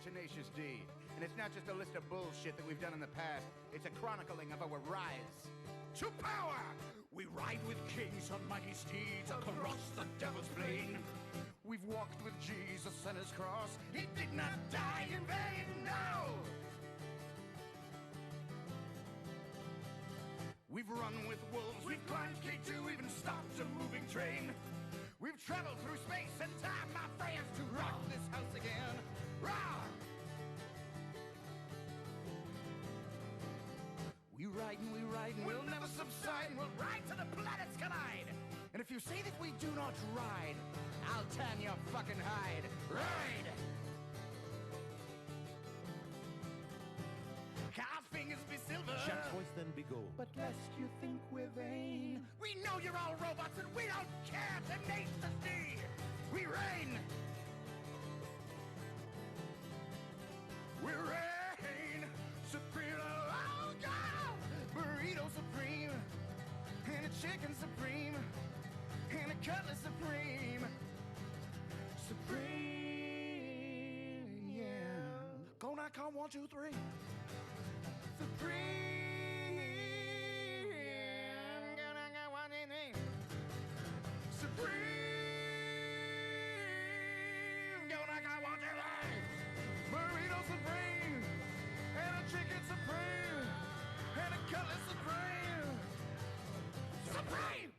Tenacious D. And it's not just a list of bullshit that we've done in the past, it's a chronicling of our rise. To power! We ride with kings on mighty steeds across the devil's plain. We've walked with Jesus and his cross. He did not die in vain, no! We've run with wolves, we've climbed K2, even stopped a moving train. We've traveled through space and time, my friends, to rock this house again. Rock! We ride and we'll never subside, and we'll ride till the planets collide. And if you say that we do not ride, I'll tan your fucking hide. Ride! Our fingers be silver, Jack's voice then be gold. but lest you think we're vain, we know you're all robots and we don't care. Tenacious D, we reign. We reign supreme. Oh God, burrito supreme, and a chicken supreme, and a cutlet supreme. Supreme, yeah. Go now, count 1, 2, 3. Supreme, gonna get one in it. Supreme, gonna get one in it. Burrito supreme, and a chicken supreme, and a cutlet supreme. Supreme!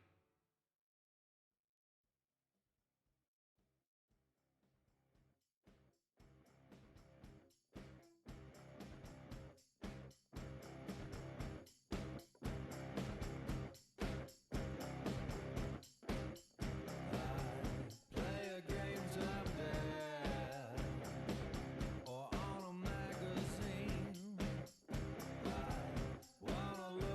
Play a game someday, or on a magazine. I wanna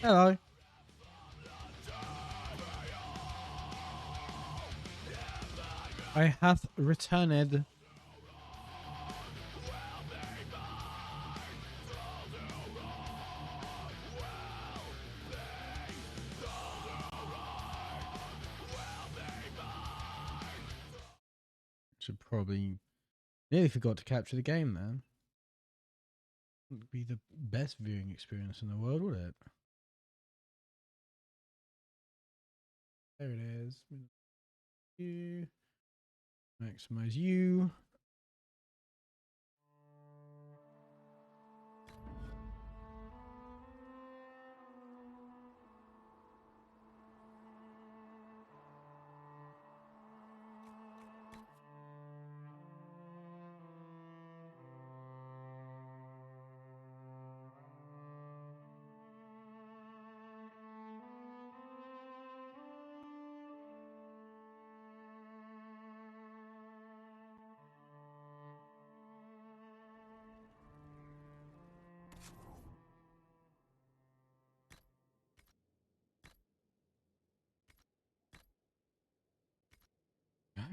Hello. I hath returned. Should probably nearly forgot to capture the game there. Wouldn't be the best viewing experience in the world, would it? There it is. You maximize you.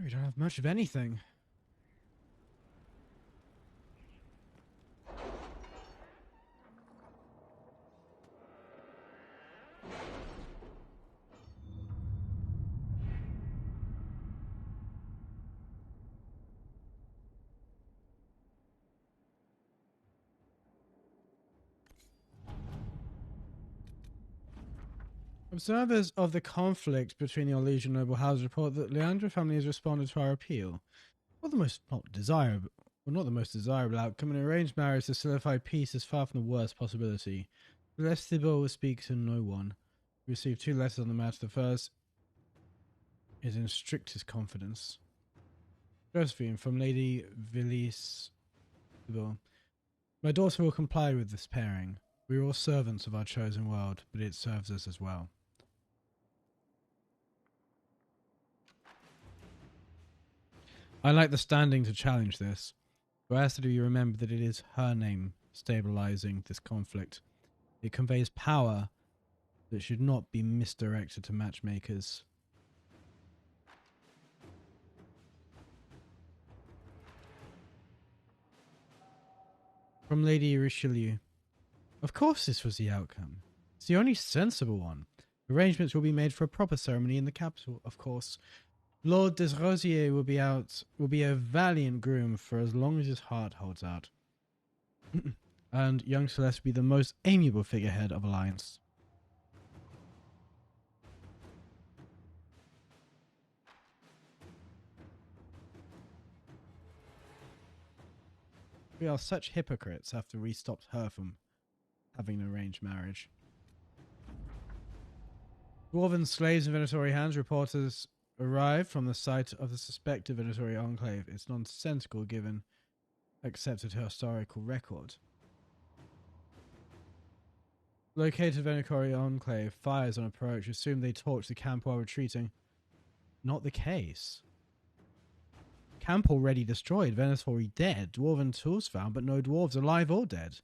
We don't have much of anything. Observers of the conflict between the Orlesian noble houses report that Leandra family has responded to our appeal. Not the most desirable outcome. An arranged marriage to solidify peace is far from the worst possibility. Les Thibault will speak to no one. We received 2 letters on the matter. The first is in strictest confidence. Josephine, from Lady Villis Thibault. My daughter will comply with this pairing. We are all servants of our chosen world, but it serves us as well. I like the standing to challenge this. I ask that you remember that it is her name stabilizing this conflict. It conveys power that should not be misdirected to matchmakers. From Lady Richelieu. Of course this was the outcome. It's the only sensible one. Arrangements will be made for a proper ceremony in the capital, of course. Lord Desrosiers will be a valiant groom for as long as his heart holds out. And young Celeste will be the most amiable figurehead of Alliance. We are such hypocrites after we stopped her from having an arranged marriage. Dwarven slaves in Venatori hands. Reporters arrived from the site of the suspected Venatori enclave. It's nonsensical given accepted historical record. Located Venatori enclave. Fires on approach. Assume they torched the camp while retreating. Not the case. Camp already destroyed. Venatori dead. Dwarven tools found, but no dwarves alive or dead.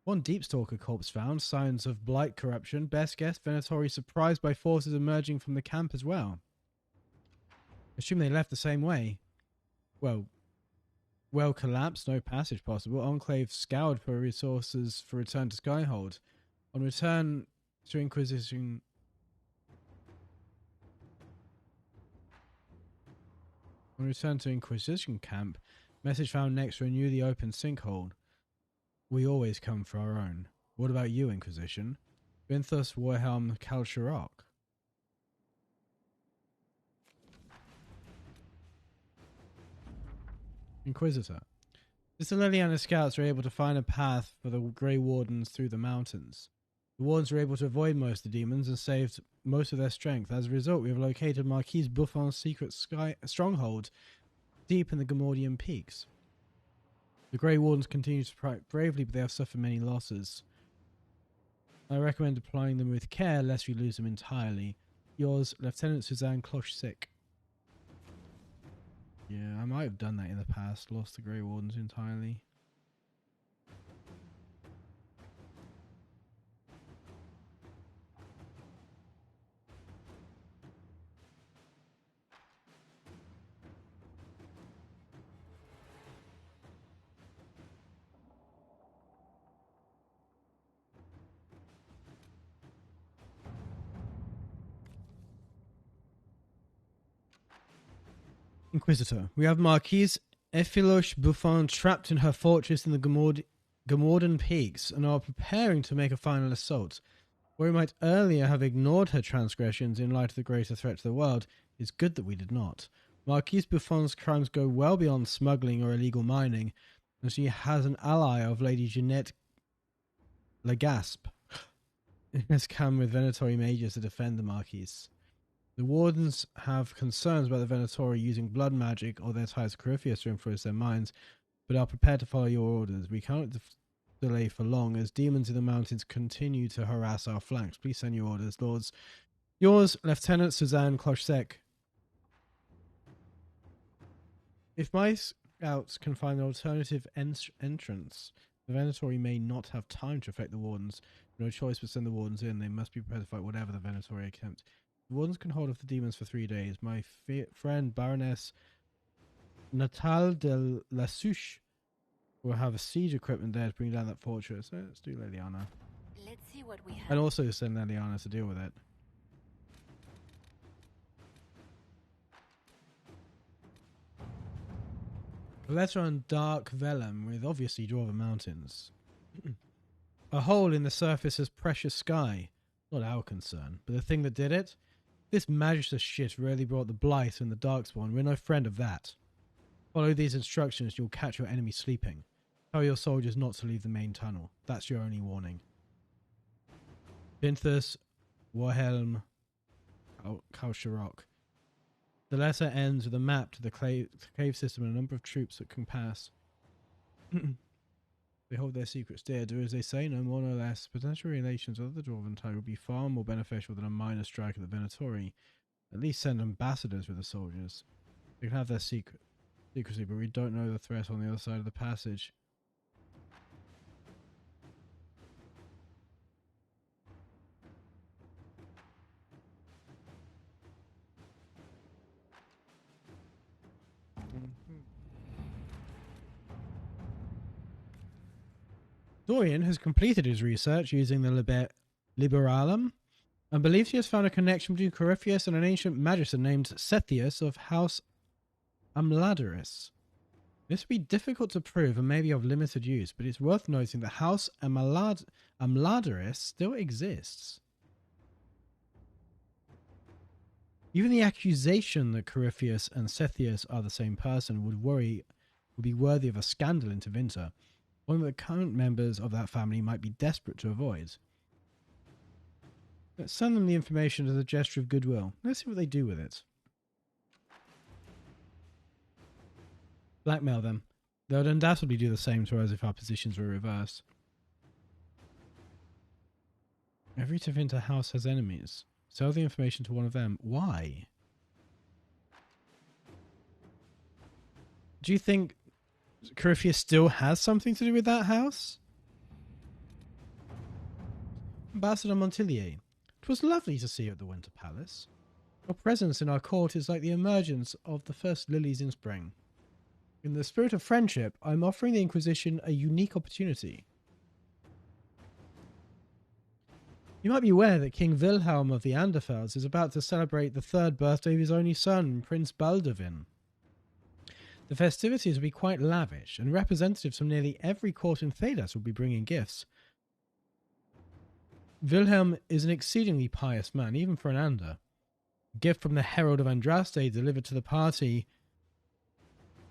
One Deepstalker corpse found. Signs of blight corruption. Best guess, Venatori surprised by forces emerging from the camp as well. Assume they left the same way. Well collapsed, no passage possible. Enclave scoured for resources for return to Skyhold. On return to Inquisition... On return to Inquisition camp, message found next to a newly opened sinkhole. We always come for our own. What about you, Inquisition? Vinthos Warhelm Kalsharok. Inquisitor. The Liliana scouts were able to find a path for the Grey Wardens through the mountains. The Wardens were able to avoid most of the demons and saved most of their strength. As a result, we have located Marquise Buffon's secret stronghold deep in the Gamordian peaks. The Grey Wardens continue to fight bravely, but they have suffered many losses. I recommend deploying them with care lest we lose them entirely. Yours, Lieutenant Suzanne Cloche-Sick. Yeah, I might have done that in the past. Lost the Grey Wardens entirely. Inquisitor. We have Marquise Ephiloche Buffon trapped in her fortress in the Gamordan Peaks and are preparing to make a final assault. Where we might earlier have ignored her transgressions in light of the greater threat to the world, it's good that we did not. Marquise Buffon's crimes go well beyond smuggling or illegal mining, and she has an ally of Lady Jeanette Legaspe, who has come with Venatori mages to defend the Marquise. The Wardens have concerns about the Venatori using blood magic or their ties to Corypheus to influence their minds, but are prepared to follow your orders. We cannot delay for long, as demons in the mountains continue to harass our flanks. Please send your orders, lords. Yours, Lieutenant Suzanne Clochsec. If my scouts can find an alternative entrance, the Venatori may not have time to affect the Wardens. No choice but send the Wardens in. They must be prepared to fight whatever the Venatori attempt. The Wardens can hold off the demons for 3 days. My friend Baroness Natale de la Souche will have a siege equipment there to bring down that fortress. So let's do Leliana. Let's see what we have. And also send Leliana to deal with it. A letter on dark vellum with obviously dwarven mountains. A hole in the surface as precious sky. Not our concern, but the thing that did it? This magister shit really brought the blight and the darkspawn. We're no friend of that. Follow these instructions, you'll catch your enemy sleeping. Tell your soldiers not to leave the main tunnel. That's your only warning. Vinthus, Warhelm, Kalsharok. The letter ends with a map to the cave system and a number of troops that can pass. They hold their secrets dear. Do as they say, no more no less. Potential relations with the Dwarven Tide would be far more beneficial than a minor strike at the Venatori. At least send ambassadors with the soldiers. They can have their secrecy, but we don't know the threat on the other side of the passage. Dorian has completed his research using the Liberalum and believes he has found a connection between Corypheus and an ancient magister named Sethius of House Amladaris. This would be difficult to prove and maybe of limited use, but it's worth noting that House Amladaris still exists. Even the accusation that Corypheus and Sethius are the same person would be worthy of a scandal into Vinter. One of the current members of that family might be desperate to avoid. Let's send them the information as a gesture of goodwill. Let's see what they do with it. Blackmail them. They would undoubtedly do the same to us if our positions were reversed. Every Tevinter house has enemies. Sell the information to one of them. Why? Do you think Corypheus still has something to do with that house? Ambassador Montillier, it was lovely to see you at the Winter Palace. Your presence in our court is like the emergence of the first lilies in spring. In the spirit of friendship, I'm offering the Inquisition a unique opportunity. You might be aware that King Wilhelm of the Anderfels is about to celebrate the 3rd birthday of his only son, Prince Baldwin. The festivities will be quite lavish, and representatives from nearly every court in Thedas will be bringing gifts. Wilhelm is an exceedingly pious man, even for an Ander. A gift from the Herald of Andraste delivered to the party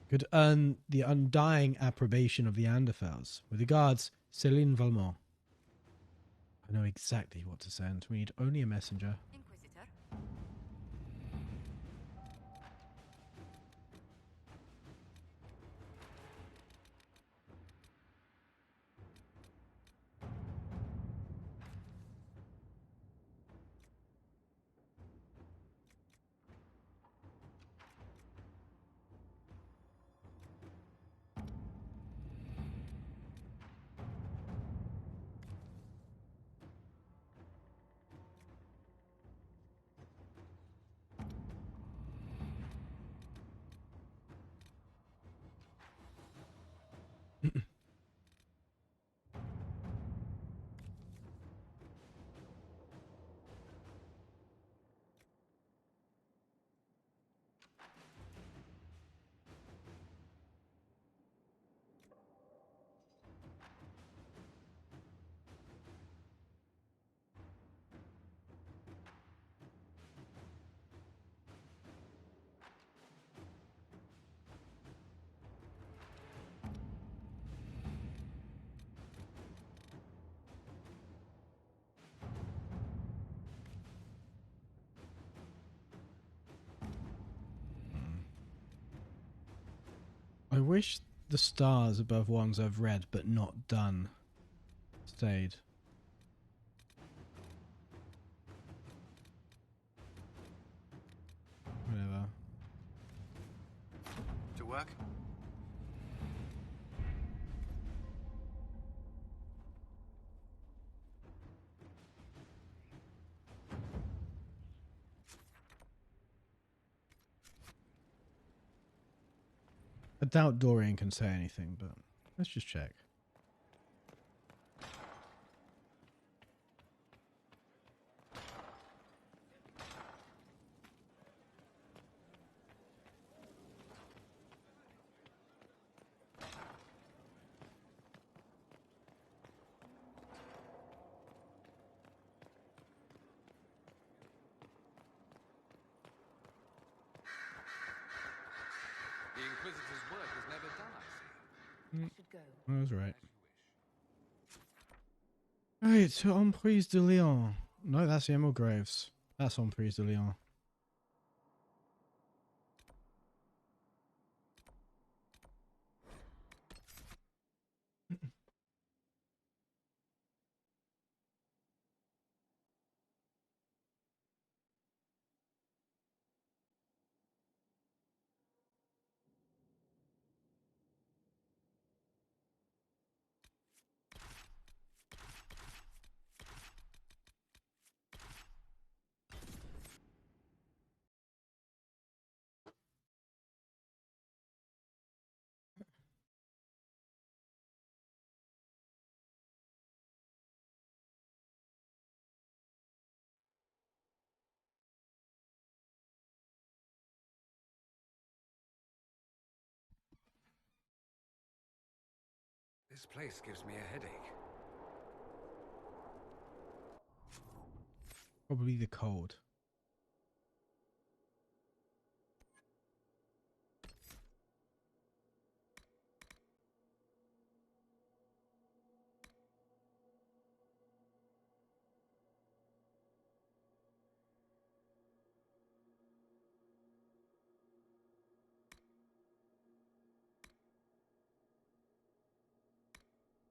could earn the undying approbation of the Anderfels. With regards, Céline Valmont. I know exactly what to send. We need only a messenger. Inquisitor. wish the stars above ones I've read but not done stayed. Whatever. To work? I doubt Dorian can say anything, but let's just check. The Inquisitor's work is never done, I see. I should go. I was right. Right, to Emprise de Lyon. No, that's the Emerald Graves. That's Emprise de Lyon. This place gives me a headache. Probably the cold.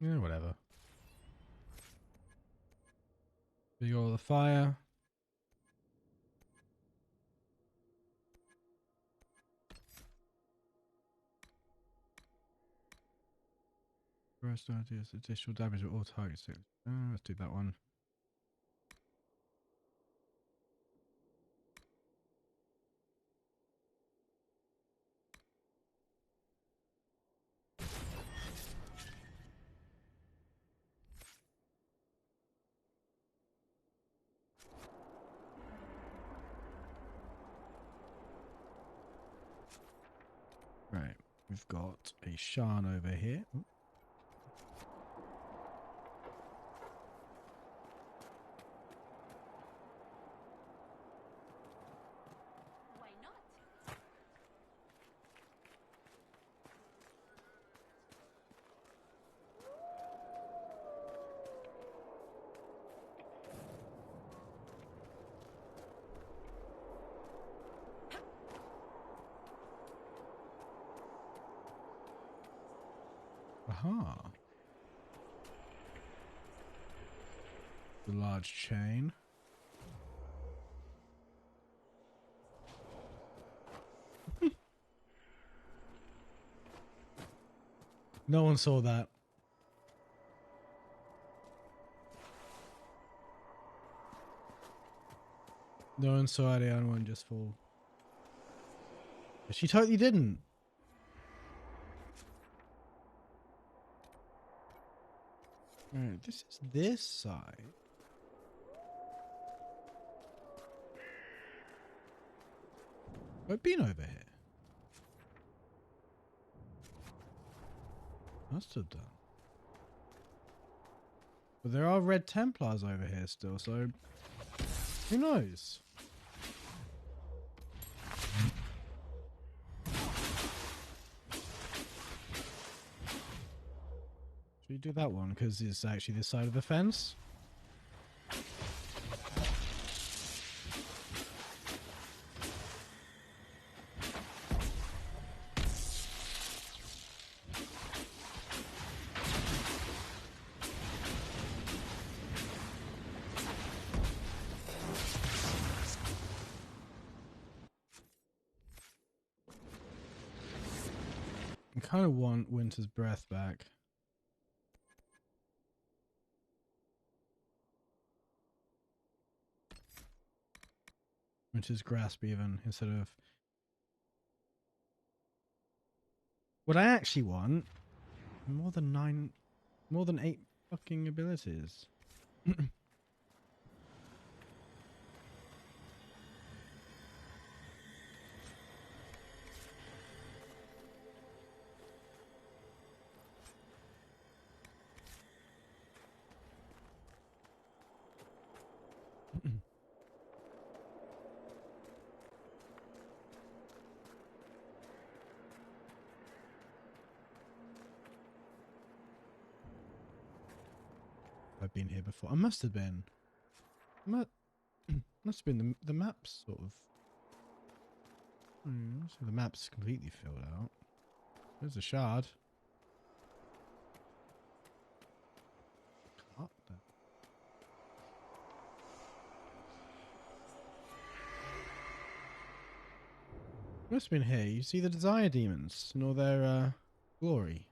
Yeah, whatever. Big ol' the fire. First idea is additional damage at all targets. Let's do that one. Right, we've got a Shan over here. Ooh. Why not? Aha. The large chain. No one saw that. No one saw the other one just fall. But she totally didn't. Alright, this is this side. I've been over here. Must have done. But there are Red Templars over here still, so who knows? Should we do that one? Because it's actually this side of the fence. kind of want Winter's Breath back. Winter's Grasp even, instead of... What I actually want, more than 8 fucking abilities. I've been here before. I must have been. Must have been the maps sort of. So the map's completely filled out. There's a shard. Up there. Must have been here. You see the Desire Demons and all their glory.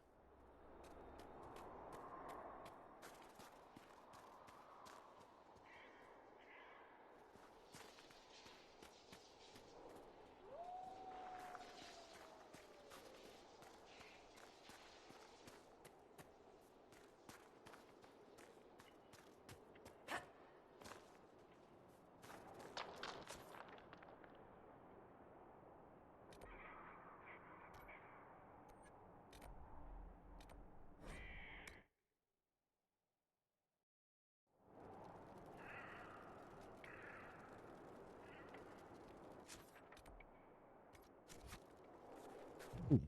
Ooh.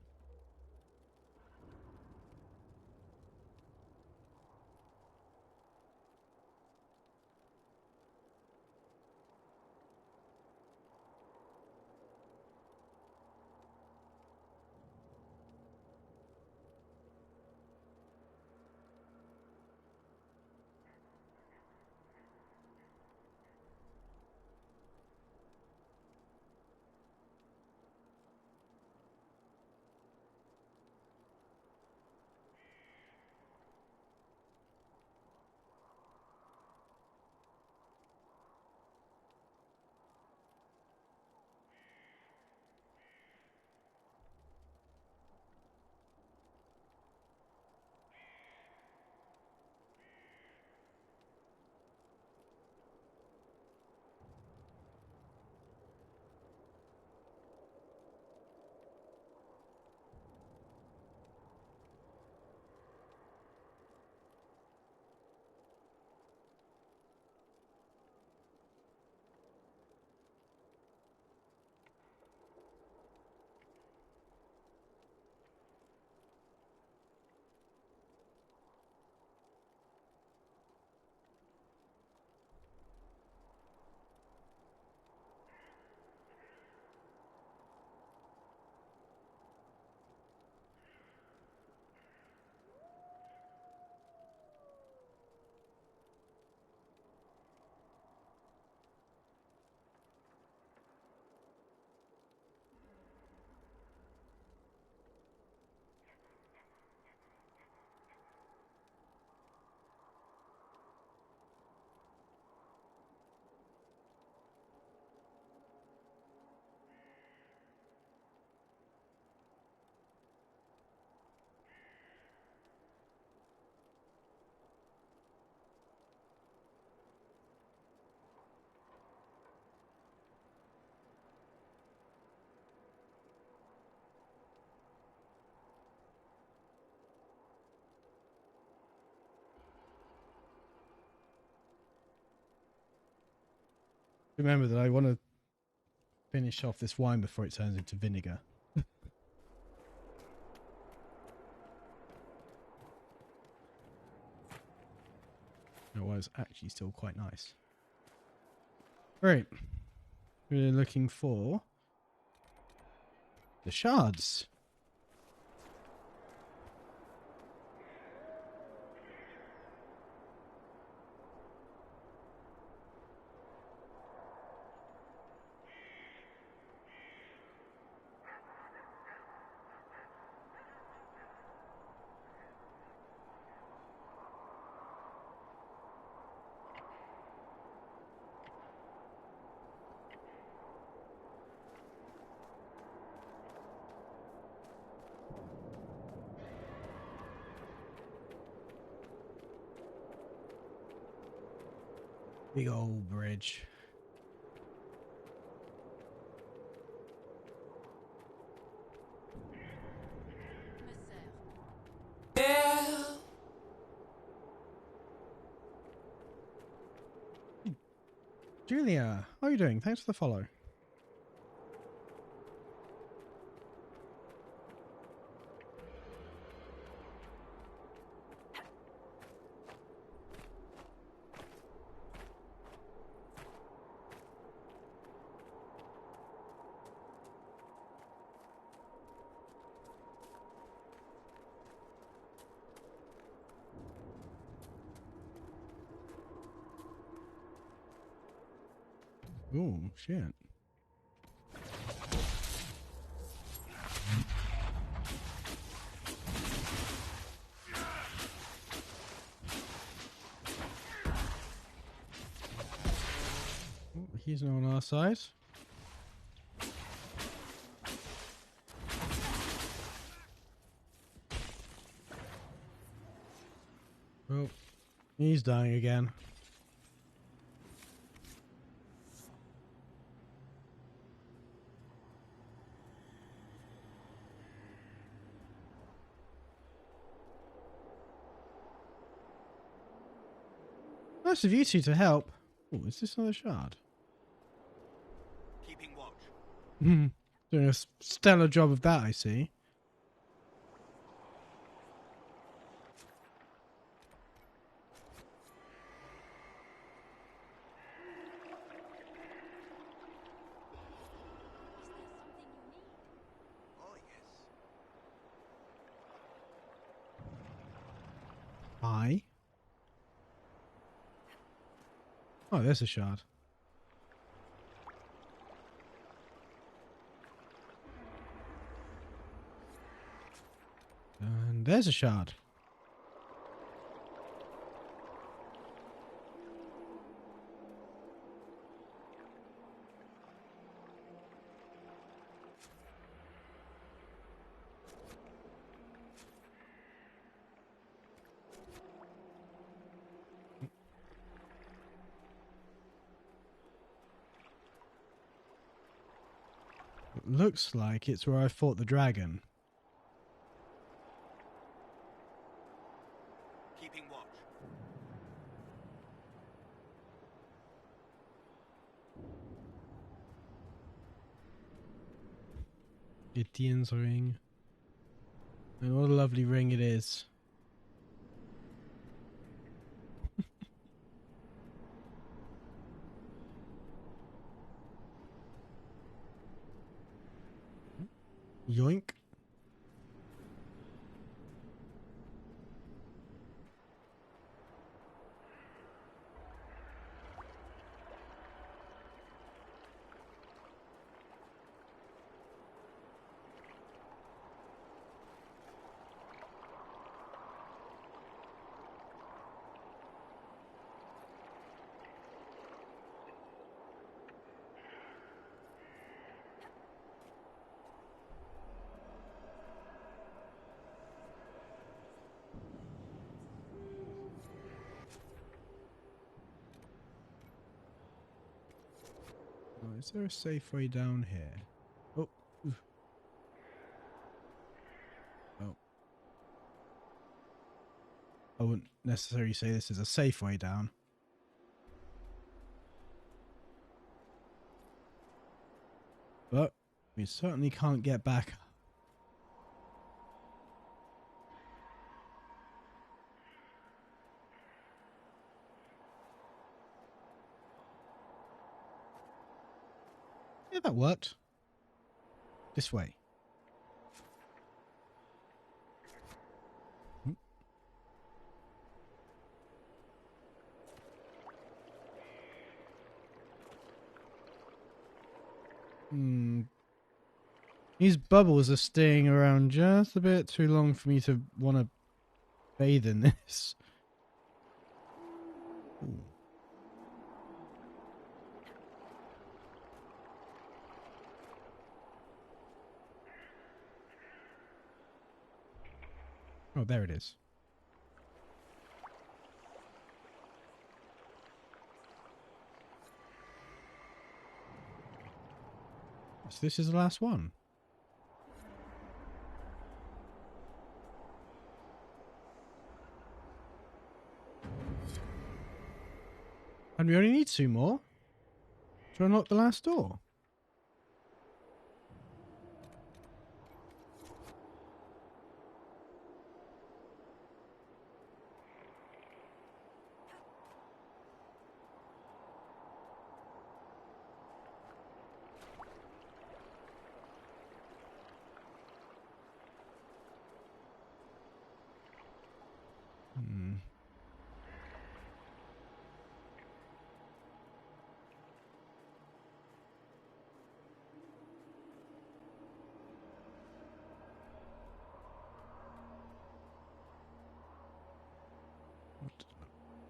Remember that I want to finish off this wine before it turns into vinegar. It was actually still quite nice. Right. We're looking for the shards. Big old bridge. Me sers. Julia, how are you doing? Thanks for the follow. Oh, shit. Oh, he's not on our side. Oh, he's dying again. Nice of you two to help. Oh, is this another shard? Keeping watch. Doing a stellar job of that, I see. Oh, yes. Hi. Oh, there's a shard. And there's a shard. It looks like it's where I fought the dragon. Keeping watch. Gideon's ring. And what a lovely ring it is. Yoink. Oh, is there a safe way down here? Oh. Oof. Oh. I wouldn't necessarily say this is a safe way down. But we certainly can't get back. Yeah, that worked. This way. These bubbles are staying around just a bit too long for me to want to bathe in this. Ooh. Oh, there it is. So this is the last one. And we only need 2 more to unlock the last door.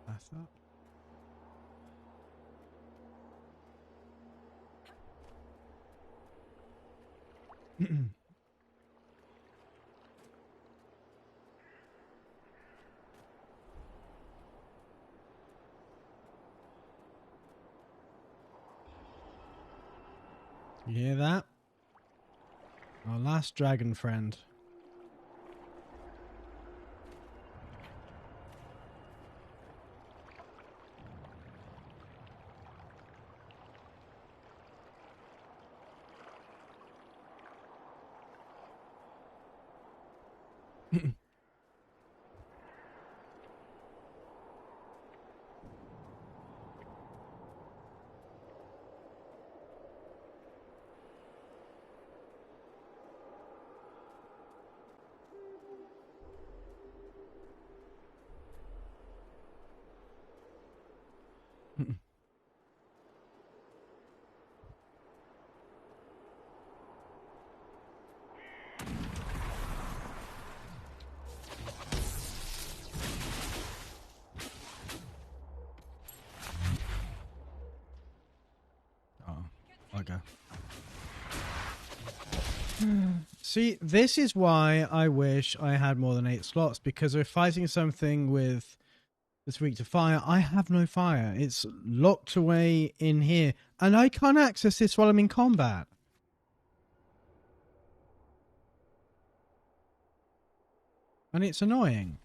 That's that. You hear that? Our last dragon friend. Okay. See, this is why I wish I had more than 8 slots, because we're fighting something with this weak to fire. I have no fire. It's locked away in here, and I can't access this while I'm in combat. And it's annoying.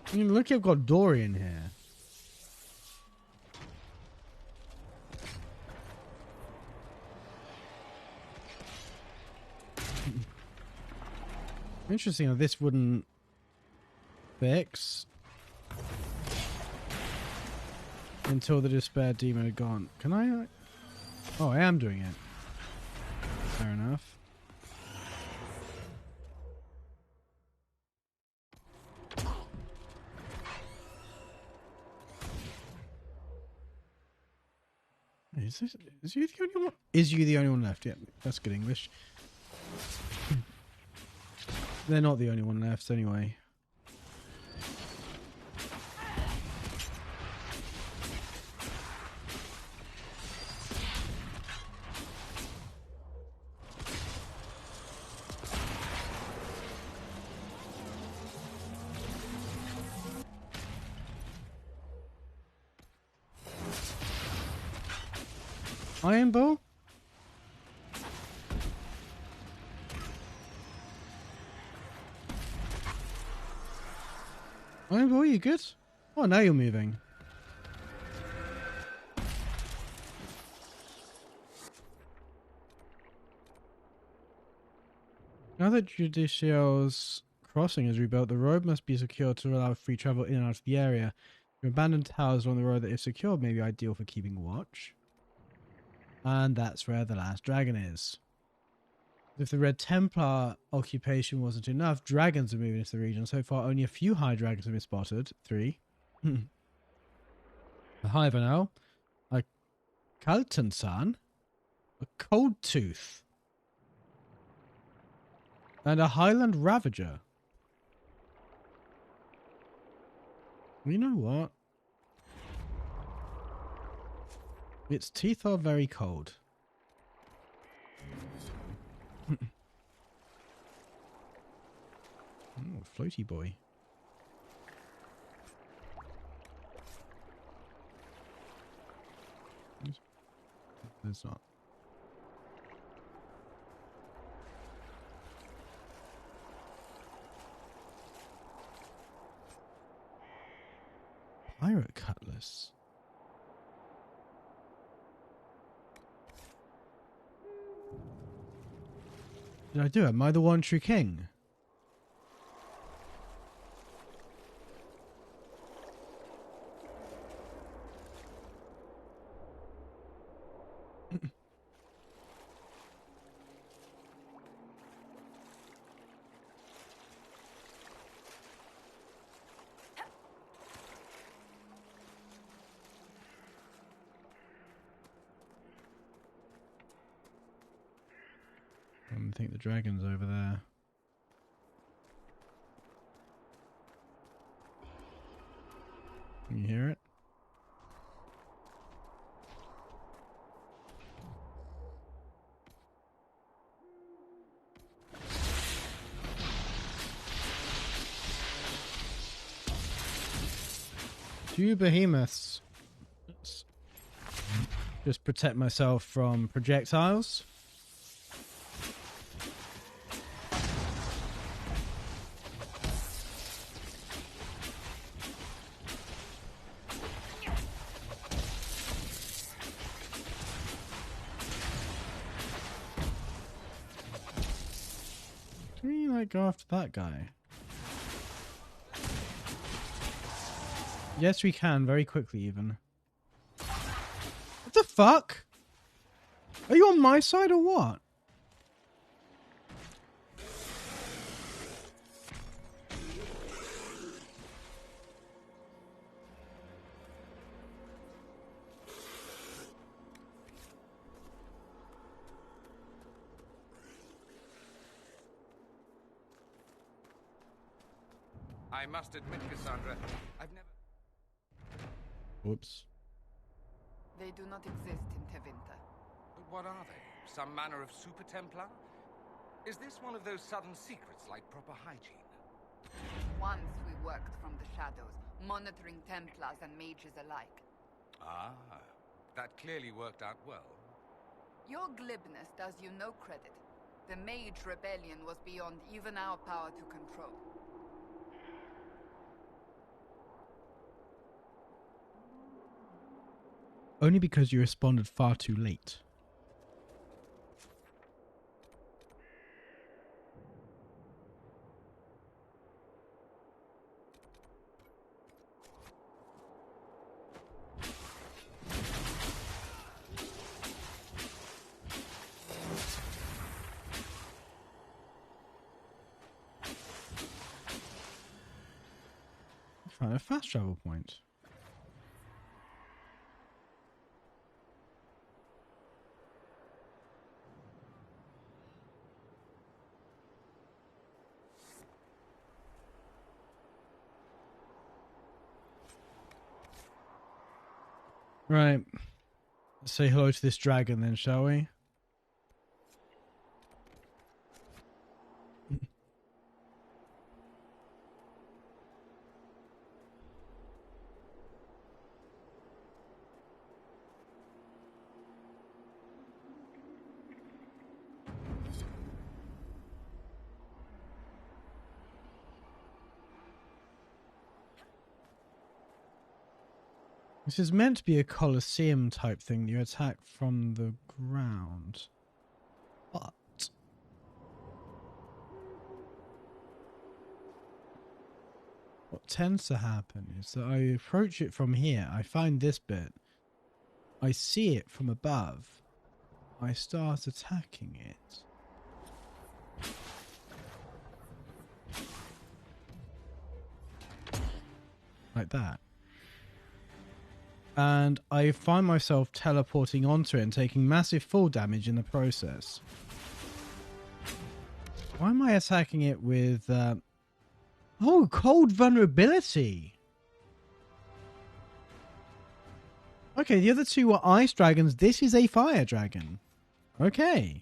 I mean, look, I've got Dory in here. Interesting how this wouldn't fix until the despair demon had gone. Can I? Oh, I am doing it. Fair enough. Is you the only one? Is you the only one left? Yeah, that's good English. They're not the only one left anyway. Iron Bow? Iron Bow, are you good? Oh, now you're moving. Now that Judicial's crossing is rebuilt, the road must be secured to allow free travel in and out of the area. Your abandoned towers along the road that if secured may be ideal for keeping watch. And that's where the last dragon is. If the Red Templar occupation wasn't enough, dragons are moving into the region. So far, only a few high dragons have been spotted. 3. A Hive now. A Kaltensan. A Cold Tooth. And a Highland Ravager. You know what? Its teeth are very cold. Oh, floaty boy. There's not. Pirate cutlass. Did I do it? Am I the one true king? I think the dragon's over there. Can you hear it? Two behemoths. Just protect myself from projectiles. Go after that guy. Yes, we can very quickly even. What the fuck? Are you on my side or what? I must admit, Cassandra, I've never... Whoops. They do not exist in Tevinter. But what are they? Some manner of super Templar? Is this one of those southern secrets like proper hygiene? Once we worked from the shadows, monitoring Templars and mages alike. Ah, that clearly worked out well. Your glibness does you no credit. The Mage Rebellion was beyond even our power to control. Only because you responded far too late. Find a fast travel point. Right. Let's say hello to this dragon then, shall we? This is meant to be a Colosseum type thing. You attack from the ground. But what tends to happen is that I approach it from here. I find this bit. I see it from above. I start attacking it. Like that. And I find myself teleporting onto it and taking massive fall damage in the process. Why am I attacking it with... Oh, cold vulnerability! Okay, the other two were ice dragons. This is a fire dragon. Okay.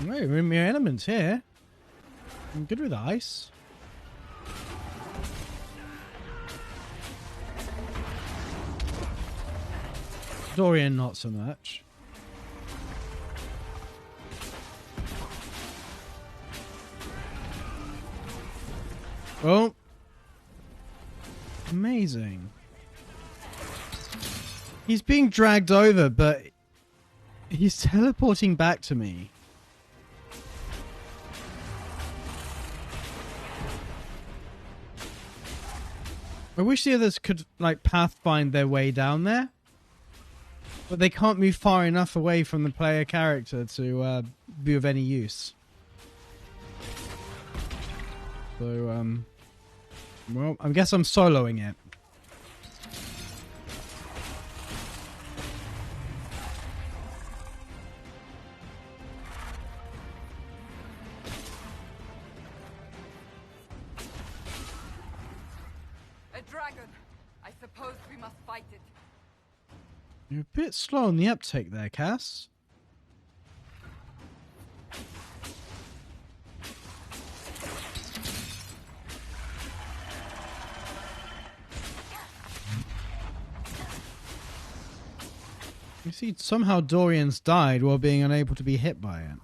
Wait, we're in my elements here. I'm good with ice. Dorian, not so much. Oh. Amazing. He's being dragged over, but he's teleporting back to me. I wish the others could, like, pathfind their way down there. But they can't move far enough away from the player character to be of any use. So, well, I guess I'm soloing it. You're a bit slow on the uptake there, Cass. You see, somehow Dorian's died while being unable to be hit by it.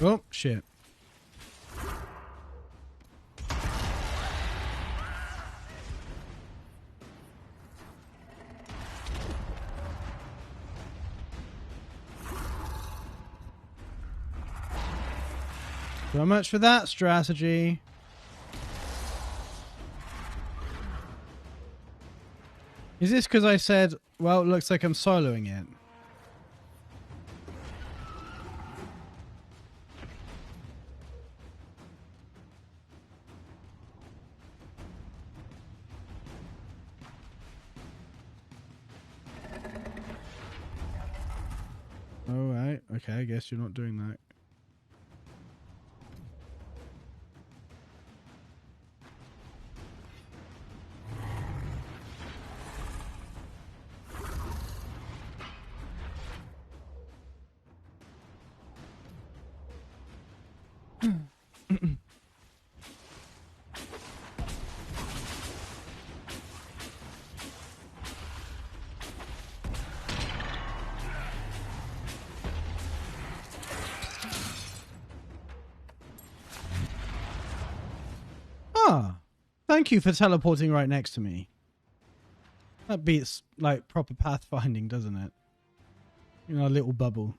Oh, shit. So much for that strategy. Is this because I said, well, it looks like I'm soloing it? Oh, right. Okay, I guess you're not doing that. Thank you for teleporting right next to me. That beats, like, proper pathfinding, doesn't it? You know, a little bubble.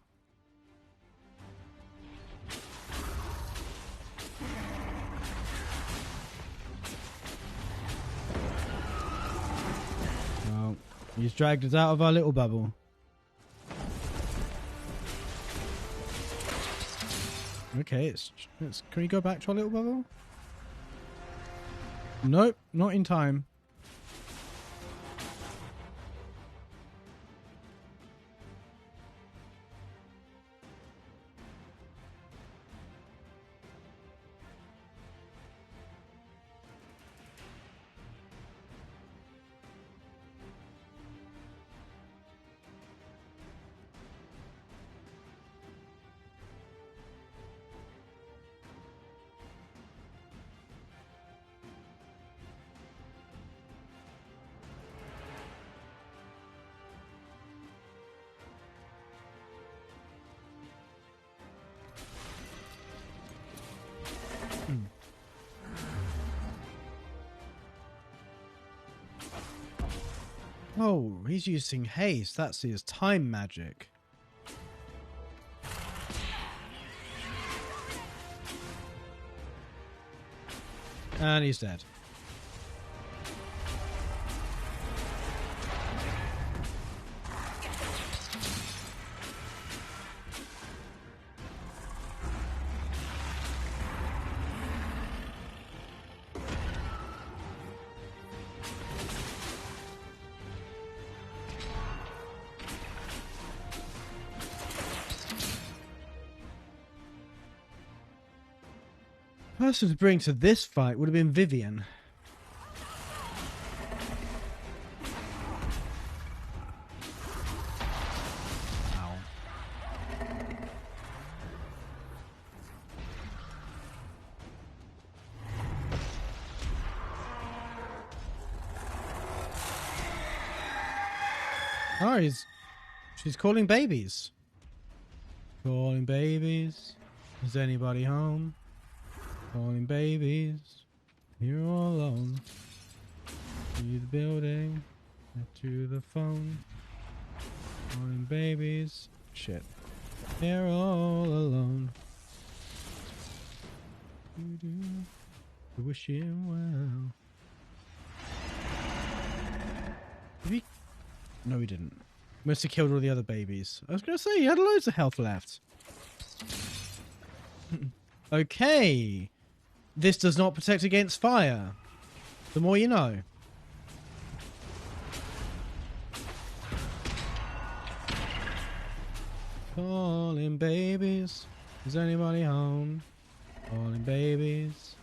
Well, he's dragged us out of our little bubble. Okay, it's can we go back to our little bubble? Nope, not in time. Oh, he's using haste. That's his time magic. And he's dead. Person to bring to this fight would have been Vivian. Ow. Oh, she's calling babies. Calling babies. Is anybody home? Calling babies, you're all alone. To the building, to the phone. Calling babies, shit. They're all alone. We wish him well. Did he? No, he didn't. Must have killed all the other babies. I was gonna say he had loads of health left. Okay. This does not protect against fire. The more you know. Calling babies. Is anybody home? Calling babies.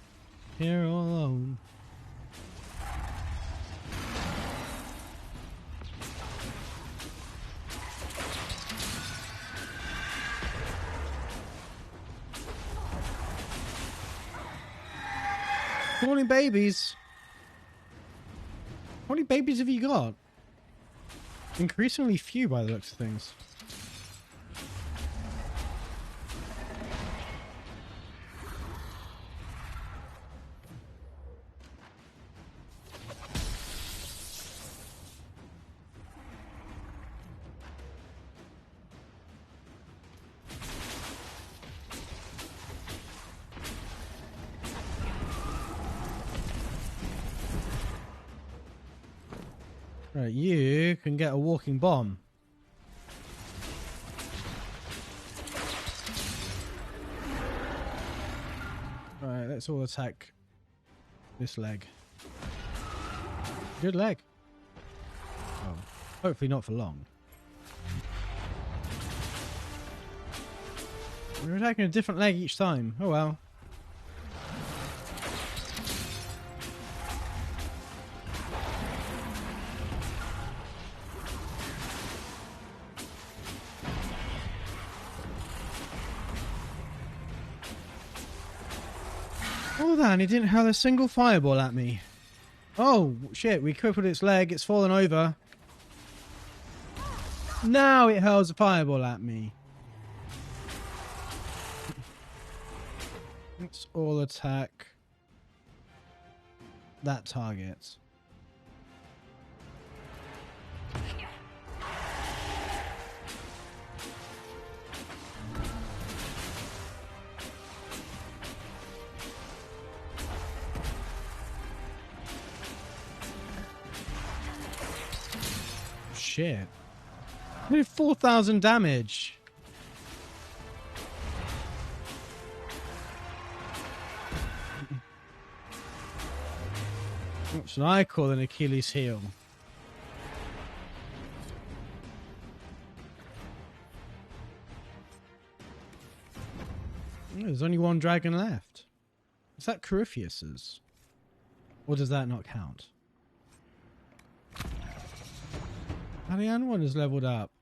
Here all alone. Calling babies. How many babies have you got? Increasingly few by the looks of things. Right, you can get a walking bomb. Alright, let's all attack this leg. Good leg. Oh, hopefully not for long. We're attacking a different leg each time. Oh well. Hold on, it didn't hurl a single fireball at me. Oh, shit, we crippled its leg, it's fallen over. Now it hurls a fireball at me. Let's all attack that target. Shit. We did 4,000 damage. What should I call an Achilles heel? Oh, there's only one dragon left. Is that Corypheus's? Or does that not count? And the other one is leveled up.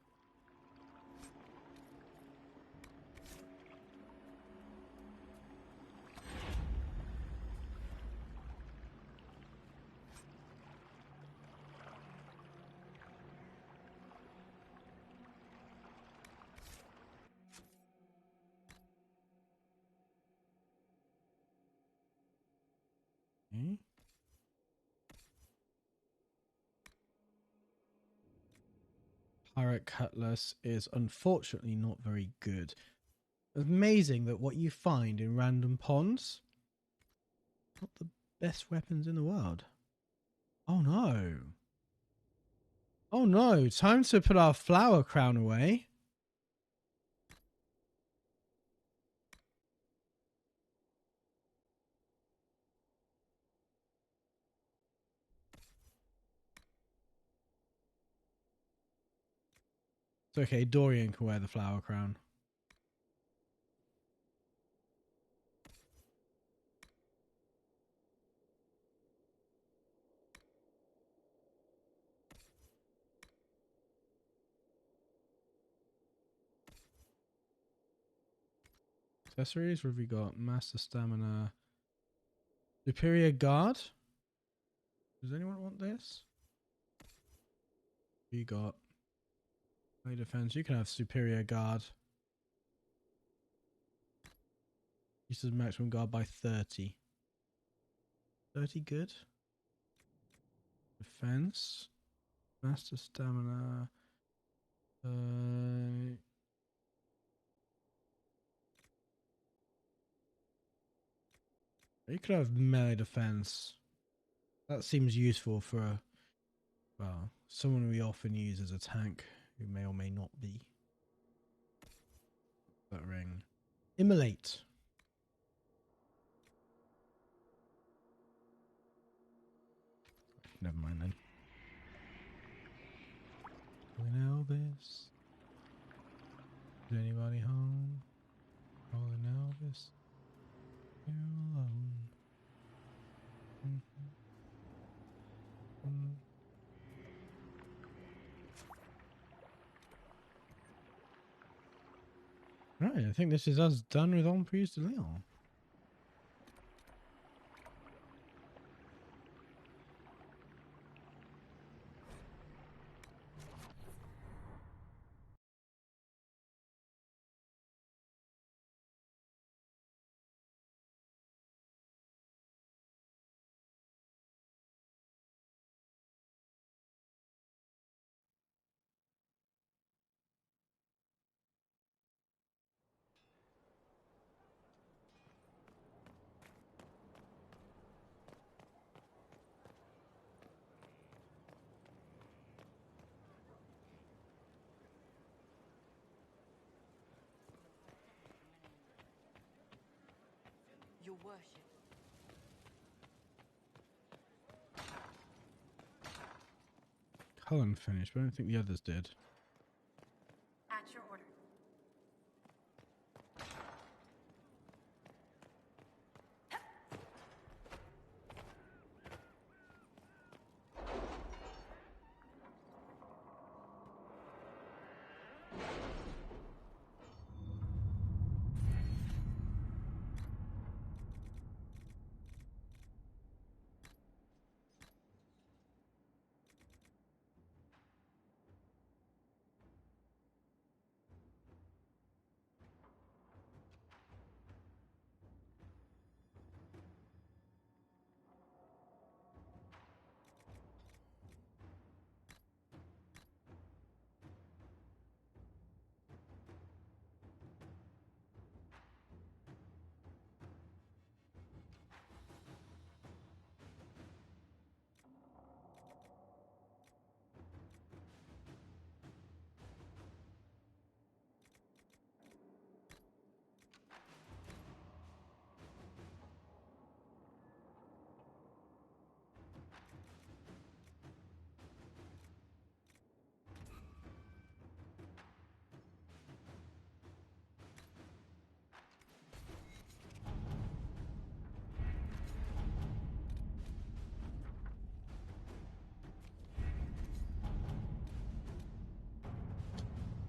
Okay. Pirate Cutlass is unfortunately not very good. Amazing that what you find in random ponds, not the best weapons in the world. Oh no. Oh no, time to put our flower crown away. It's okay, Dorian can wear the flower crown. Accessories, what have we got? Master Stamina. Superior Guard? Does anyone want this? You got Melee Defense. You can have Superior Guard. Uses maximum guard by 30. 30 good. Defense. Master Stamina. You could have melee defense. That seems useful for, well, someone we often use as a tank who may or may not be. That ring. Immolate. Never mind then. Calling Elvis. Is anybody home? Calling Elvis. You're alone. Right, I think this is us done with Emprise de Leon. Your worship. Cullen finished, but I don't think the others did. At your order.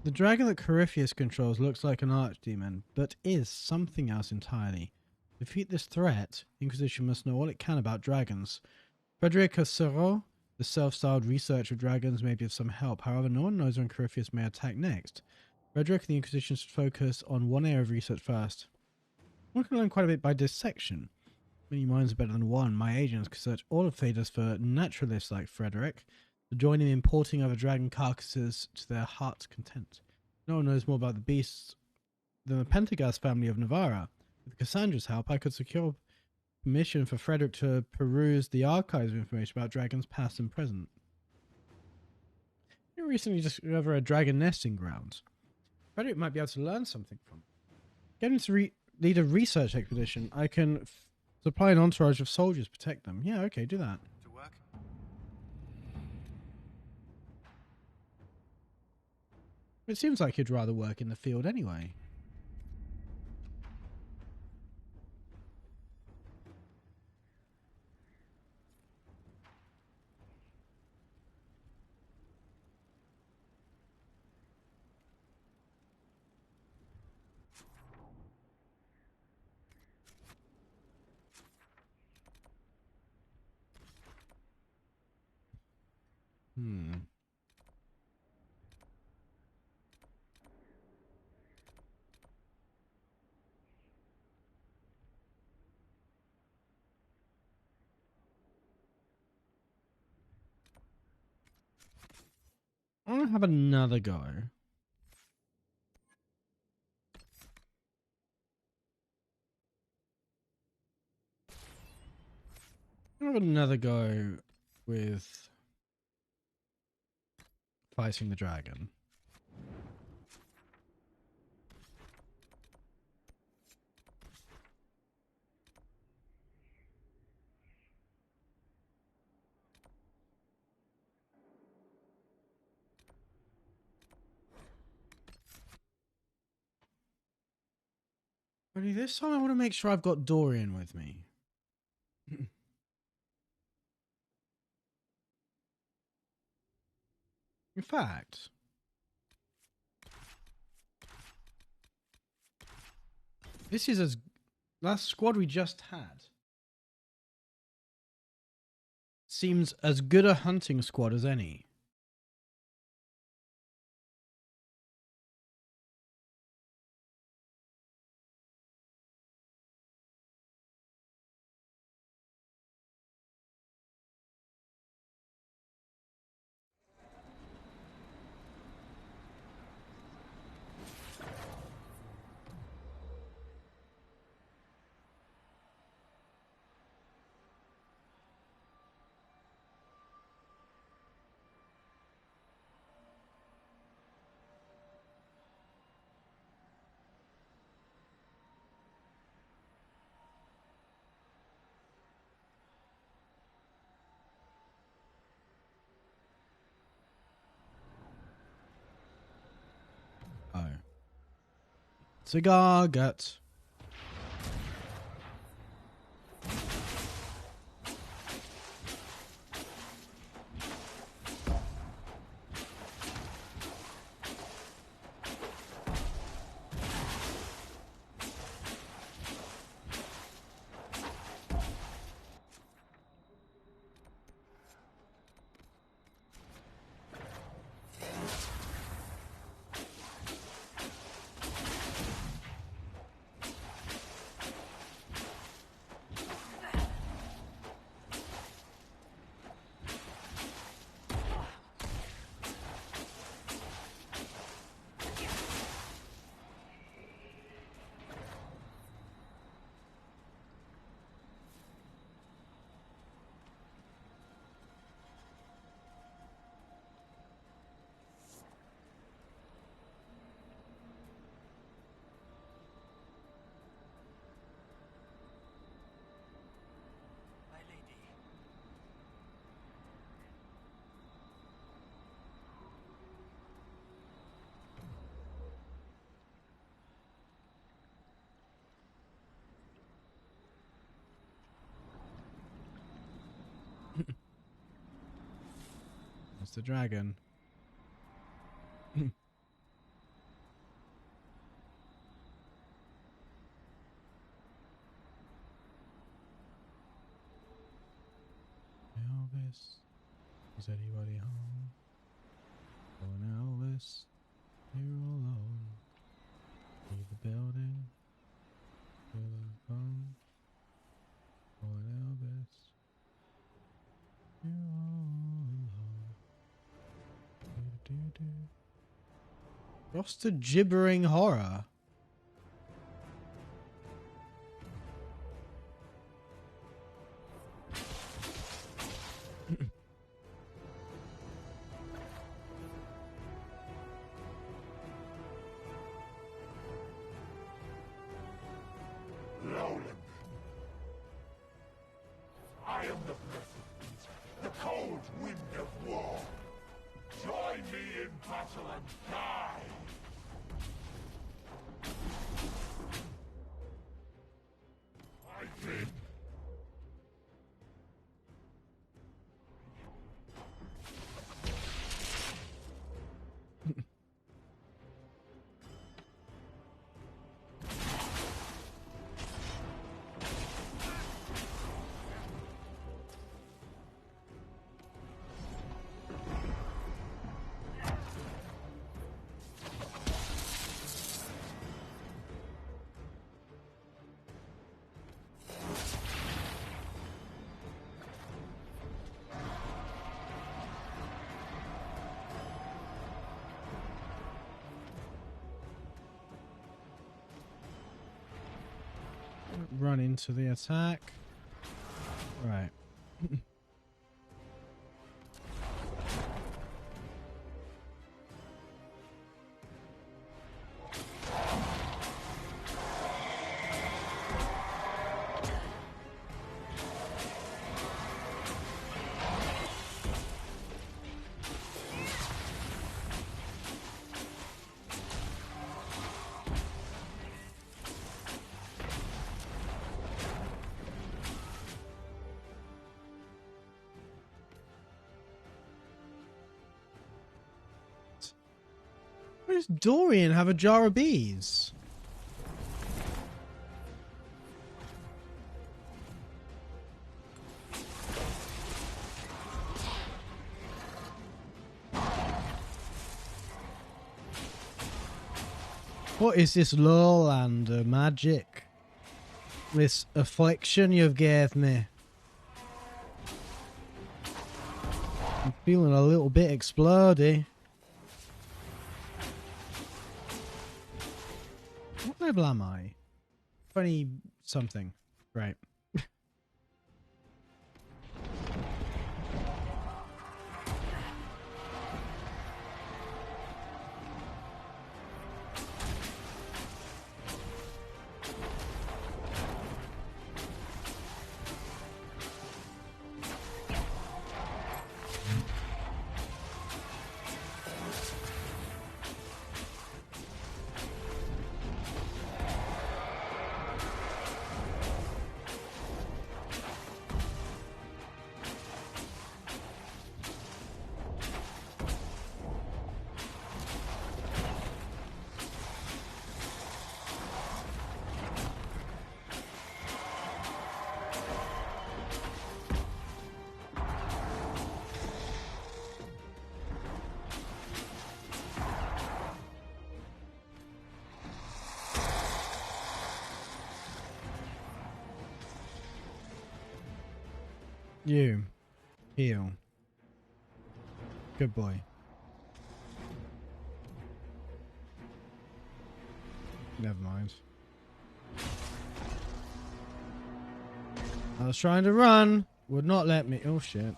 The dragon that Corypheus controls looks like an archdemon, but is something else entirely. To defeat this threat, the Inquisition must know all it can about dragons. Frederick of Serrault, the self-styled researcher of dragons, may be of some help. However, no one knows when Corypheus may attack next. Frederick and the Inquisition should focus on one area of research first. One can learn quite a bit by dissection. Many minds are better than one. My agents can search all of Thedas for naturalists like Frederick, to join in importing other dragon carcasses to their heart's content. No one knows more about the beasts than the Pentagast family of Navarra. With Cassandra's help, I could secure permission for Frederick to peruse the archives of information about dragons past and present. You recently discovered a dragon nesting ground. Frederick might be able to learn something from it. Get him to lead a research expedition. I can supply an entourage of soldiers, protect them. Yeah, okay, do that. To work? It seems like you'd rather work in the field anyway. I want to have another go. I'll have another go with fighting the dragon. Only this time I want to make sure I've got Dorian with me. In fact, this is as last squad we just had seems as good a hunting squad as any. Oh. Cigar guts. My lady. That's the dragon. Elvis, is anybody home? Oh, Elvis, you're alone. Leave the building. Feel the phone. Oh, Elvis, you're all alone. Do-do-do. Just a gibbering horror. battle and die! I did. Run into the attack. Right. Why does Dorian have a jar of bees? What is this Lowlander magic? This affliction you've gave me? I'm feeling a little bit explodey. What level am I? 20 something. Right. You. Heal. Good boy. Never mind. I was trying to run. Would not let me. Oh shit.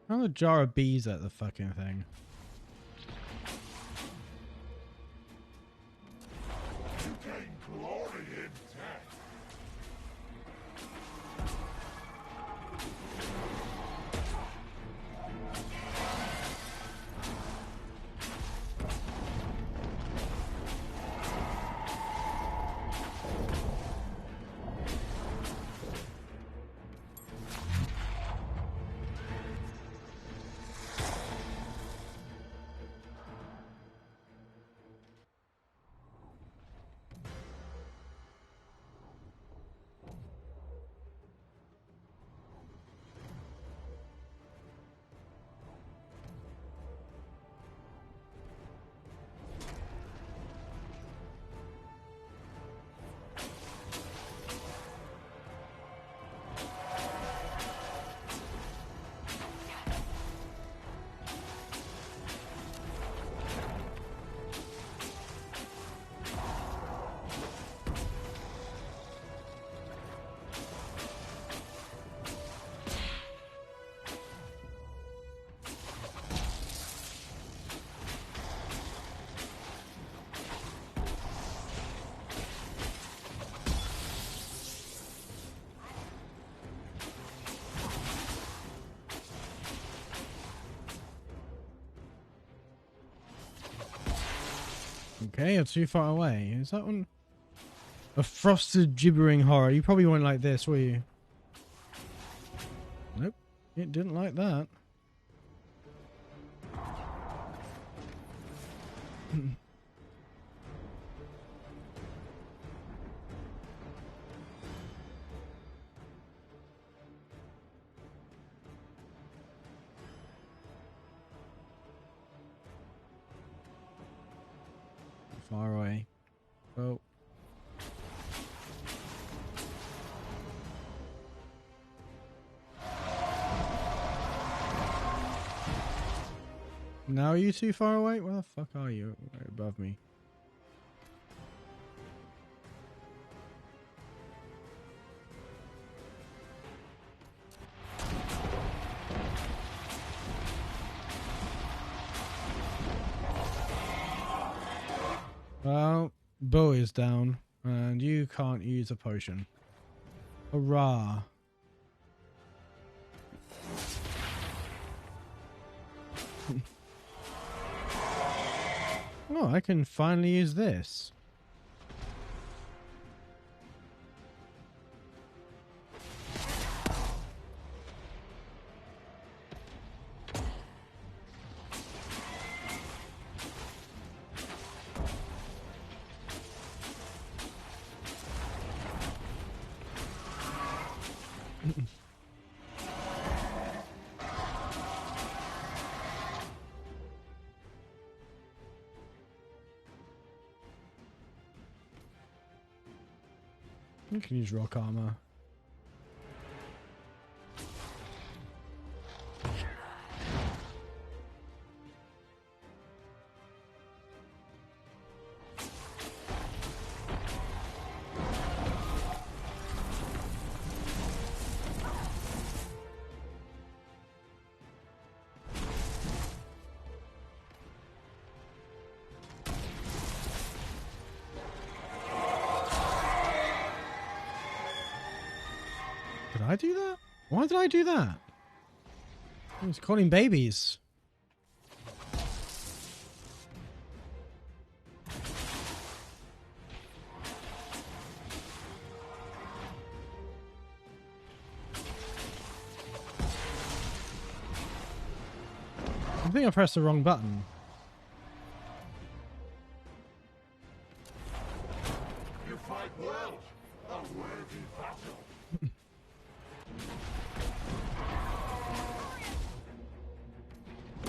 How a jar of bees at the fucking thing? You gain glory in death. Okay, you're too far away. Is that one? A frosted gibbering horror. You probably weren't like this, were you? Nope. It didn't like that. Far away. Oh. Now are you too far away? Where the fuck are you? Right above me. Well, Bo is down, and you can't use a potion. Hurrah. Oh, I can finally use this. You can use rock armor. Did I do that? Why did I do that? I was calling babies. I think I pressed the wrong button. You fight well. A worthy battle.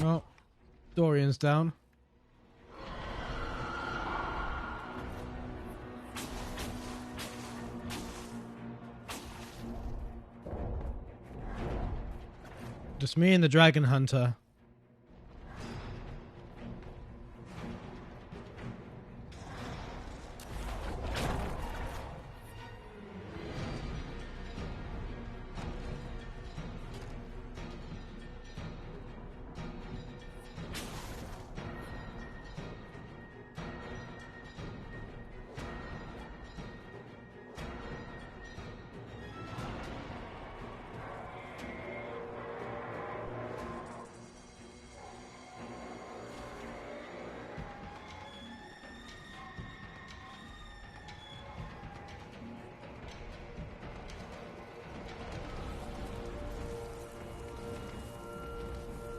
Oh, Dorian's down. Just me and the dragon hunter.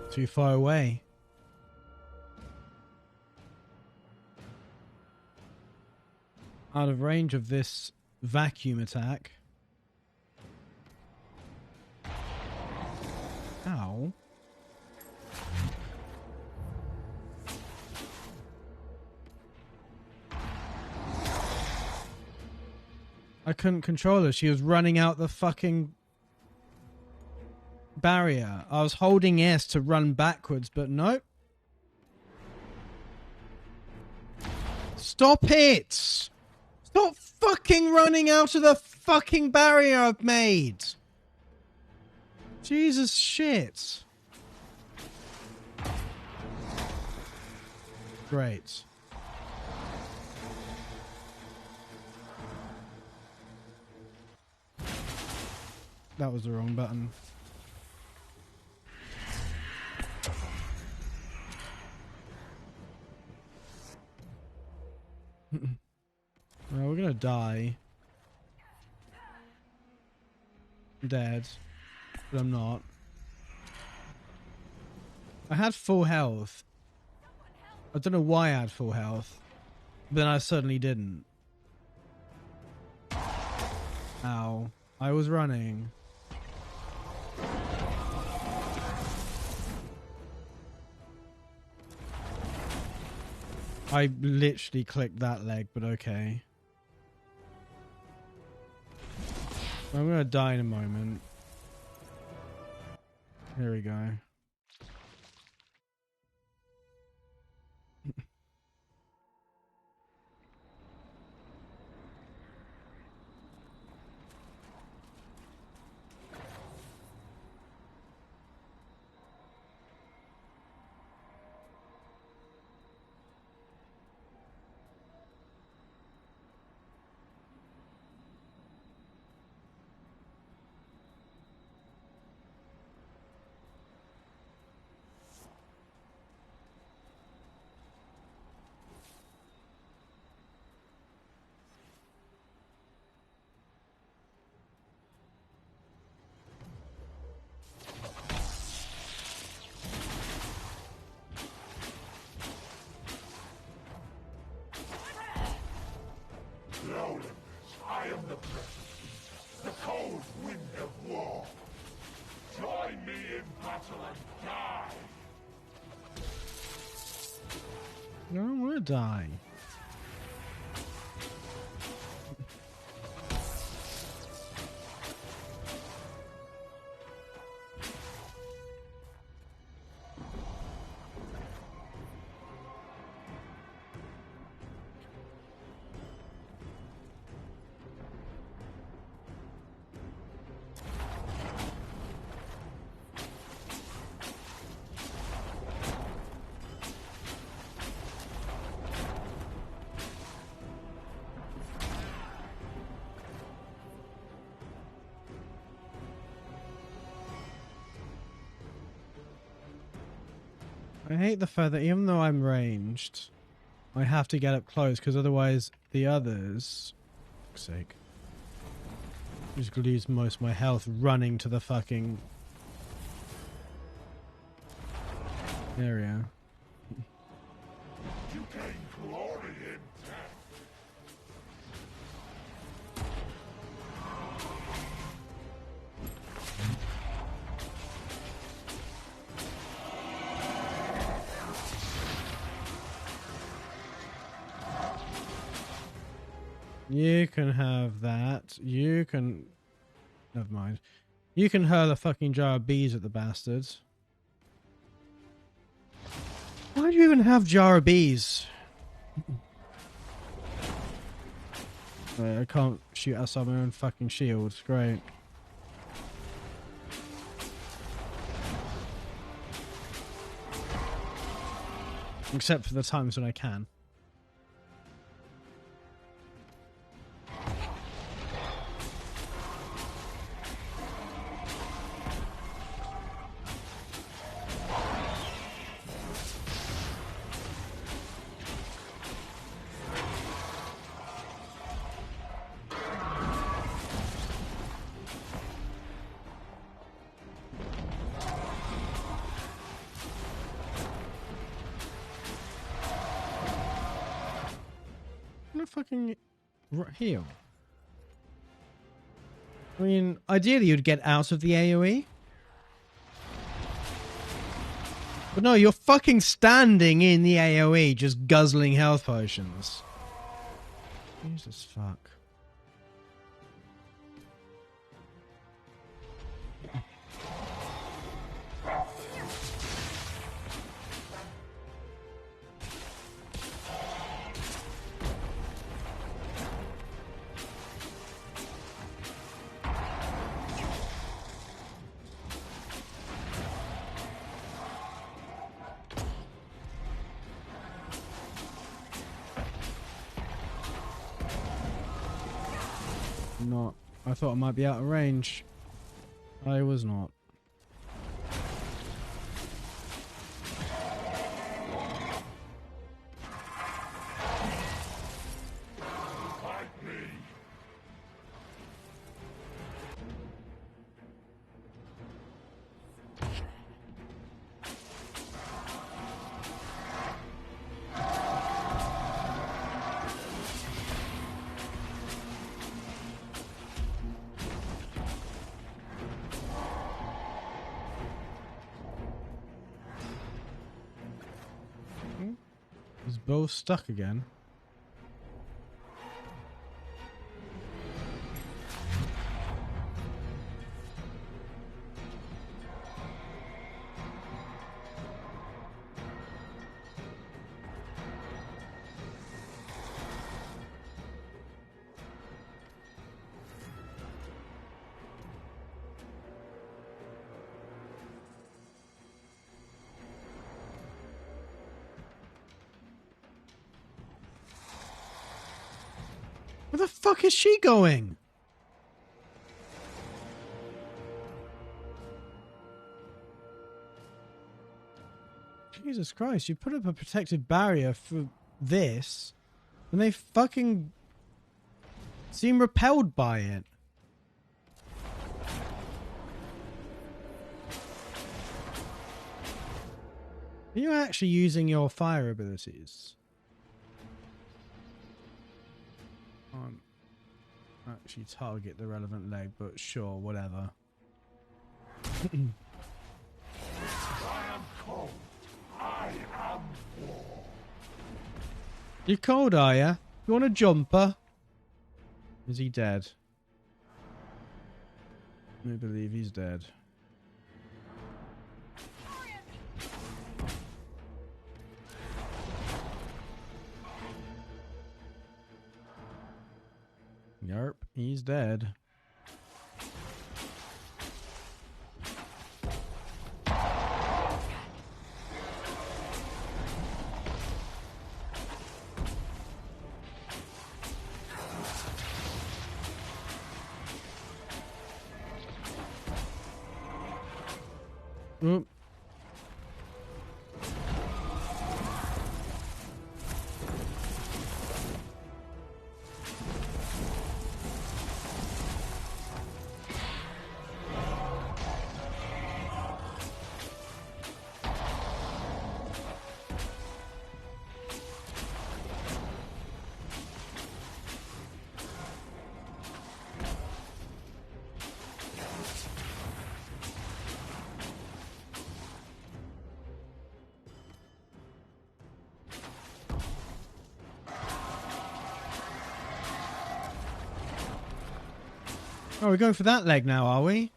Too far away. Out of range of this vacuum attack. Ow. I couldn't control her. She was running out the fucking barrier. I was holding S to run backwards, but nope. Stop it! Stop fucking running out of the fucking barrier I've made! Jesus shit. Great. That was the wrong button. die. I'm dead. But I'm not. I had full health. I don't know why I had full health. But then I suddenly didn't. Ow. I was running. I literally clicked that leg, but okay. I'm gonna die in a moment. Here we go. I am the present, the cold wind of war. Join me in battle and die. No, I don't want to die. I hate the fact that even though I'm ranged, I have to get up close because otherwise the others, for fuck's sake, I'm just gonna lose most of my health running to the fucking area. You gain glory in death. You can have that. You can... Never mind. You can hurl a fucking jar of bees at the bastards. Why do you even have jar of bees? Wait, I can't shoot outside my own fucking shield. Great. Except for the times when I can. Fucking heal. I mean, ideally you'd get out of the AoE. But no, you're fucking standing in the AoE just guzzling health potions. Jesus fuck. Not. I thought I might be out of range. I was not. Fight me. Both stuck again. Where the fuck is she going? Jesus Christ, you put up a protective barrier for this, and they fucking seem repelled by it. Are you actually using your fire abilities? Actually target the relevant leg, but sure, whatever. I am cold. I am war. You cold, are ya? You want a jumper? Is he dead? I believe he's dead. Yarp, he's dead. Oop. Oh, we're going for that leg now, are we?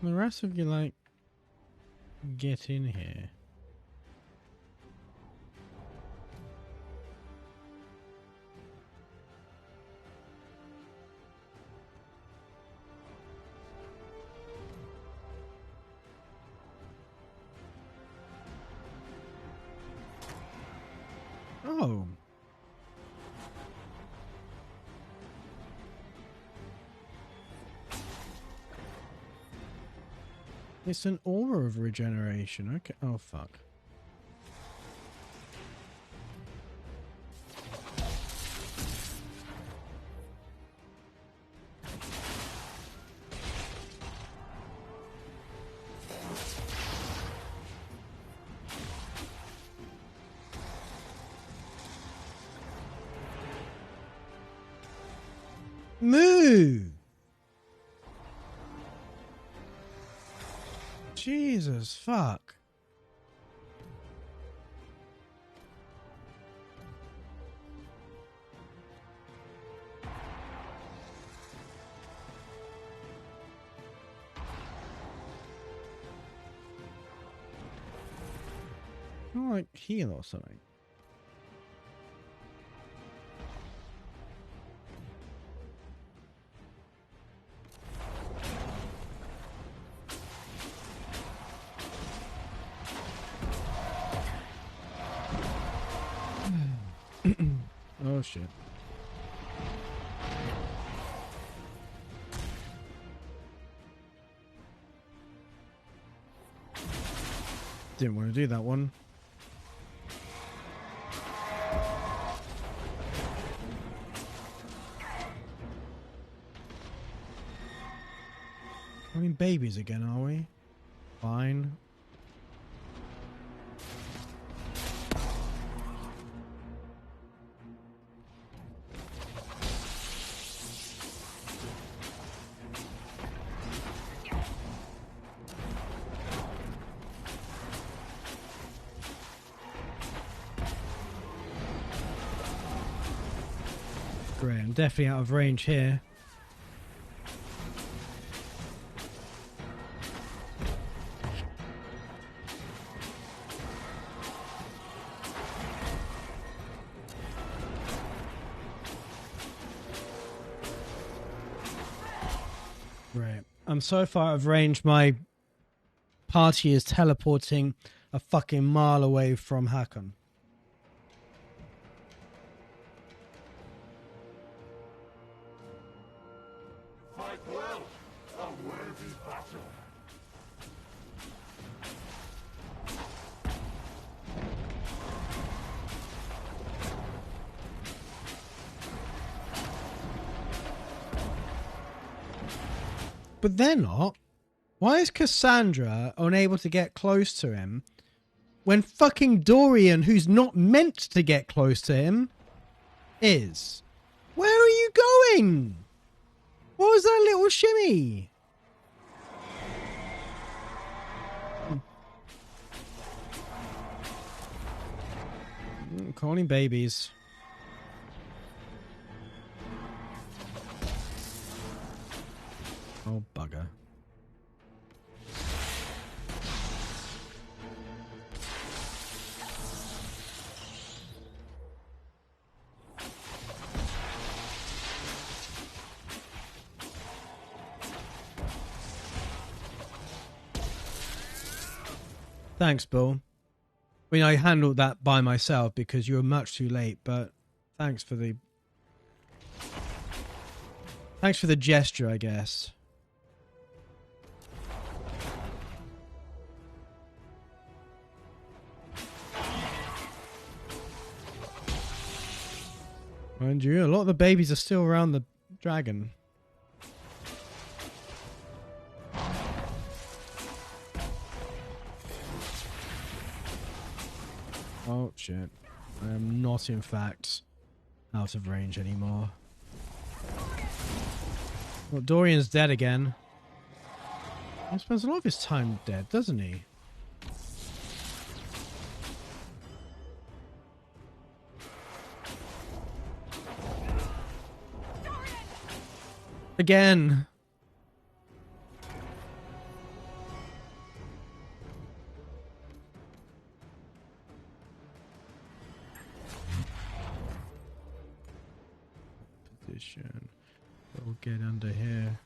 The rest of you, like, get in here. Oh. It's an aura of regeneration. Okay. Oh, fuck. Moo! Jesus, fuck. Not like heal or something. Oh shit. Didn't want to do that one. I mean, babies again, are we? Fine. Great, I'm definitely out of range here. Right. I'm so far out of range, my party is teleporting a fucking mile away from Hakon. Fight well, a worthy battle. But they're not. Why is Cassandra unable to get close to him when fucking Dorian, who's not meant to get close to him, is? Where are you going? What was that little shimmy? Calling babies. Oh, bugger. Thanks, Bill. I mean, I handled that by myself because you were much too late, but thanks for the... Thanks for the gesture, I guess. Mind you, a lot of the babies are still around the dragon. Oh shit. I am not in fact out of range anymore. Well, Dorian's dead again. He spends a lot of his time dead, doesn't he? Again. Position. We'll get under here.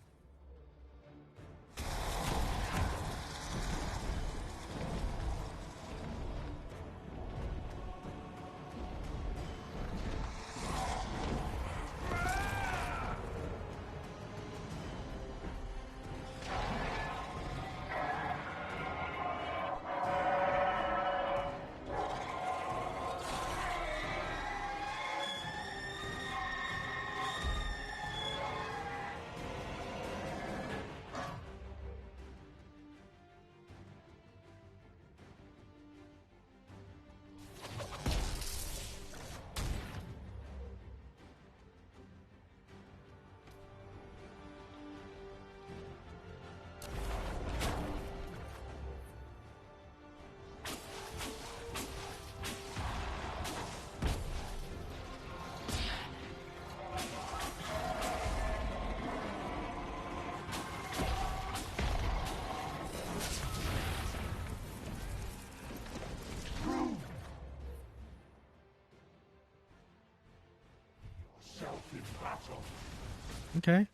Okay.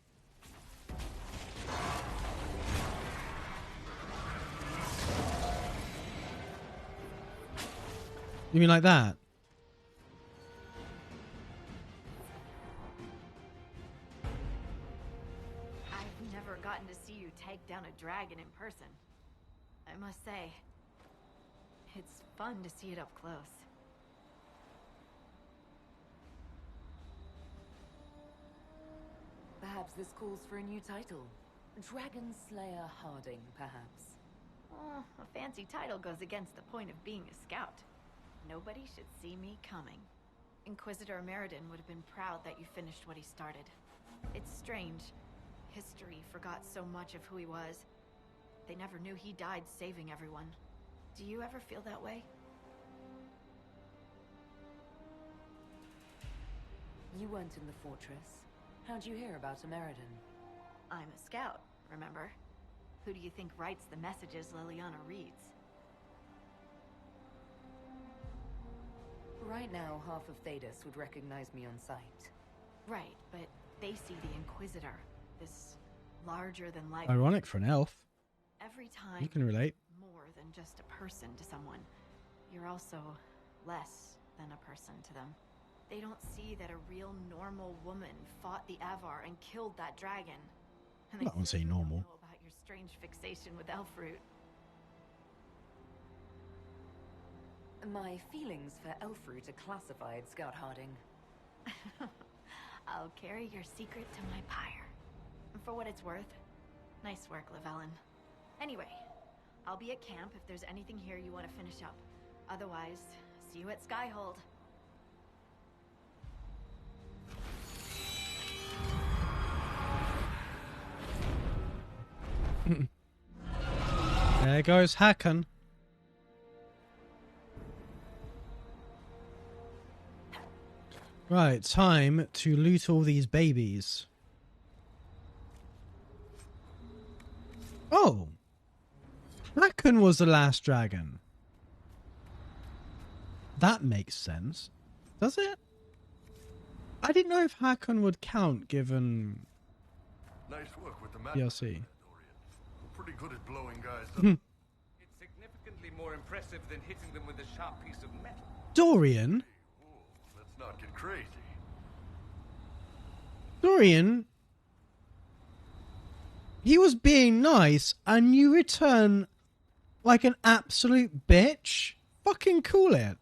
You mean like that? see you take down a dragon in person. I must say, it's fun to see it up close. Perhaps this calls for a new title. Dragon Slayer Harding, perhaps. Oh, a fancy title goes against the point of being a scout. Nobody should see me coming. Inquisitor Meriden would have been proud that you finished what he started. It's strange. History forgot so much of who he was. They never knew he died saving everyone. Do you ever feel that way? You weren't in the fortress. How'd you hear about Meriden? I'm a scout, remember? Who do you think writes the messages Liliana reads? Right now, half of Thedas would recognize me on sight. Right, but they see the Inquisitor. This larger-than-life... Ironic for an elf. Every time... You can relate. More than just a person to someone. You're also less than a person to them. They don't see that a real normal woman fought the Avar and killed that dragon. And I won't say normal. Don't know about your strange fixation with elf fruit. My feelings for Elfroot are classified, Scout Harding. I'll carry your secret to my pyre. And for what it's worth, nice work, Llewellyn. Anyway, I'll be at camp if there's anything here you want to finish up. Otherwise, see you at Skyhold. There goes Hakon. Right, time to loot all these babies. Oh! Hakon was the last dragon. That makes sense. Does it? I didn't know if Hakon would count given Nice work with the map. DLC. Dorian. Pretty good at blowing guys up. It's significantly more impressive than hitting them with a sharp piece of metal. Dorian? Let's not get crazy. Dorian? He was being nice and you return like an absolute bitch? Fucking cool it.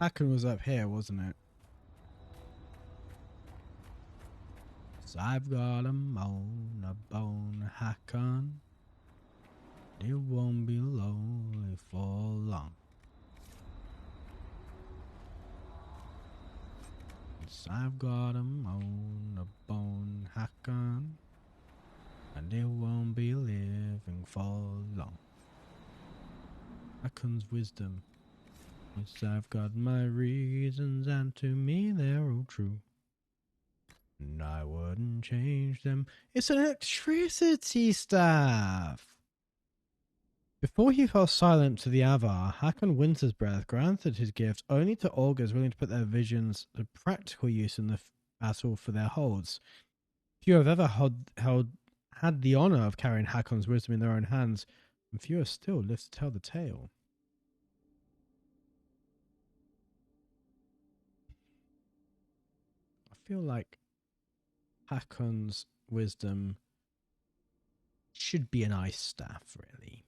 Hakon was up here, wasn't it? So I've got him on a bone, Hakon. It won't be lonely for long. So I've got him on a bone, Hakon. And it won't be living for long. Hakon's wisdom. Yes, I've got my reasons, and to me they're all true. And I wouldn't change them. It's an electricity staff! Before he fell silent to the Avar, Hakon Winter's Breath granted his gift only to augurs willing to put their visions to practical use in the battle for their holds. Few have ever had the honor of carrying Hakon's wisdom in their own hands, and fewer still live to tell the tale. I feel like Hakon's wisdom should be an ice staff, really.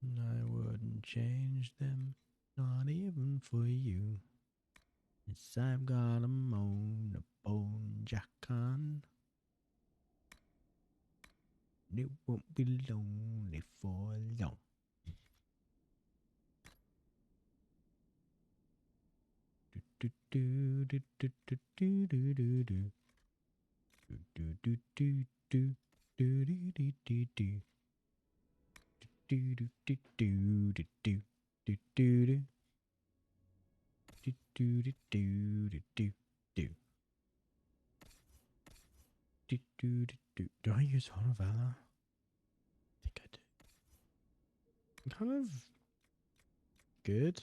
I wouldn't change them, not even for you. Yes, I've got 'em on a bone, Jackon. It won't be lonely for long. Do, do, do, do, do, do, do, do, do. Do do do do do do do do do. Do do do do do do do do do. Do do do do do do do. Do do do do. Do I use Horn of Valor? I think I do. I'm kind of good.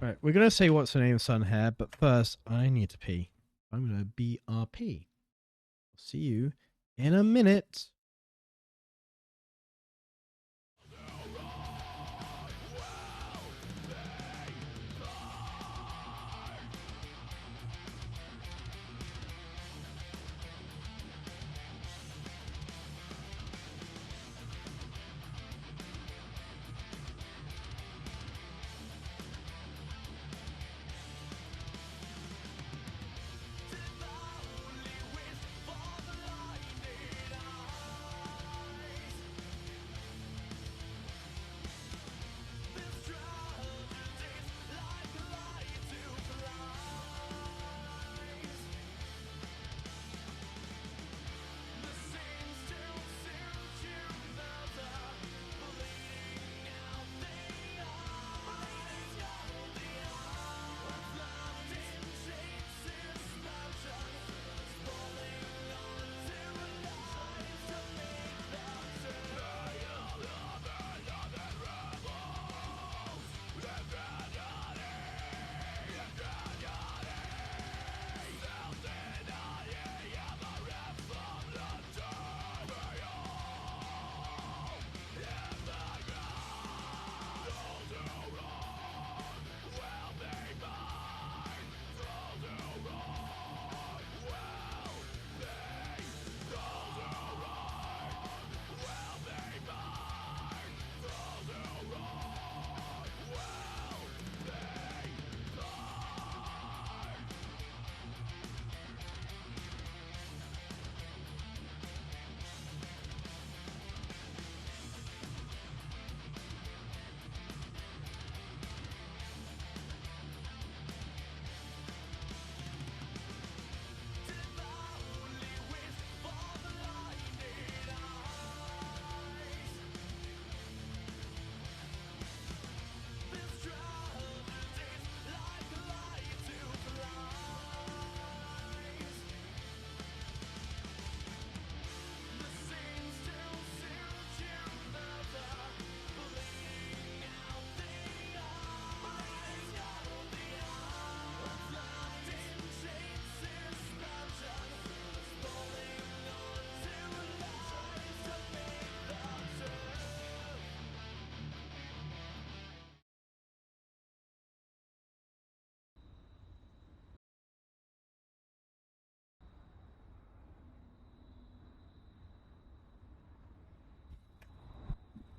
Right, we're gonna say what's the name of Sun Hair, but first I need to pee. I'm gonna BRP. See you in a minute.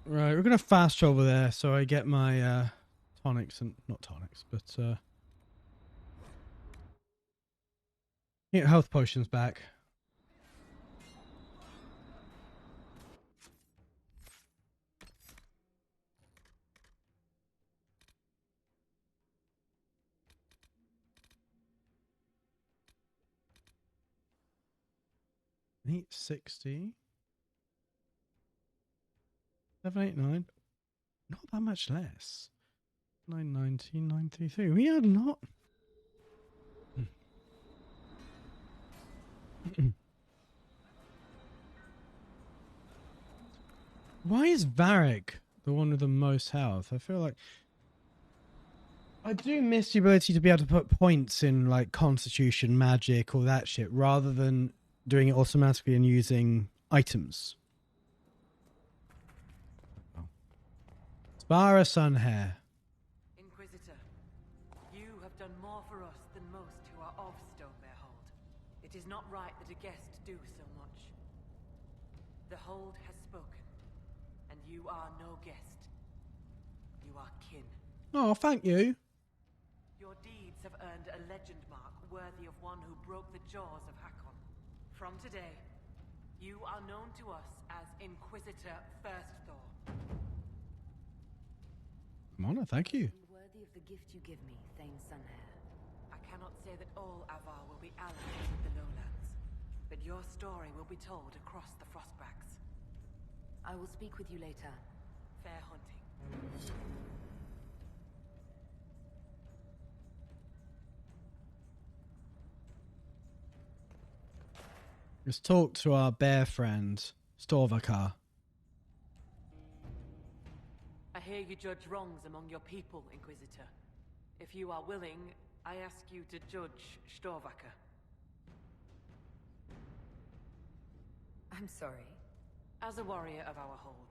Right, we're gonna fast travel there, so I get my tonics and not tonics, but health potions back. $860. 789. Not that much less. 990, 933. We are not. Why is Varric the one with the most health? I feel like I do miss the ability to be able to put points in like Constitution, Magic, all that shit, rather than doing it automatically and using items. Spara Sunhair. Inquisitor, you have done more for us than most who are of Stonebearhold. It is not right that a guest do so much. The Hold has spoken, and you are no guest. You are kin. Oh, thank you. Your deeds have earned a legend mark worthy of one who broke the jaws of Hakon. From today, you are known to us as Inquisitor First Thor. Mona, thank you. Worthy of the gift you give me, Thane Sunhair. I cannot say that all Avar will be allies with the Lowlands, but your story will be told across the Frostbacks. I will speak with you later. Fair hunting. Let's talk to our bear friend, Storvakar. I hear you judge wrongs among your people, Inquisitor. If you are willing, I ask you to judge Storvaka. I'm sorry. As a warrior of our hold,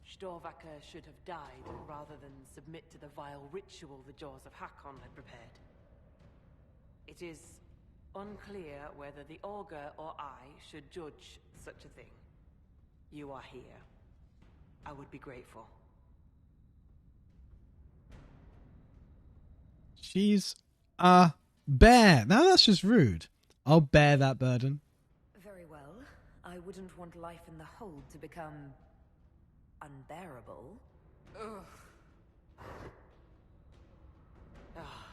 Storvaka should have died rather than submit to the vile ritual the Jaws of Hakon had prepared. It is unclear whether the Augur or I should judge such a thing. You are here. I would be grateful. She's a bear. Now that's just rude. I'll bear that burden. Very well. I wouldn't want life in the hold to become unbearable. Ugh. Ah,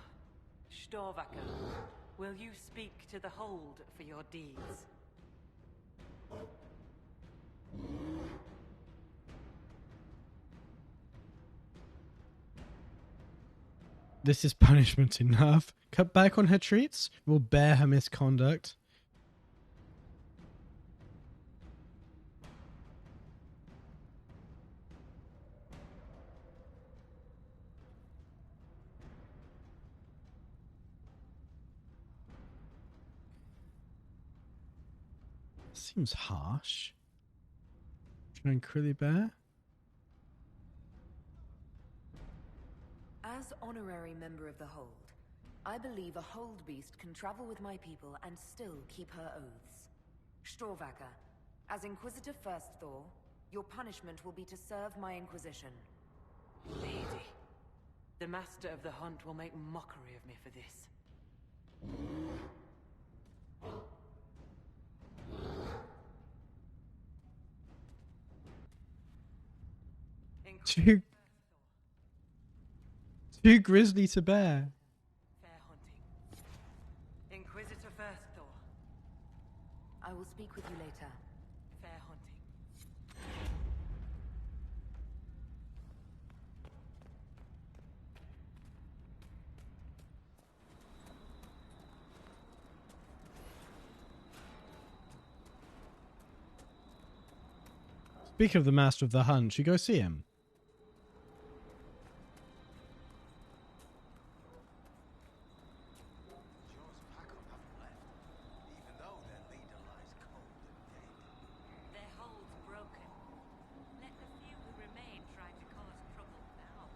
Storvaka, will you speak to the hold for your deeds? This is punishment enough. Cut back on her treats. We'll bear her misconduct. Seems harsh. Tranquilly bear? As honorary member of the Hold, I believe a Hold Beast can travel with my people and still keep her oaths. Storvaka, as Inquisitor First Thor, your punishment will be to serve my Inquisition. Lady, the Master of the Hunt will make mockery of me for this. Too grisly to bear. Fair hunting. Inquisitor First Thor. I will speak with you later. Fair hunting. Speaking of the Master of the Hunt, should we go see him? Their hold's broken. Let the few who remain try to cause trouble now.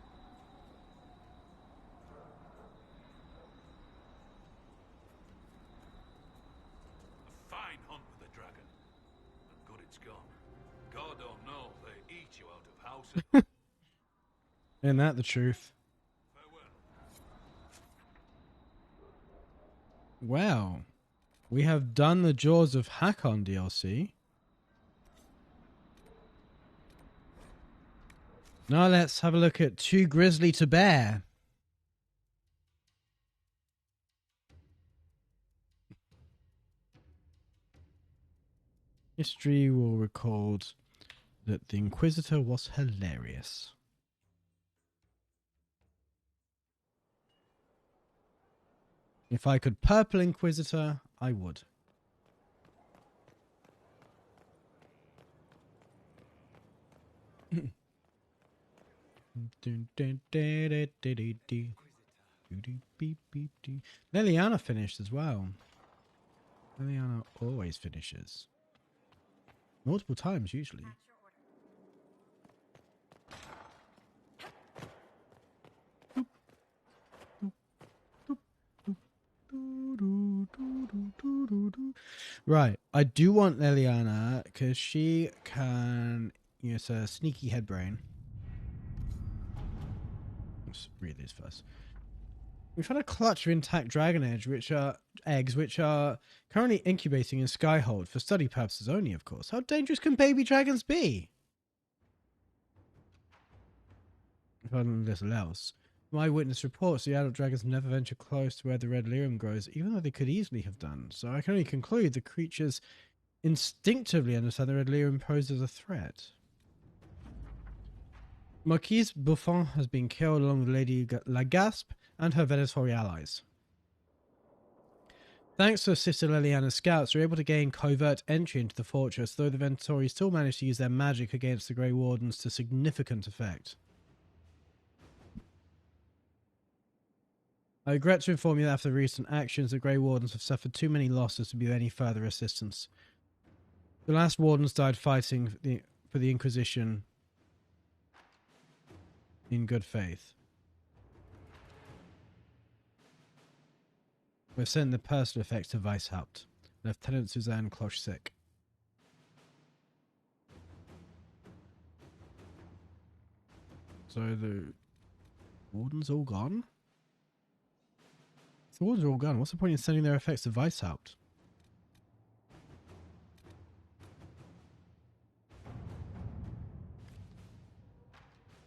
A fine hunt with the dragon. But good it's gone. God don't know they eat you out of houses. Isn't that the truth? Farewell. Well, we have done the Jaws of Hakon DLC. Now let's have a look at Too Grisly to Bear. History will record that the Inquisitor was hilarious. If I could purple Inquisitor, I would. Liliana finished as well. Liliana always finishes. Multiple times, usually. Right, I do want Liliana because she can use a sneaky head brain. Let's read these first. We found a clutch of intact dragon eggs, which are currently incubating in Skyhold for study purposes only, of course. How dangerous can baby dragons be? upon little else. My witness reports the adult dragons never venture close to where the red lyrium grows, even though they could easily have done. So I can only conclude the creatures instinctively understand the red lyrium poses a threat. Marquise Buffon has been killed along with Lady Lagaspe and her Venatori allies. Thanks to Sister Liliana's scouts, we're able to gain covert entry into the fortress, though the Venatori still manage to use their magic against the Grey Wardens to significant effect. I regret to inform you that after recent actions, the Grey Wardens have suffered too many losses to be of any further assistance. The last Wardens died fighting for the Inquisition in good faith. We've sent the personal effects to Weishaupt, Lieutenant Suzanne Cloche-Sick. So the Wardens all gone? If the Wardens are all gone, what's the point in sending their effects to Weishaupt?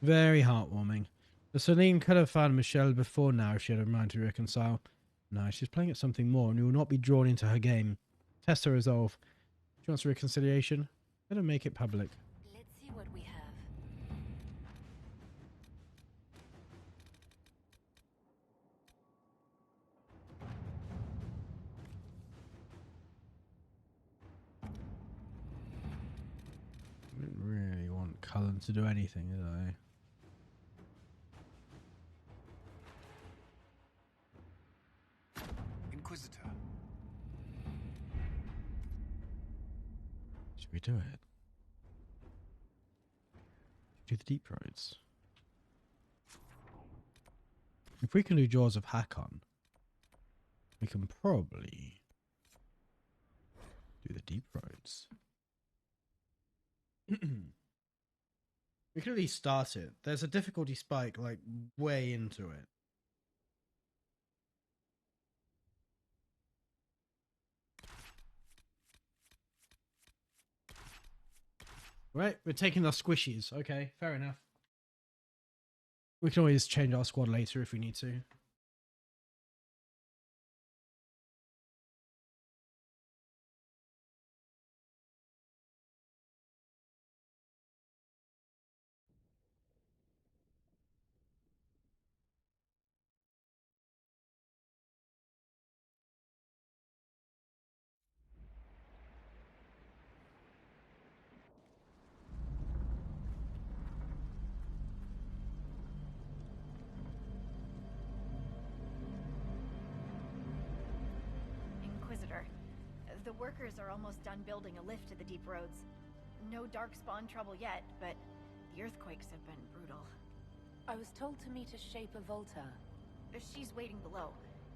Very heartwarming. The Celine could have found Michelle before now if she had a mind to reconcile. No, she's playing at something more and we will not be drawn into her game. Test her resolve. She wants reconciliation. Let her make it public. Let's see what we have. I didn't really want Cullen to do anything, did I? Inquisitor. Should we do it? Do the deep roads. If we can do Jaws of Hakon, we can probably do the deep roads. We can at least start it. There's a difficulty spike like way into it. Right, we're taking our squishies. Okay, fair enough. We can always change our squad later if we need to. The workers are almost done building a lift to the deep roads. No darkspawn trouble yet, but the earthquakes have been brutal. I was told to meet a Shaper Volta. She's waiting below.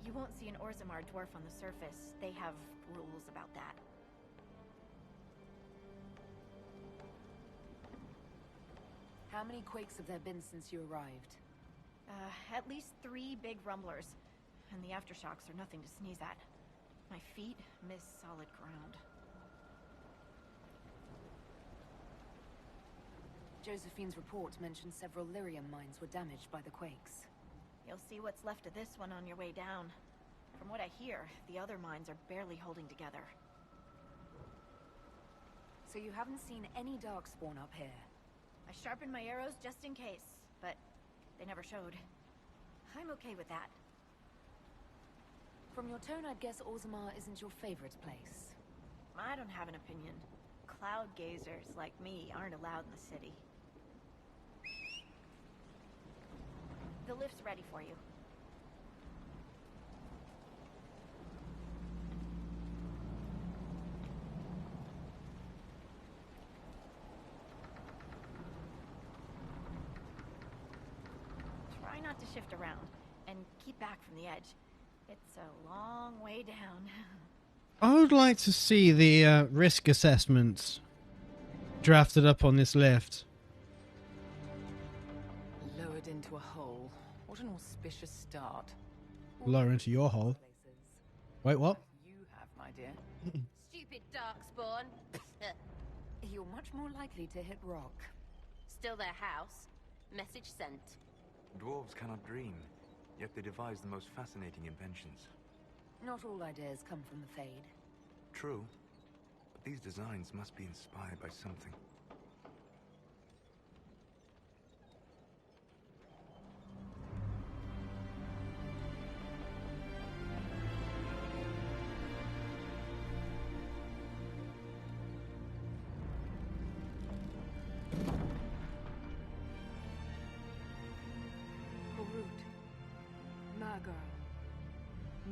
You won't see an Orzammar dwarf on the surface. They have rules about that. How many quakes have there been since you arrived? At least 3 big rumblers. And the aftershocks are nothing to sneeze at. My feet miss solid ground. Josephine's report mentioned several lyrium mines were damaged by the quakes. You'll see what's left of this one on your way down. From what I hear, the other mines are barely holding together. So you haven't seen any darkspawn up here? I sharpened my arrows just in case, but they never showed. I'm okay with that. From your tone, I'd guess Orzammar isn't your favorite place. I don't have an opinion. Cloud gazers like me aren't allowed in the city. The lift's ready for you. Try not to shift around, and keep back from the edge. It's a long way down. I would like to see the risk assessments drafted up on this lift. Lowered into a hole. What an auspicious start. Lower into your hole. Wait, what? You have, my dear. Stupid darkspawn. You're much more likely to hit rock. Still their house. Message sent. Dwarves cannot dream, yet they devise the most fascinating inventions. Not all ideas come from the Fade. True, but these designs must be inspired by something.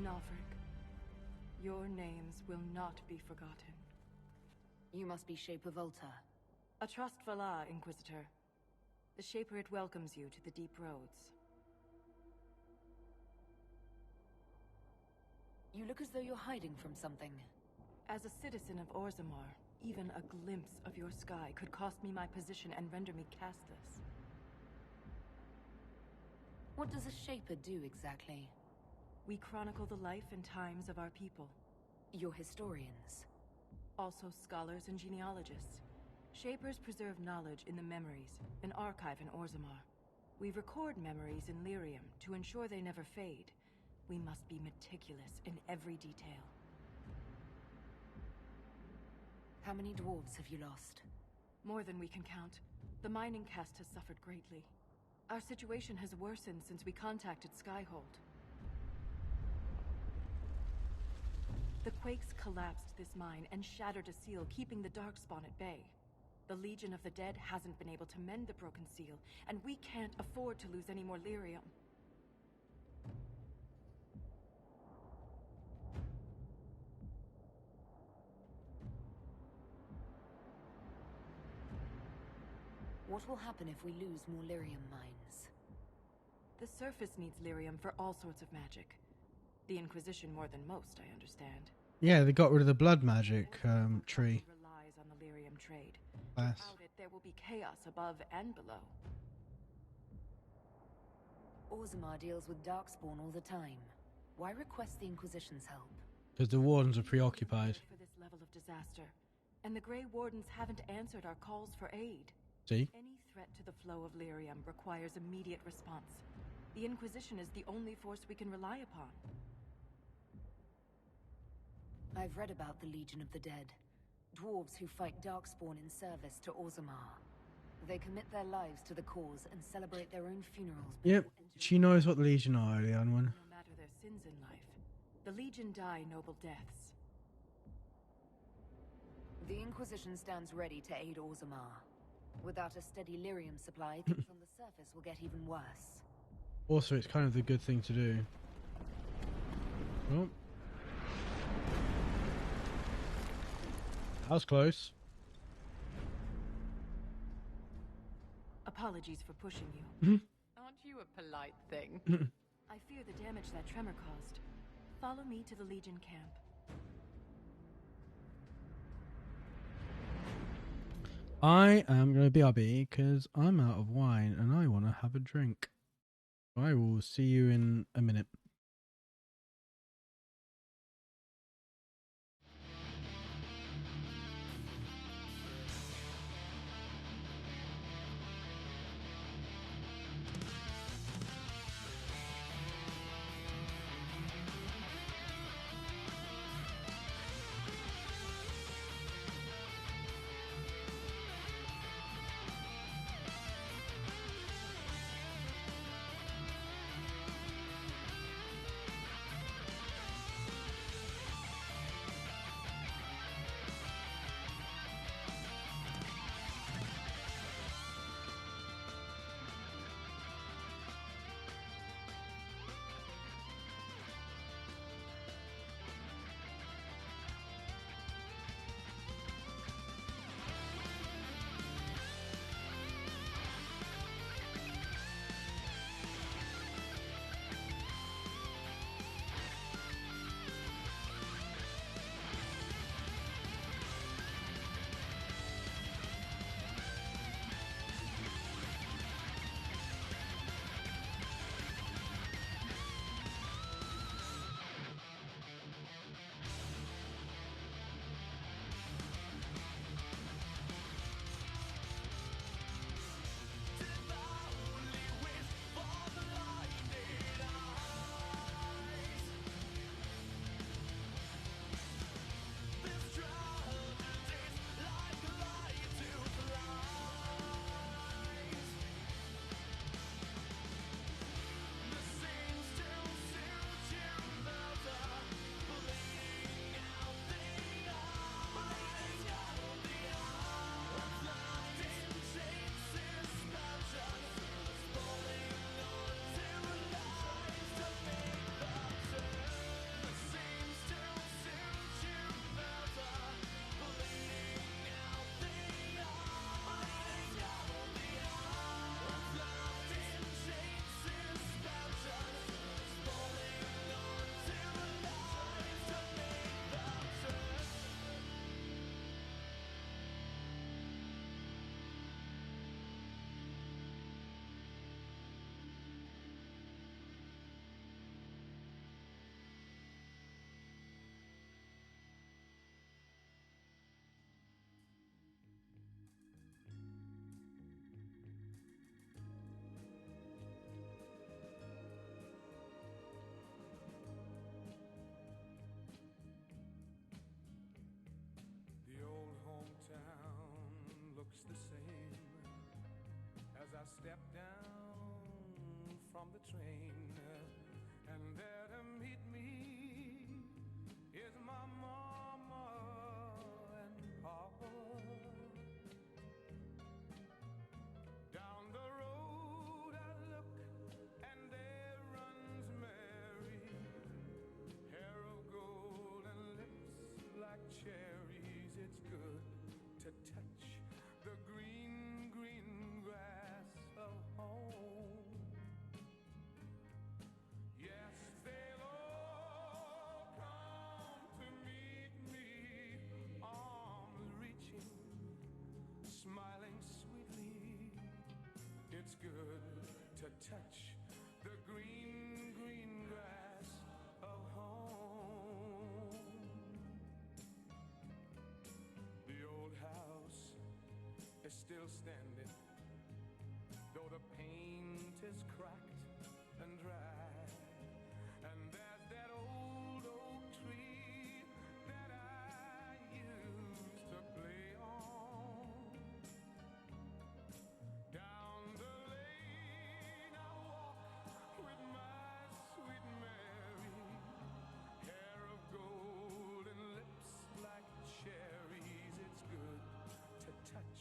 Navrik, your names will not be forgotten. You must be Shaper Volta. A trust Valar, Inquisitor. The Shaper it welcomes you to the Deep Roads. You look as though you're hiding from something. As a citizen of Orzammar, even a glimpse of your sky could cost me my position and render me castless. What does a Shaper do exactly? We chronicle the life and times of our people. You're historians. Also scholars and genealogists. Shapers preserve knowledge in the memories, an archive in Orzammar. We record memories in Lyrium to ensure they never fade. We must be meticulous in every detail. How many dwarves have you lost? More than we can count. The mining caste has suffered greatly. Our situation has worsened since we contacted Skyhold. The quakes collapsed this mine and shattered a seal, keeping the Darkspawn at bay. The Legion of the Dead hasn't been able to mend the broken seal, and we can't afford to lose any more lyrium. What will happen if we lose more lyrium mines? The surface needs lyrium for all sorts of magic. The Inquisition more than most, I understand. Yeah, they got rid of the blood magic tree. Relies on the lyrium trade. Class. Without it, there will be chaos above and below. Orzammar deals with Darkspawn all the time. Why request the Inquisition's help? Because the Wardens are preoccupied. For this level of disaster, and the Grey Wardens haven't answered our calls for aid. See? Any threat to the flow of lyrium requires immediate response. The Inquisition is the only force we can rely upon. I've read about the Legion of the Dead. Dwarves who fight Darkspawn in service to Orzammar. They commit their lives to the cause and celebrate their own funerals. Yep, she knows what the Legion are, the young one. No matter their sins in life, the Legion die noble deaths. The Inquisition stands ready to aid Orzammar. Without a steady lyrium supply, things on the surface will get even worse. Also, it's kind of the good thing to do. Oh. That was close. Apologies for pushing you. Aren't you a polite thing? I fear the damage that tremor caused. Follow me to the Legion camp. I am going to BRB because I'm out of wine and I want to have a drink. I will see you in a minute. step down from the train, and there to meet me is my mama and papa. Down the road I look, and there runs Mary, hair of gold and lips like cherries. It's good to touch the green, green grass of home. Yes, they'll all come to meet me, arms reaching, smiling sweetly. It's good to touch the green, green grass of home. The old house is still standing, though the paint is cracked and dry. And there's that old oak tree that I used to play on. Down the lane I walk with my sweet Mary, hair of gold and lips like cherries. It's good to touch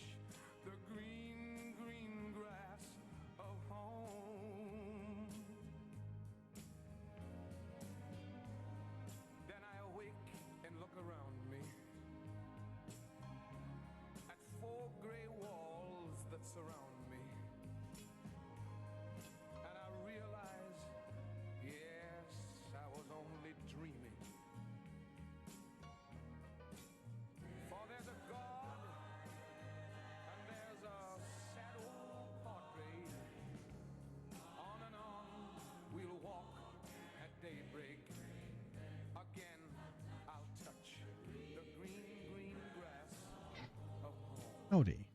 the green, green grass of home. Then I awake and look around me at 4 gray walls that surround me, and I realize, yes, I was only dreaming. For there's a God, and there's a sad old portrait. On and on we'll walk at daybreak. Again I'll touch the green, green grass of home. Howdy.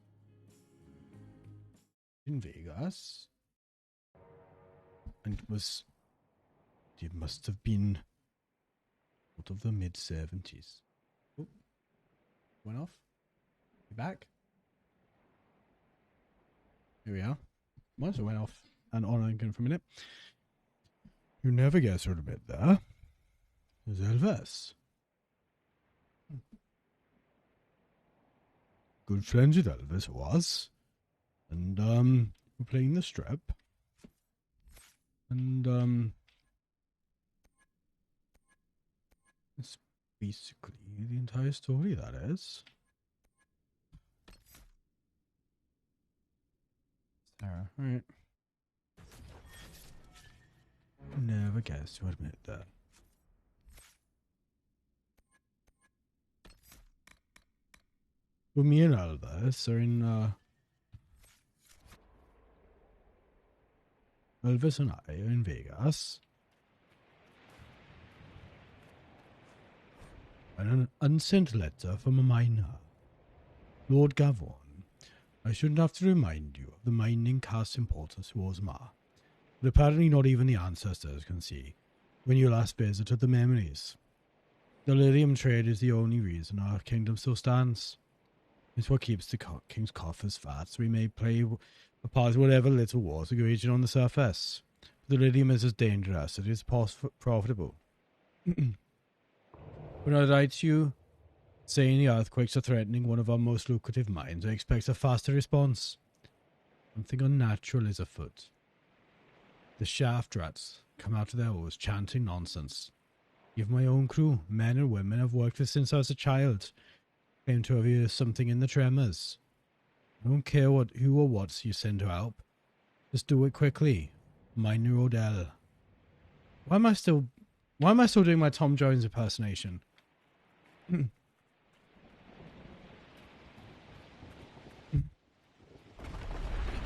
In Vegas. And it must have been out of the mid-70s. Oh, went off. You back? Here we are. Once it went off and on again for a minute. You never guess what a bit there. There's Elvis. Good friends with Elvis was. And we're playing the strip. And it's basically the entire story, that is. Sarah, alright. Never guessed to admit that. Well, me and Elvis are in, Elvis and I are in Vegas. And an unsent letter from a miner. Lord Gavon, I shouldn't have to remind you of the mining cast's importance to Orzammar, but apparently not even the ancestors can see when you last visited the memories. The Lyrium trade is the only reason our kingdom still stands. It's what keeps the king's coffers fat, so we may play a part of whatever little wars are raging on the surface. But the Lyrium is as dangerous as it is profitable. When I write to you, saying the earthquakes are threatening one of our most lucrative mines, I expect a faster response. Something unnatural is afoot. The shaft rats come out of their holes chanting nonsense. Even my own crew, men and women I've worked with since I was a child, claim to have heard something in the tremors. I don't care who or what you send to help. Just do it quickly. Miner Odell. Why am I still doing my Tom Jones impersonation?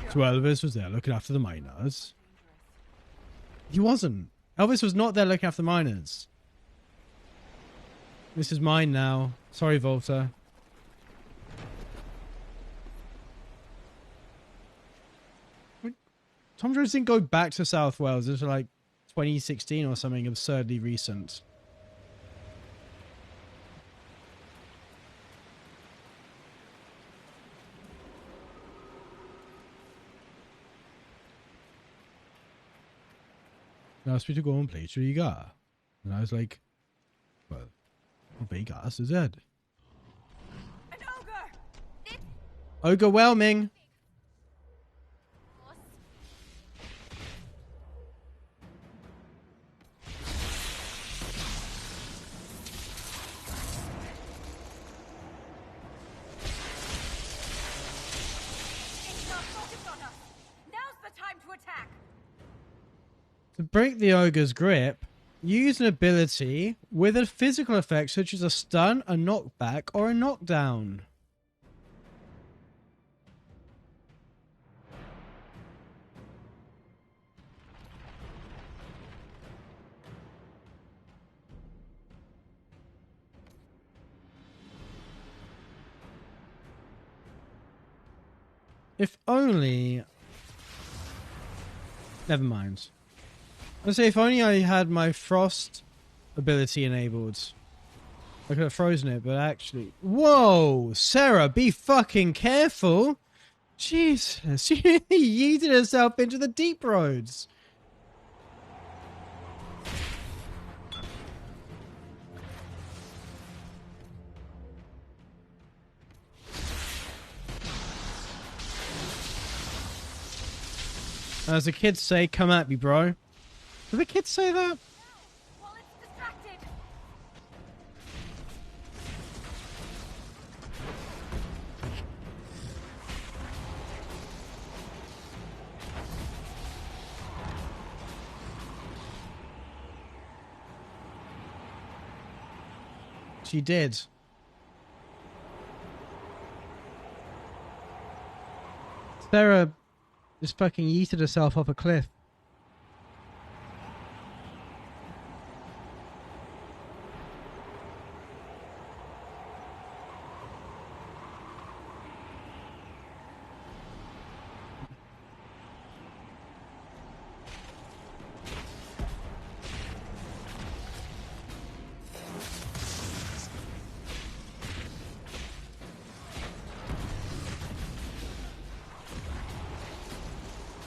So Elvis was there looking after the miners. He wasn't. Elvis was not there looking after the miners. This is mine now. Sorry, Volta. Tom Jones didn't go back to South Wales until like 2016 or something absurdly recent. asked me to go and play Trigger. And I was like, well, big ass is dead. An ogre! Overwhelming. To break the ogre's grip, use an ability with a physical effect such as a stun, a knockback, or a knockdown. If only... Never mind. I say if only I had my frost ability enabled. I could have frozen it, but actually... Whoa! Sarah, be fucking careful! Jesus, she yeeted herself into the deep roads. As the kids say, come at me, bro. Do the kids say that? She did. Sarah just fucking yeeted herself off a cliff.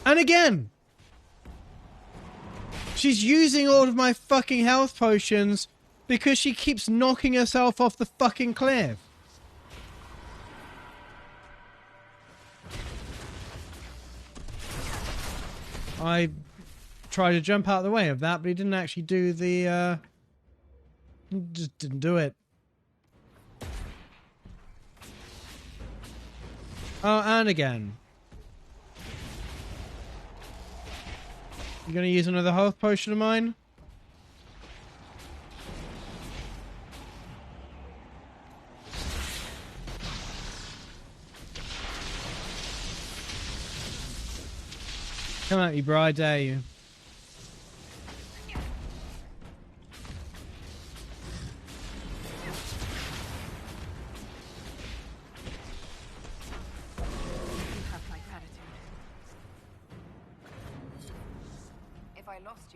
And again! She's using all of my fucking health potions because she keeps knocking herself off the fucking cliff. I tried to jump out of the way of that, but he didn't actually do the, just didn't do it. Oh, and again. You gonna use another health potion of mine? Come at me, bro, I dare you.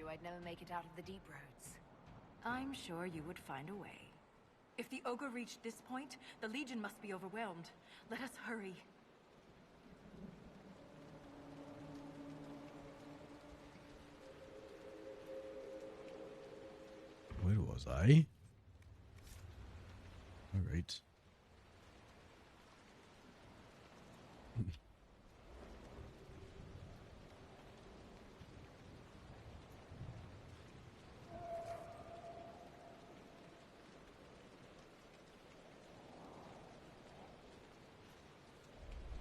I'd never make it out of the deep roads. I'm sure you would find a way. If the ogre reached this point, the Legion must be overwhelmed. Let us hurry. Where was I? All right.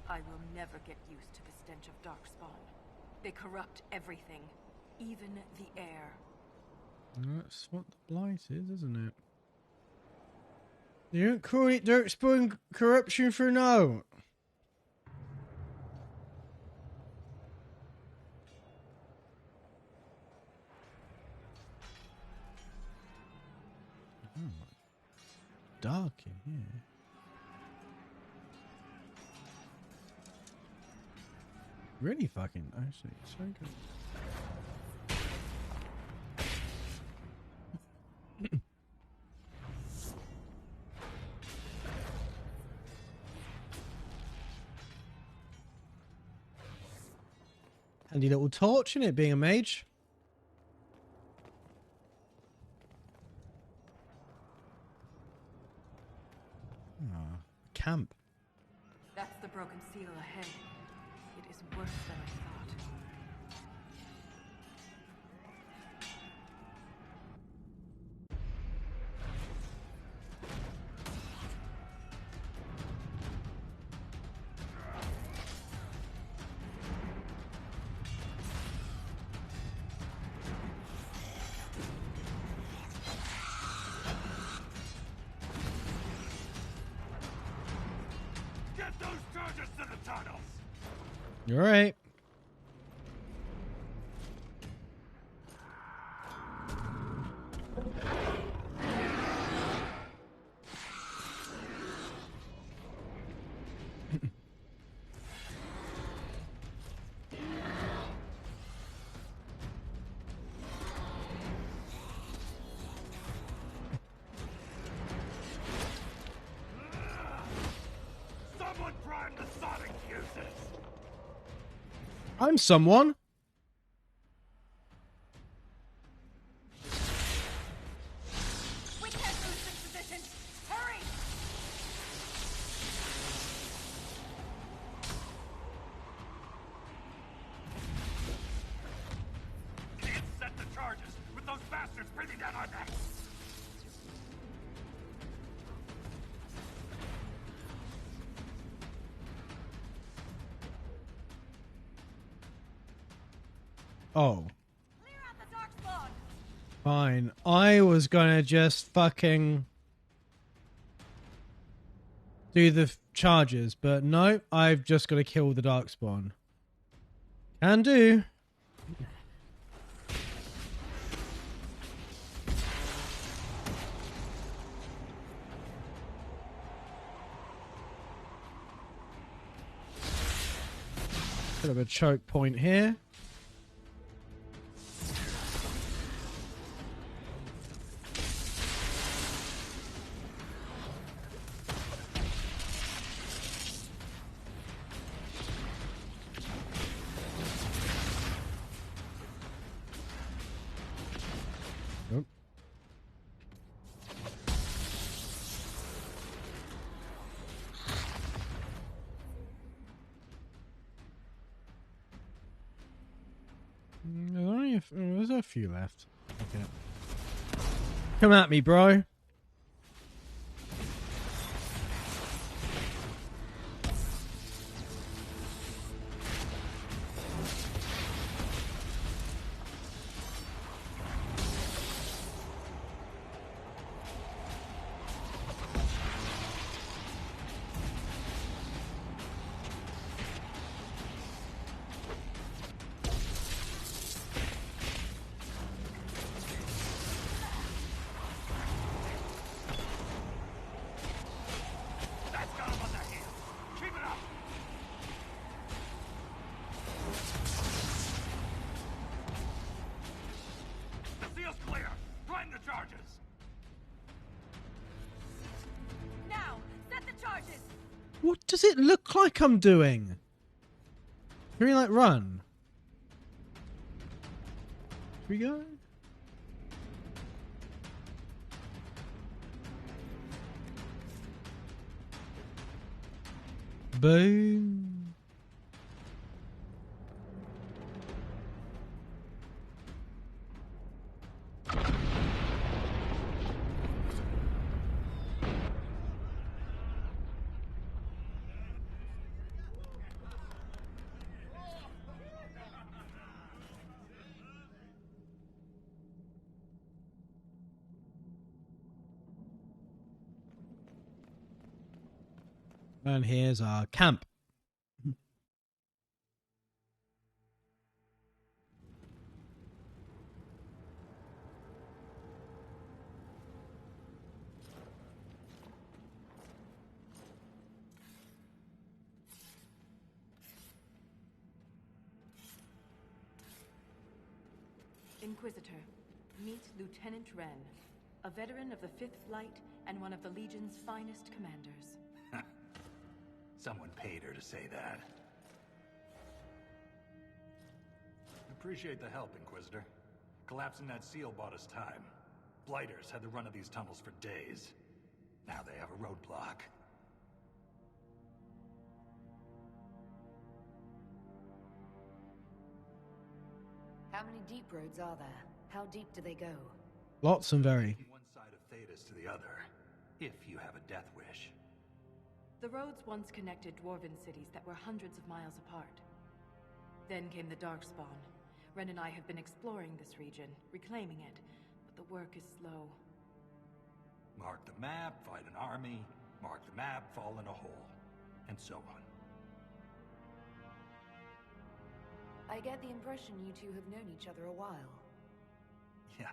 I will never get used to the stench of Darkspawn. They corrupt everything, even the air. That's what the blight is, isn't it? You don't call it Darkspawn corruption for no. Oh, dark in here. Really fucking, actually, it's so good. Handy little torch in it, being a mage. Ah, camp. That's the broken seal ahead. It is worse than I thought. Get those charges to the tunnels! You're right. Someone prime the sonic fuses! I'm someone. We can't lose this position! Hurry! Can't set the charges with those bastards breathing down our necks! Oh, Clear out the dark spawn! fine. I was gonna just fucking do the charges, but no, I've just got to kill the darkspawn. Can do. Bit of a choke point here. Nope. There's a few left. Okay. Come at me, bro. That's got him on the heel! Keep it up! The seal's clear! Prime the charges! Now, set the charges! What does it look like I'm doing? Can we like run? Here we go. Boom. And here's our camp. Inquisitor, meet Lieutenant Wren, a veteran of the 5th Flight and one of the Legion's finest commanders. Someone paid her to say that. Appreciate the help, Inquisitor. Collapsing that seal bought us time. Blighters had the run of these tunnels for days. Now they have a roadblock. How many deep roads are there? How deep do they go? Lots and very. One side of Thetis to the other, if you have a death wish. The roads once connected dwarven cities that were hundreds of miles apart. Then came the Darkspawn. Ren and I have been exploring this region, reclaiming it, but the work is slow. Mark the map, fight an army. Mark the map, fall in a hole. And so on. I get the impression you two have known each other a while. Yeah.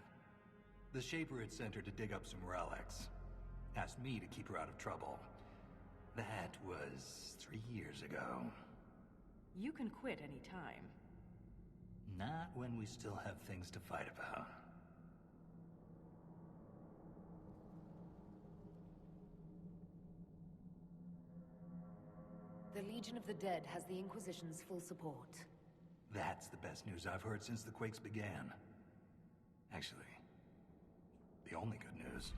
The Shaper had sent her to dig up some relics. Asked me to keep her out of trouble. That was 3 years ago. You can quit any time. Not when we still have things to fight about. The Legion of the Dead has the Inquisition's full support. That's the best news I've heard since the Quakes began. Actually, the only good news.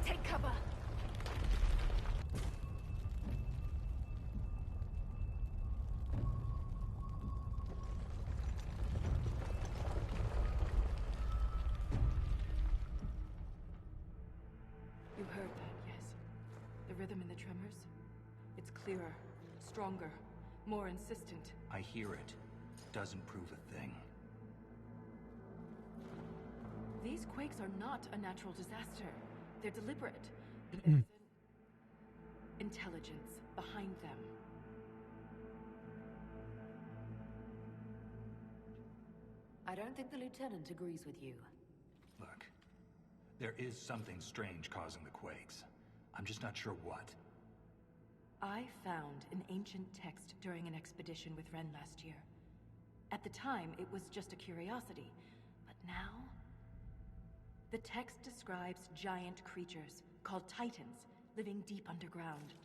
Take cover! You heard that, yes? The rhythm in the tremors? It's clearer, stronger, more insistent. I hear it. Doesn't prove a thing. These quakes are not a natural disaster. They're deliberate. There's an intelligence behind them. I don't think the Lieutenant agrees with you. Look, there is something strange causing the quakes. I'm just not sure what. I found an ancient text during an expedition with Ren last year. At the time, it was just a curiosity. But now... the text describes giant creatures, called Titans, living deep underground.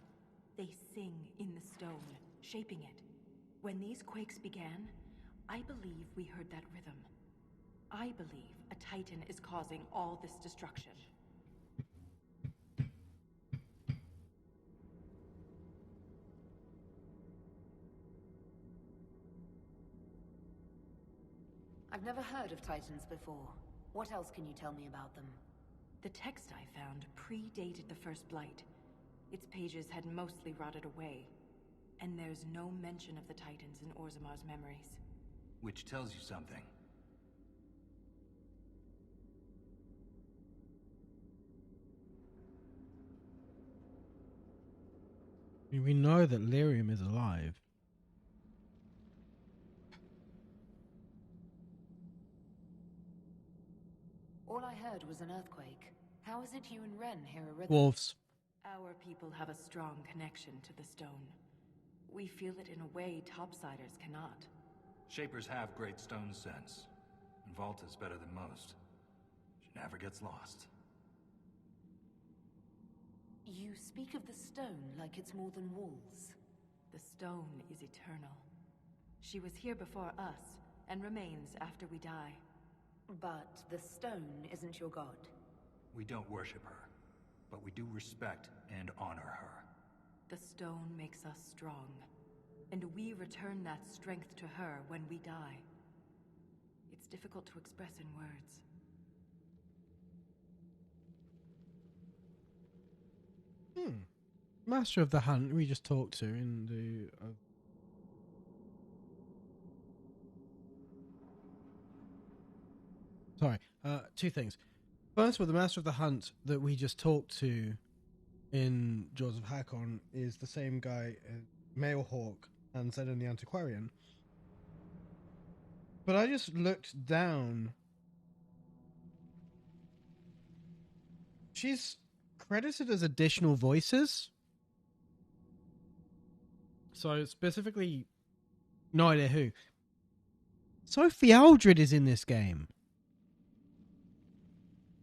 They sing in the stone, shaping it. When these quakes began, I believe we heard that rhythm. I believe a Titan is causing all this destruction. I've never heard of Titans before. What else can you tell me about them? The text I found predated the First Blight. Its pages had mostly rotted away. And there's no mention of the Titans in Orzamar's memories. Which tells you something. We know that Lyrium is alive. All I heard was an earthquake. How is it you and Ren hear a rhythm? Wolves. Our people have a strong connection to the stone. We feel it in a way topsiders cannot. Shapers have great stone sense. And Volta's better than most. She never gets lost. You speak of the stone like it's more than walls. The stone is eternal. She was here before us, and remains after we die. But the stone isn't your god. We don't worship her, but we do respect and honor her. The stone makes us strong, and we return that strength to her when we die. It's difficult to express in words. Master of the Hunt we just talked to in the... Sorry, two things. First of all, the Master of the Hunt that we just talked to in Jaws of Hakon is the same guy, Mailhawk, and said in the Antiquarian. But I just looked down. She's credited as additional voices. So specifically, no idea who. Sophie Aldred is in this game.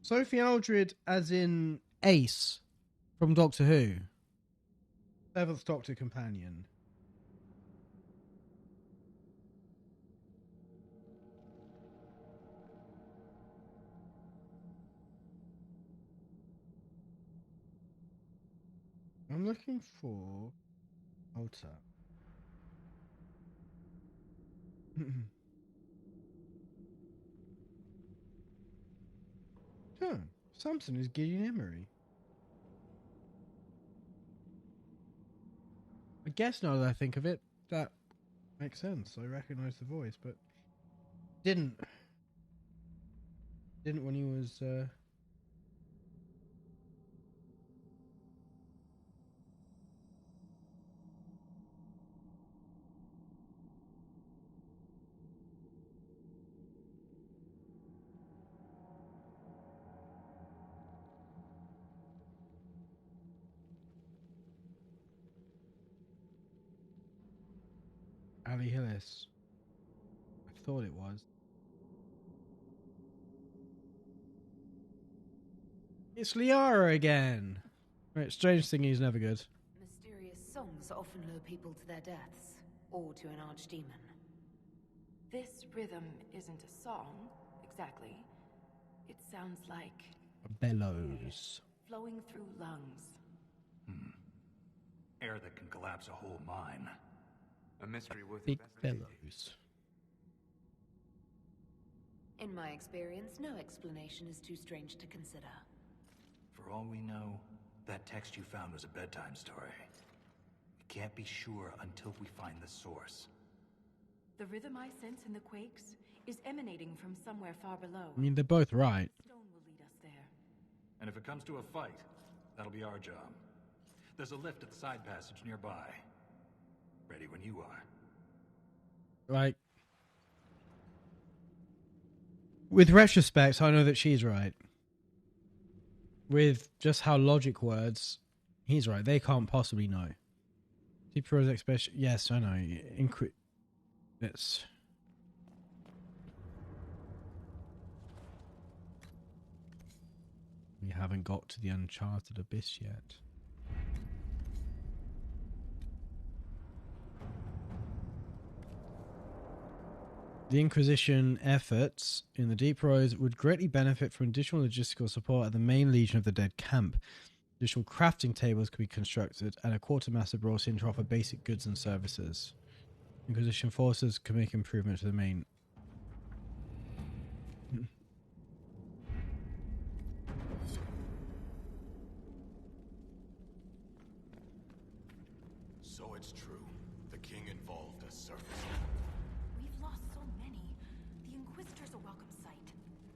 Sophie Aldred as in Ace from Doctor Who. 7th Doctor companion. I'm looking for Alta. Huh. Samson is Gideon Emery. I guess now that I think of it, that makes sense. I recognize the voice, but didn't when he was Ali Hillis. I thought it was. It's Liara again. Right, strange thing, he's never good. Mysterious songs often lure people to their deaths, or to an archdemon. This rhythm isn't a song, exactly. It sounds like A bellows. flowing through lungs. Air that can collapse a whole mine. A mystery worth Big investigating. bellows. In my experience, no explanation is too strange to consider. For all we know, that text you found was a bedtime story. We can't be sure until we find the source. The rhythm I sense in the quakes is emanating from somewhere far below. I mean, they're both right. Stone will lead us there. And if it comes to a fight, that'll be our job. There's a lift at the side passage nearby. Ready when you are. Like, with retrospect, I know that she's right. With just how logic words, he's right. They can't possibly know. Deep Rose Expression. Yes, I know. It's. We haven't got to the Uncharted Abyss yet. The Inquisition efforts in the Deep Rose would greatly benefit from additional logistical support at the main Legion of the Dead camp. Additional crafting tables could be constructed, and a quartermaster brought in to offer basic goods and services. Inquisition forces could make improvement to the main. So it's true. The king involved a service. We've lost so many. The Inquisitor's a welcome sight.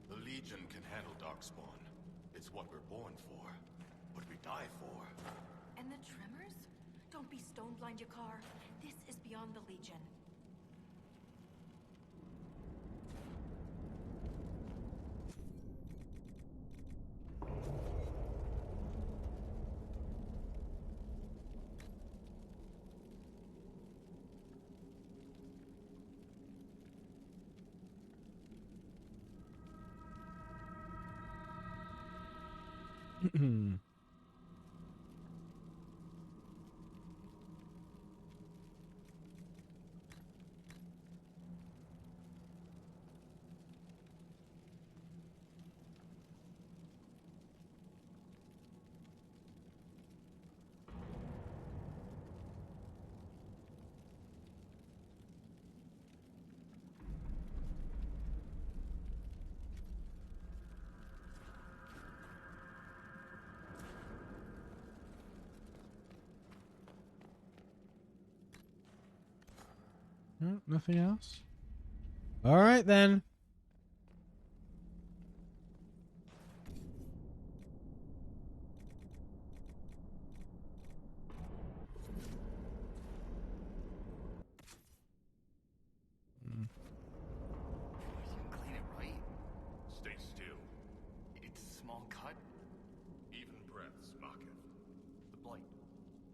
The Legion can handle Darkspawn. It's what we're born for. What we die for. And the tremors? Don't be stone blind, Yakar. This is beyond the Legion. No, nothing else? Alright then. Clean it right. Stay still. It's a small cut. Even breaths, Market. The blight.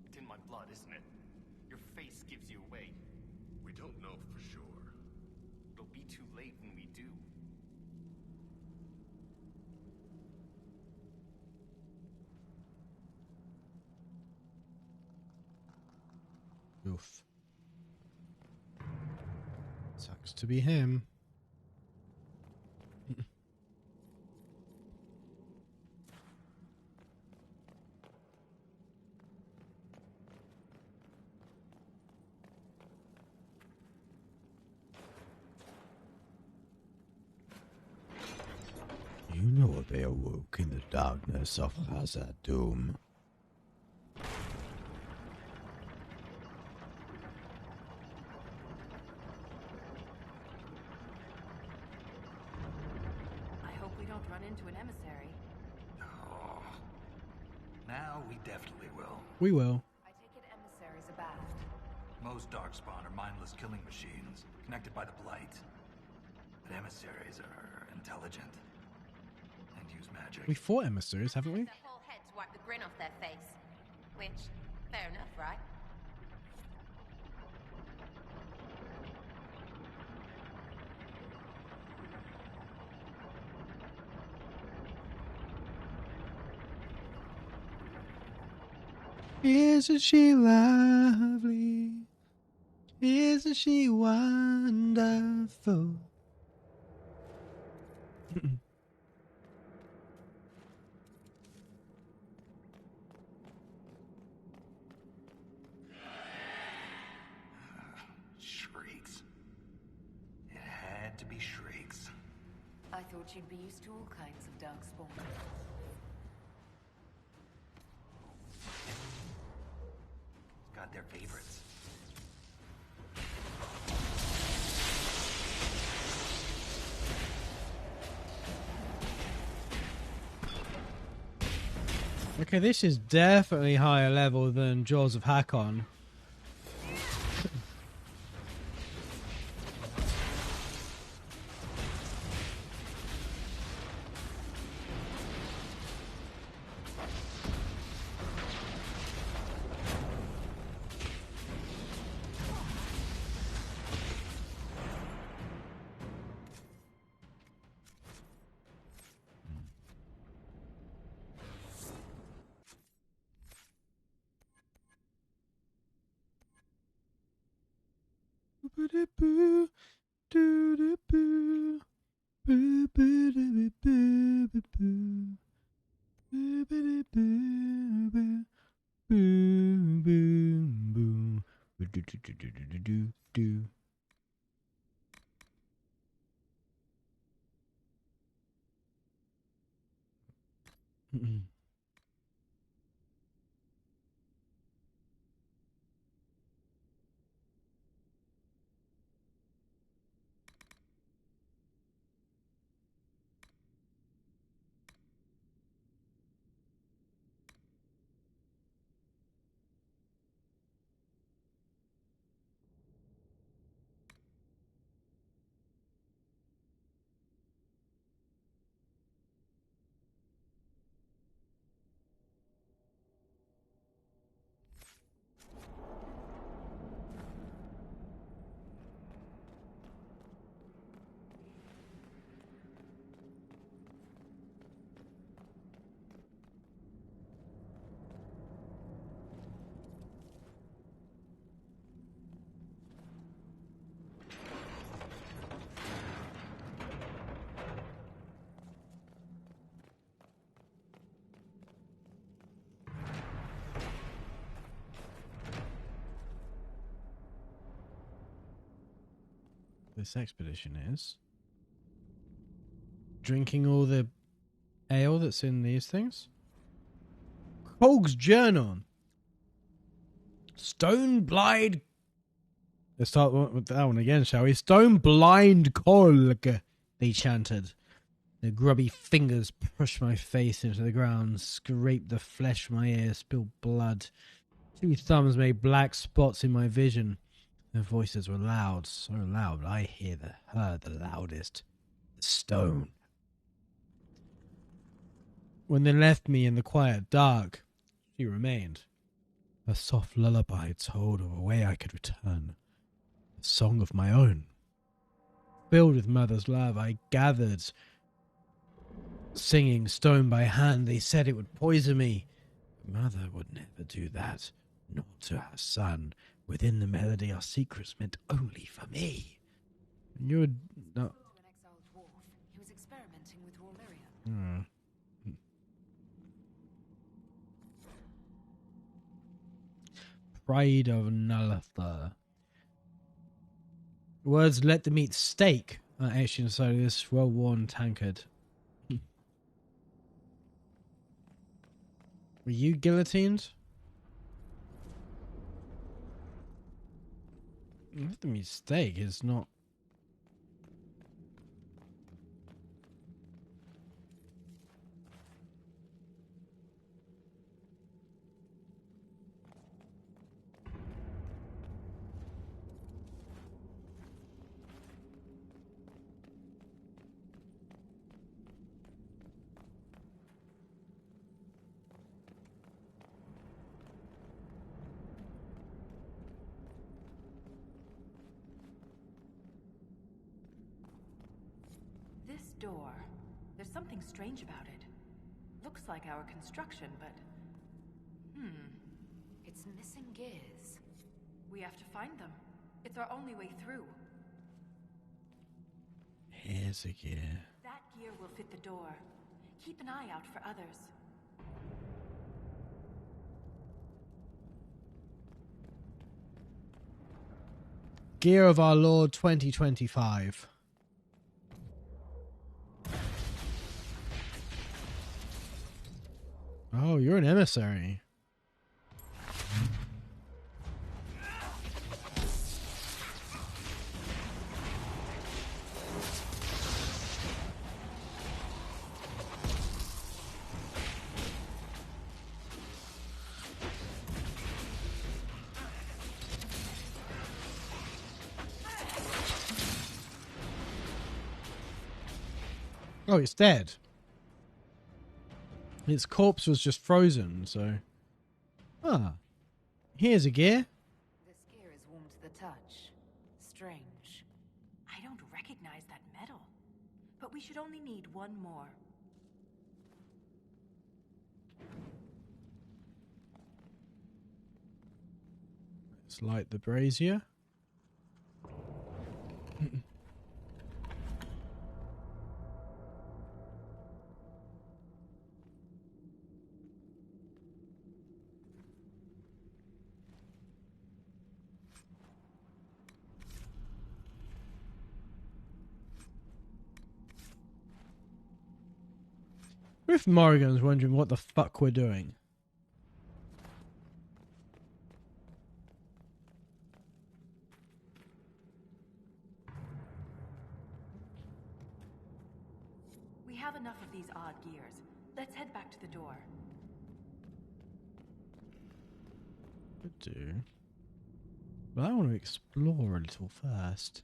It's in my blood, isn't it? Your face gives you away. We don't know for sure. It'll be too late when we do. Oof. Sucks to be him. they awoke in the darkness of Hazard-dûm. I hope we don't run into an emissary. Oh. Now we definitely will. We will. I take it emissaries abaft. Most Darkspawn are mindless killing machines, connected by the Blight. But emissaries are intelligent. And use magic. We fought emissaries, haven't we? Their whole head to wipe the grin off their face. Which, fair enough, right? Isn't she lovely? Isn't she wonderful? Shrieks. It had to be shrieks. I thought you'd be used to all kinds of darkspawn. Got their favorites. Okay, this is definitely higher level than Jaws of Hakon. This expedition is drinking all the ale that's in these things. Cog's Journal. Stone Blind. Let's start with that one again, shall we? Stone Blind Cog, they chanted. Their grubby fingers pushed my face into the ground, scraped the flesh from my ear, spilled blood. Two thumbs made black spots in my vision. Their voices were loud, so loud I heard the loudest. The stone. When they left me in the quiet dark, she remained. A soft lullaby told of a way I could return. A song of my own. Filled with mother's love, I gathered, singing stone by hand. They said it would poison me. But mother would never do that, not to her son. Within the melody are secrets meant only for me. You're not. To an exiled dwarf, he was experimenting with raw lyrium. Pride of Nalathar. Words let them eat steak are etched inside of this well-worn tankard. Were you guillotined? The mistake is not. This door, there's something strange about it. Looks like our construction, but... It's missing gears. We have to find them. It's our only way through. Here's a gear. That gear will fit the door. Keep an eye out for others. Gear of our Lord 2025. Oh, you're an emissary. Oh, it's dead. Its corpse was just frozen, so... Ah. Here's a gear. This gear is warm to the touch. Strange. I don't recognize that metal. But we should only need one more. Let's light the brazier. If Morrigan's wondering what the fuck we're doing. We have enough of these odd gears. Let's head back to the door. Could do. But I want to explore a little first.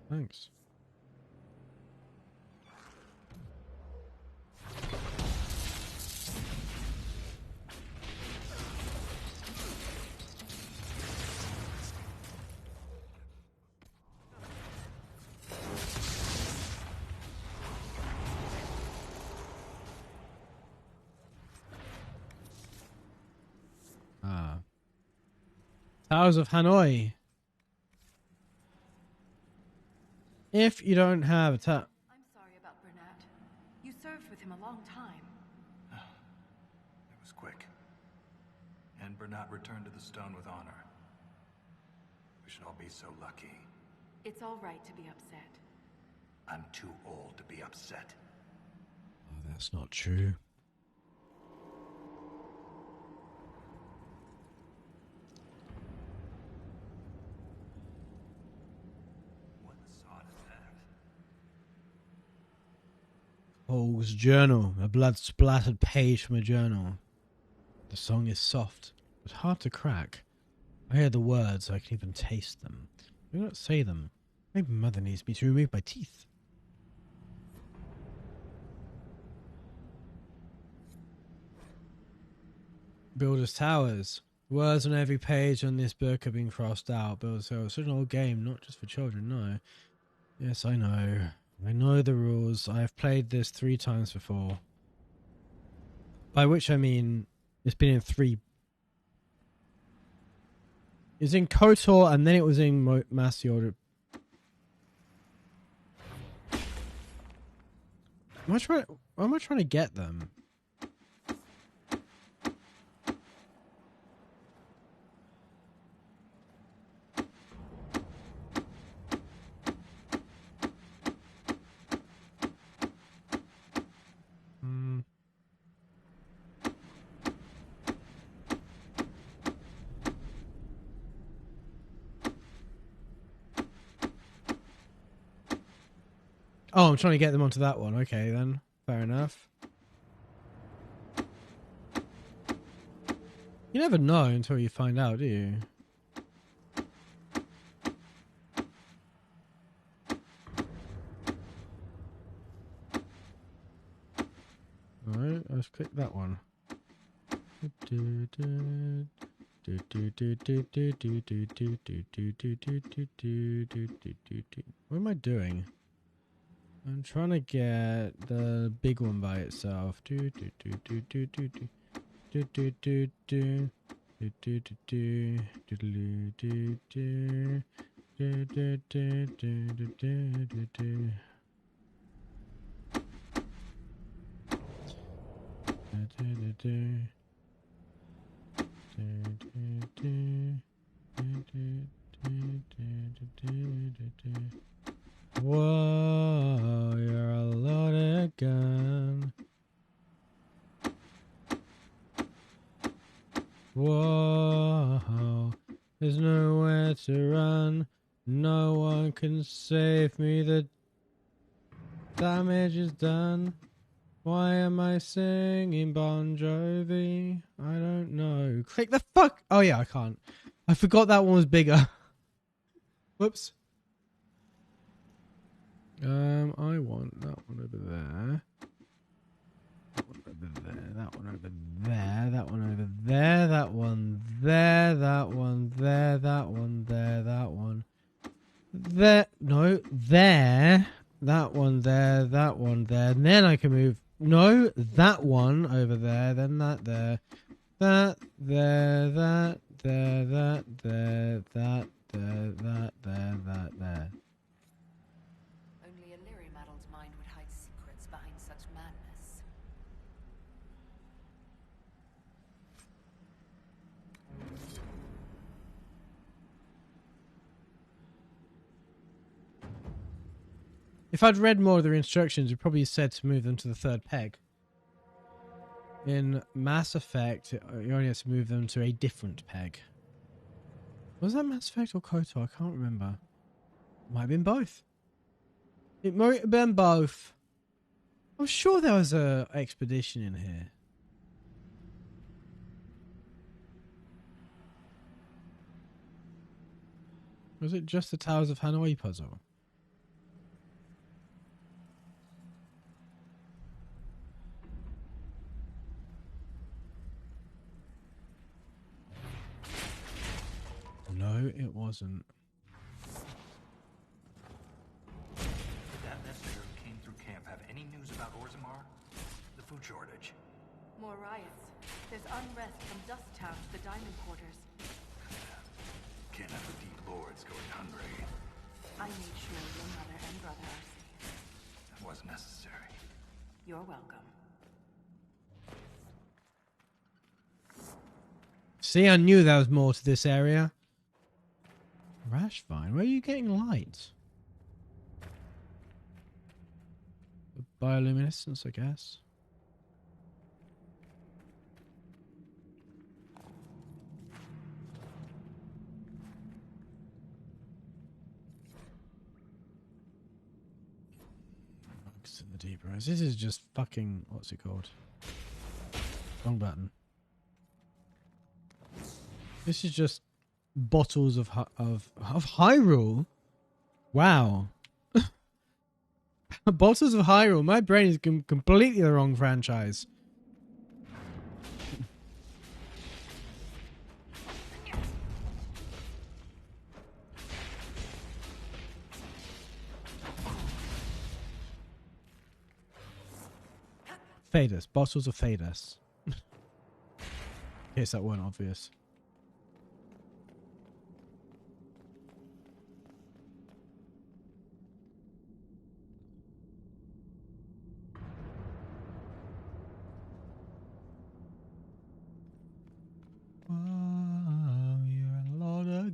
Thanks. Ah. Towers of Hanoi. If you don't have a tap. I'm sorry about Bernat. You served with him a long time. It was quick. And Bernat returned to the stone with honor. We should all be so lucky. It's all right to be upset. I'm too old to be upset. Oh, that's not true. Hall's journal, a blood-splattered page from a journal. The song is soft, but hard to crack. I hear the words, I can even taste them. I do not say them. Maybe Mother needs me to remove my teeth. Builder's Towers. Words on every page on this book are being crossed out. Builder's Towers. It's an old game, not just for children, no. Yes, I know. I know the rules. I have played this 3 times before. By which I mean, it's been in 3 It was in KOTOR and then it was in Master Order. Why am I trying to get them? Oh, I'm trying to get them onto that one. Okay, then. Fair enough. You never know until you find out, do you? Alright, let's click that one. What am I doing? I'm trying to get the big one by itself. Whoa, you're a loaded gun. Whoa, there's nowhere to run. No one can save me. The damage is done. Why am I singing Bon Jovi? I don't know. Click the fuck. Oh yeah, I can't. I forgot that one was bigger. Whoops. I want that one over there. That one over there. That one over there. That one over there. That one there. That one there. That one there. That one there. No, there. That one there. That one there. And then I can move. No, that one over there. Then that there. That there. That there. That there. That there. That there. That there. Only a Lyrium-addled mind would hide secrets behind such madness. If I'd read more of the instructions, it probably said to move them to the third peg. In Mass Effect, you only have to move them to a different peg. Was that Mass Effect or KOTOR? I can't remember. Might have been both. It might have been both. I'm sure there was a expedition in here. Was it just the Towers of Hanoi puzzle? No, it wasn't. Did that messenger who came through camp have any news about Orzammar? The food shortage? More riots. There's unrest from Dust Town to the Diamond Quarters. Can't have the Deep Lords going hungry. I made sure your mother and brother are safe. That was necessary. You're welcome. See, I knew there was more to this area. Rashvine, where are you getting light? Bioluminescence, I guess. Looks in the deep rise. This is just fucking, what's it called? Wrong button. This is just bottles of Hyrule. Wow. Bottles of Hyrule. My brain is completely the wrong franchise. Phaedus. Bottles of Phaedus. In case that weren't obvious.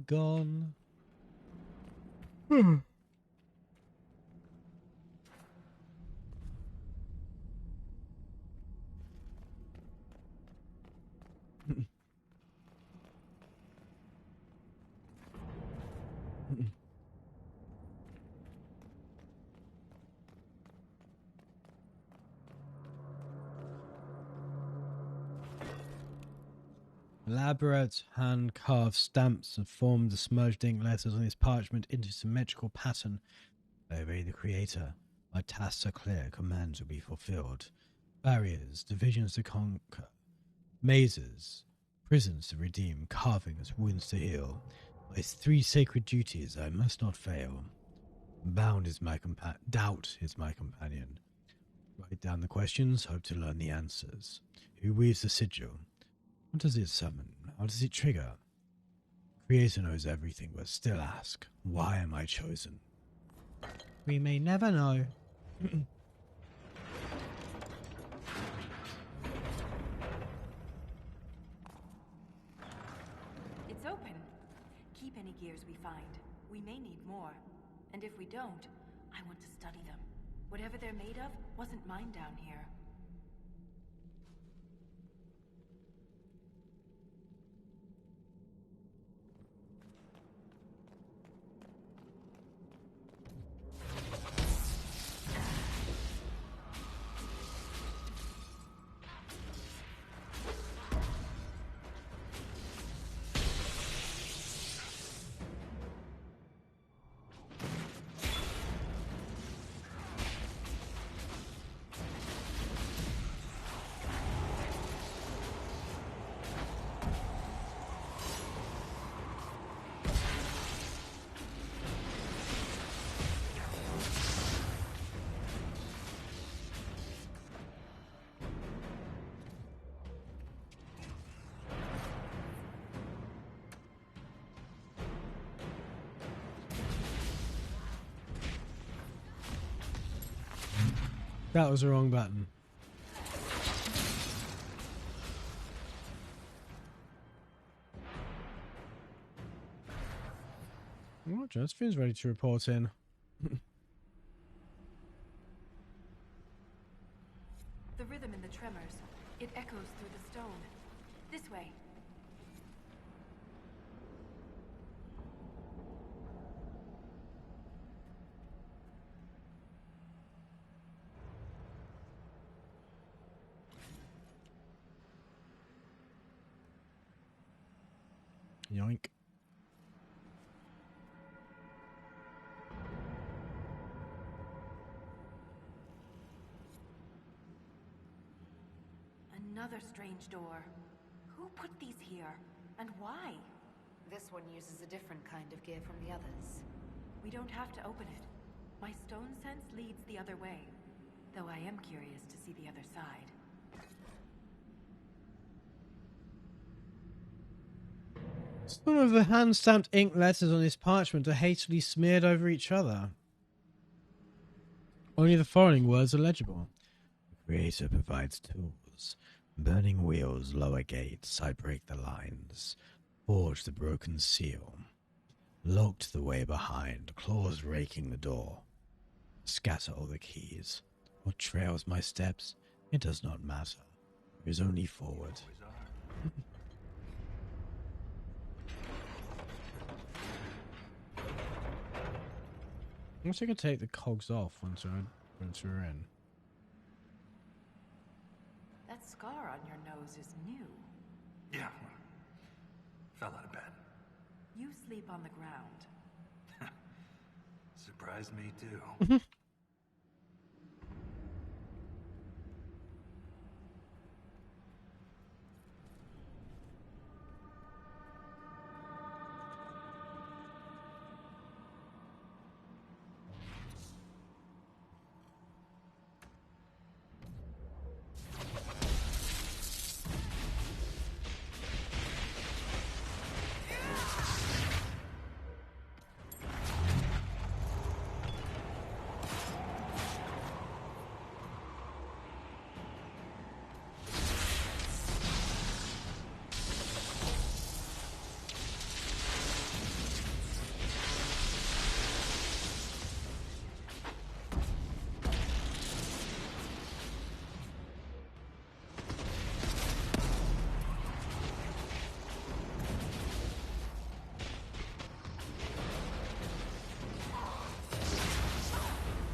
gone. Elaborate hand-carved stamps have formed the smudged ink letters on this parchment into a symmetrical pattern. I obey the Creator. My tasks are clear, commands will be fulfilled. Barriers, divisions to conquer, mazes, prisons to redeem, carvings, wounds to heal. My 3 sacred duties I must not fail. Bound is my doubt is my companion. Write down the questions, hope to learn the answers. Who weaves the sigil? What does it summon? How does it trigger? Creator knows everything, but still ask, why am I chosen? We may never know. It's open. Keep any gears we find. We may need more. And if we don't, I want to study them. Whatever they're made of wasn't mine down here. That was the wrong button. Oh, Josephine's ready to report in. The rhythm in the tremors. It echoes through the stone. This way. Yoink. Another strange door. Who put these here? And why? This one uses a different kind of gear from the others. We don't have to open it. My stone sense leads the other way. Though I am curious to see the other side. Some of the hand-stamped ink letters on this parchment are hastily smeared over each other. Only the following words are legible. The Creator provides tools. Burning wheels lower gates, I break the lines. Forge the broken seal. Locked the way behind, claws raking the door. Scatter all the keys. What trails my steps? It does not matter. There is only forward. I wish I could take the cogs off once we're in. That scar on your nose is new. Yeah. Fell out of bed. You sleep on the ground. Surprised me too.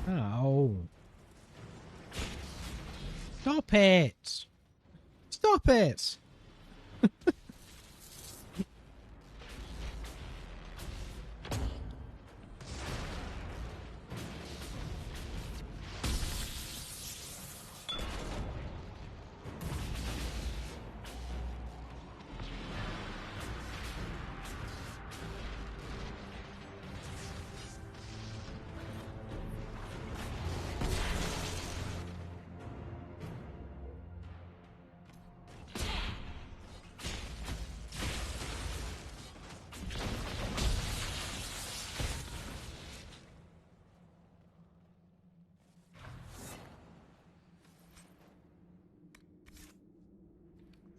Oh. Stop it! Stop it!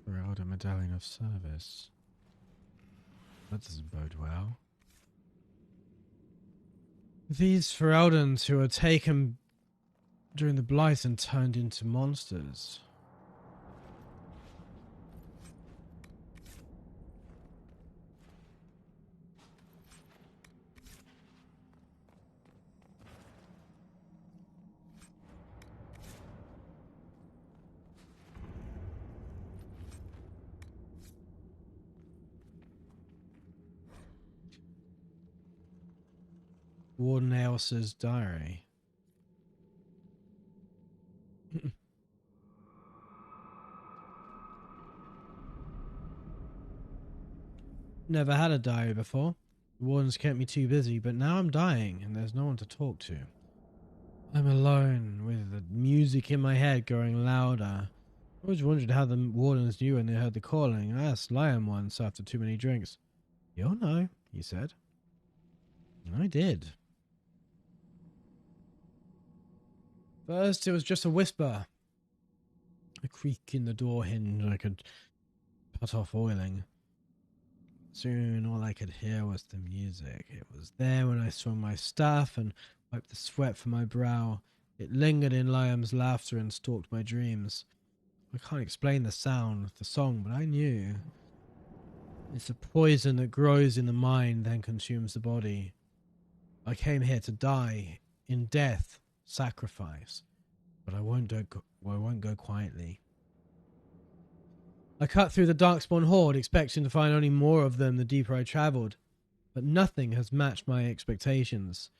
Ferelden Medallion of Service. That doesn't bode well. These Fereldans who were taken during the Blight and turned into monsters. Warden Aelsa's diary. Never had a diary before. The warden's kept me too busy, but now I'm dying and there's no one to talk to. I'm alone with the music in my head growing louder. I always wondered how the wardens knew when they heard the calling. I asked Liam once after too many drinks. You'll know, he said. And I did. First, it was just a whisper. A creak in the door hinge I could cut off oiling. Soon, all I could hear was the music. It was there when I swung my staff and wiped the sweat from my brow. It lingered in Liam's laughter and stalked my dreams. I can't explain the sound of the song, but I knew. It's a poison that grows in the mind, then consumes the body. I came here to die, in death, sacrifice, but I won't go quietly. I cut through the Darkspawn horde, expecting to find only more of them the deeper I travelled, but nothing has matched my expectations.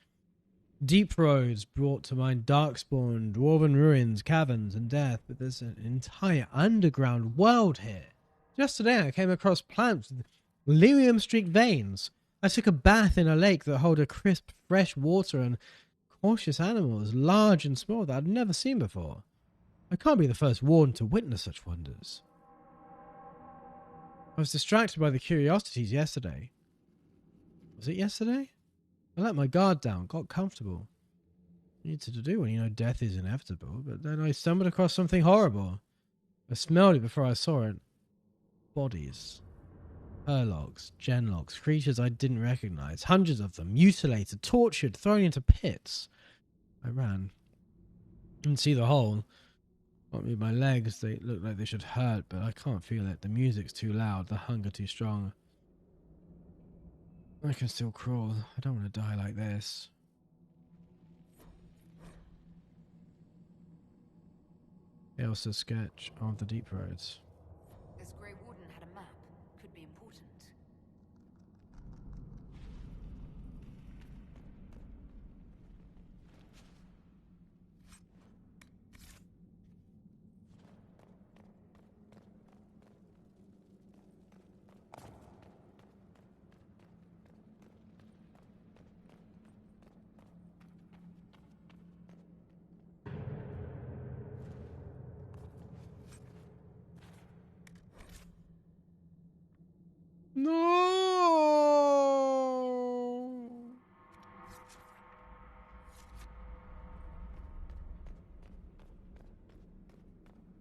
Deep roads brought to mind Darkspawn, dwarven ruins, caverns, and death, but there's an entire underground world here. Just today I came across plants with lyrium-streaked veins. I took a bath in a lake that held a crisp, fresh water and cautious animals, large and small, that I'd never seen before. I can't be the first warden to witness such wonders. I was distracted by the curiosities yesterday. Was it yesterday? I let my guard down, got comfortable. Needed to do when you know death is inevitable, but then I stumbled across something horrible. I smelled it before I saw it. Bodies. Herlogs, genlogs, creatures I didn't recognize. Hundreds of them, mutilated, tortured, thrown into pits. I ran. Didn't see the hole. Can't move my legs, they look like they should hurt, but I can't feel it. The music's too loud, the hunger too strong. I can still crawl. I don't want to die like this. Aelsa's sketch of the deep roads. This Grey Warden had a map. Could be important. No.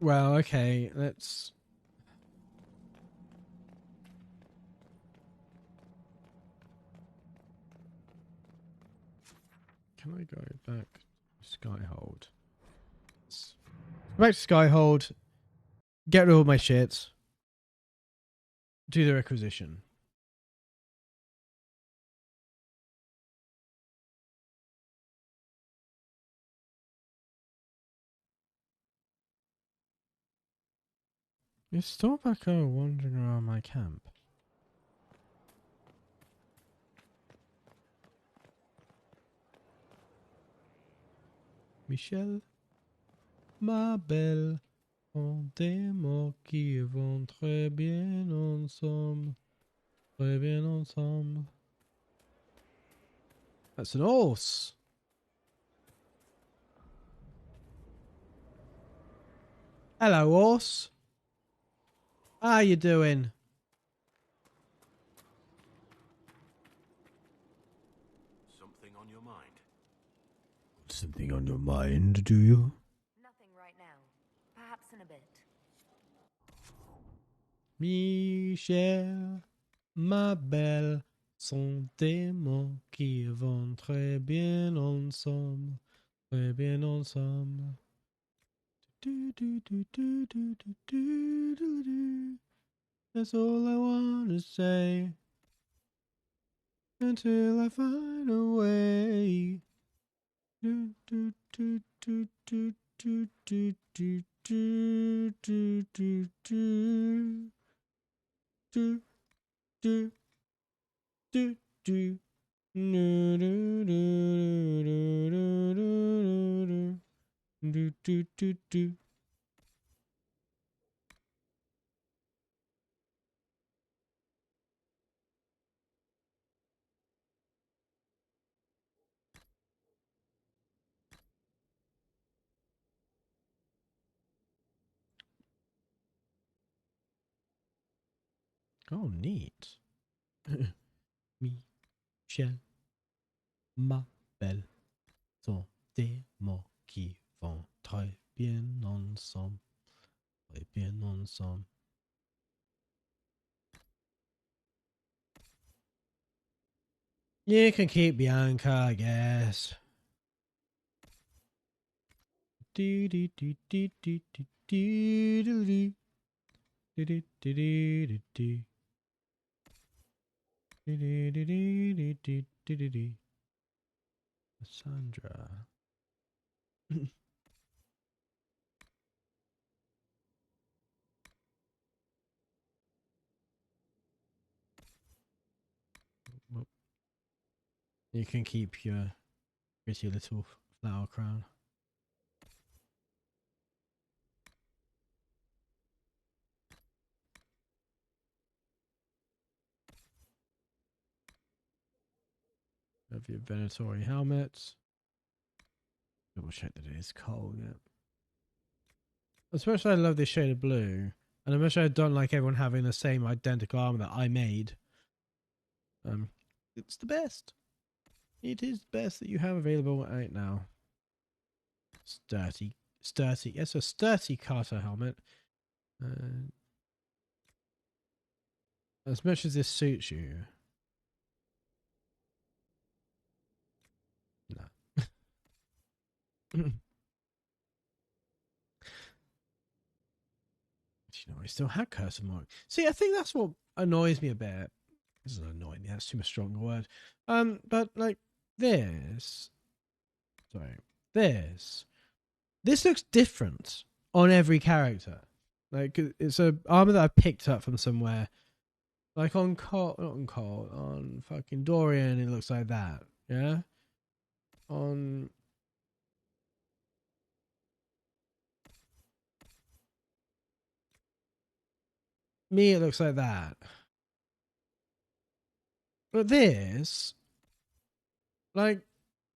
Well, okay, let's... Can I go back to Skyhold? Go back to Skyhold, get rid of all my shit, do the requisition. Is Stormbacker wandering around my camp? Michel, ma belle, ont des mots qui vont très bien ensemble. Très bien ensemble. That's an horse. Hello, horse. How you doing? Something on your mind? Something on your mind, do you? Nothing right now. Perhaps in a bit. Michel, ma belle, sont des mots qui vont très bien ensemble. Très bien ensemble. Do, do, do, do, do, do, do, do, do. That's all I want to say. Until I find a way. Do, do, do, do, do, do, do, do, do, do, do, do. Do, do, do, do. Do, do, do, do, do, do, do, do, do. Oh, neat. Michel, ma belle, sont des mots qui vont très bien ensemble. Très bien ensemble. You can keep Bianca, I guess. Do do do do do do do do do do do do do do. Sandra. You can keep your pretty little flower crown. Have your Venatori helmet. Double check that it is cold, yeah. Especially I love this shade of blue. And especially I don't like everyone having the same identical armor that I made. It's the best. It is the best that you have available right now. Sturdy. Yes, a sturdy Carter helmet. As much as this suits you. No. You know, I still had cursor mark. See, I think that's what annoys me a bit. This isn't annoying me, that's too much stronger word. But like this. Sorry. This looks different on every character. Like it's a armor that I picked up from somewhere. Like on Cole, not on Cole, on fucking Dorian, it looks like that. Yeah. On me, it looks like that. But this, like,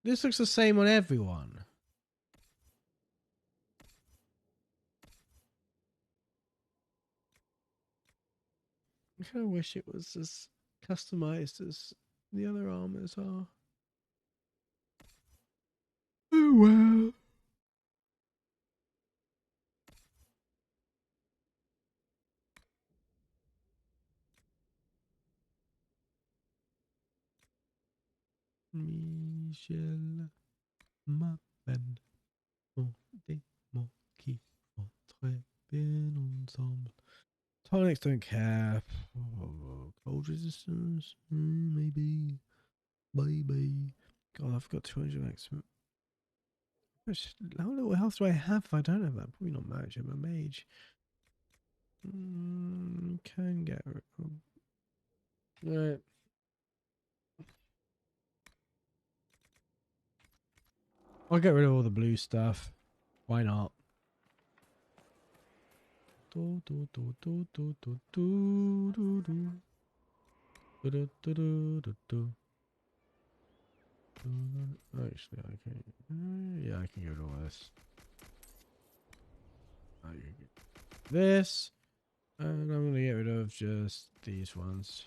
this looks the same on everyone. I kind of wish it was as customized as the other armors are. Oh well. Michel m'appelle. On des mots qui vont très bien ensemble. Tonics don't care. Oh, cold resistance, maybe. Maybe. God, I've got 200 maximum. How little health do I have if I don't have that? Probably not much. I'm a mage. Can get rid of... Right. I'll get rid of all the blue stuff. Why not? Actually, I can. Yeah, I can get rid of all this. I can get this, and I'm gonna get rid of just these ones.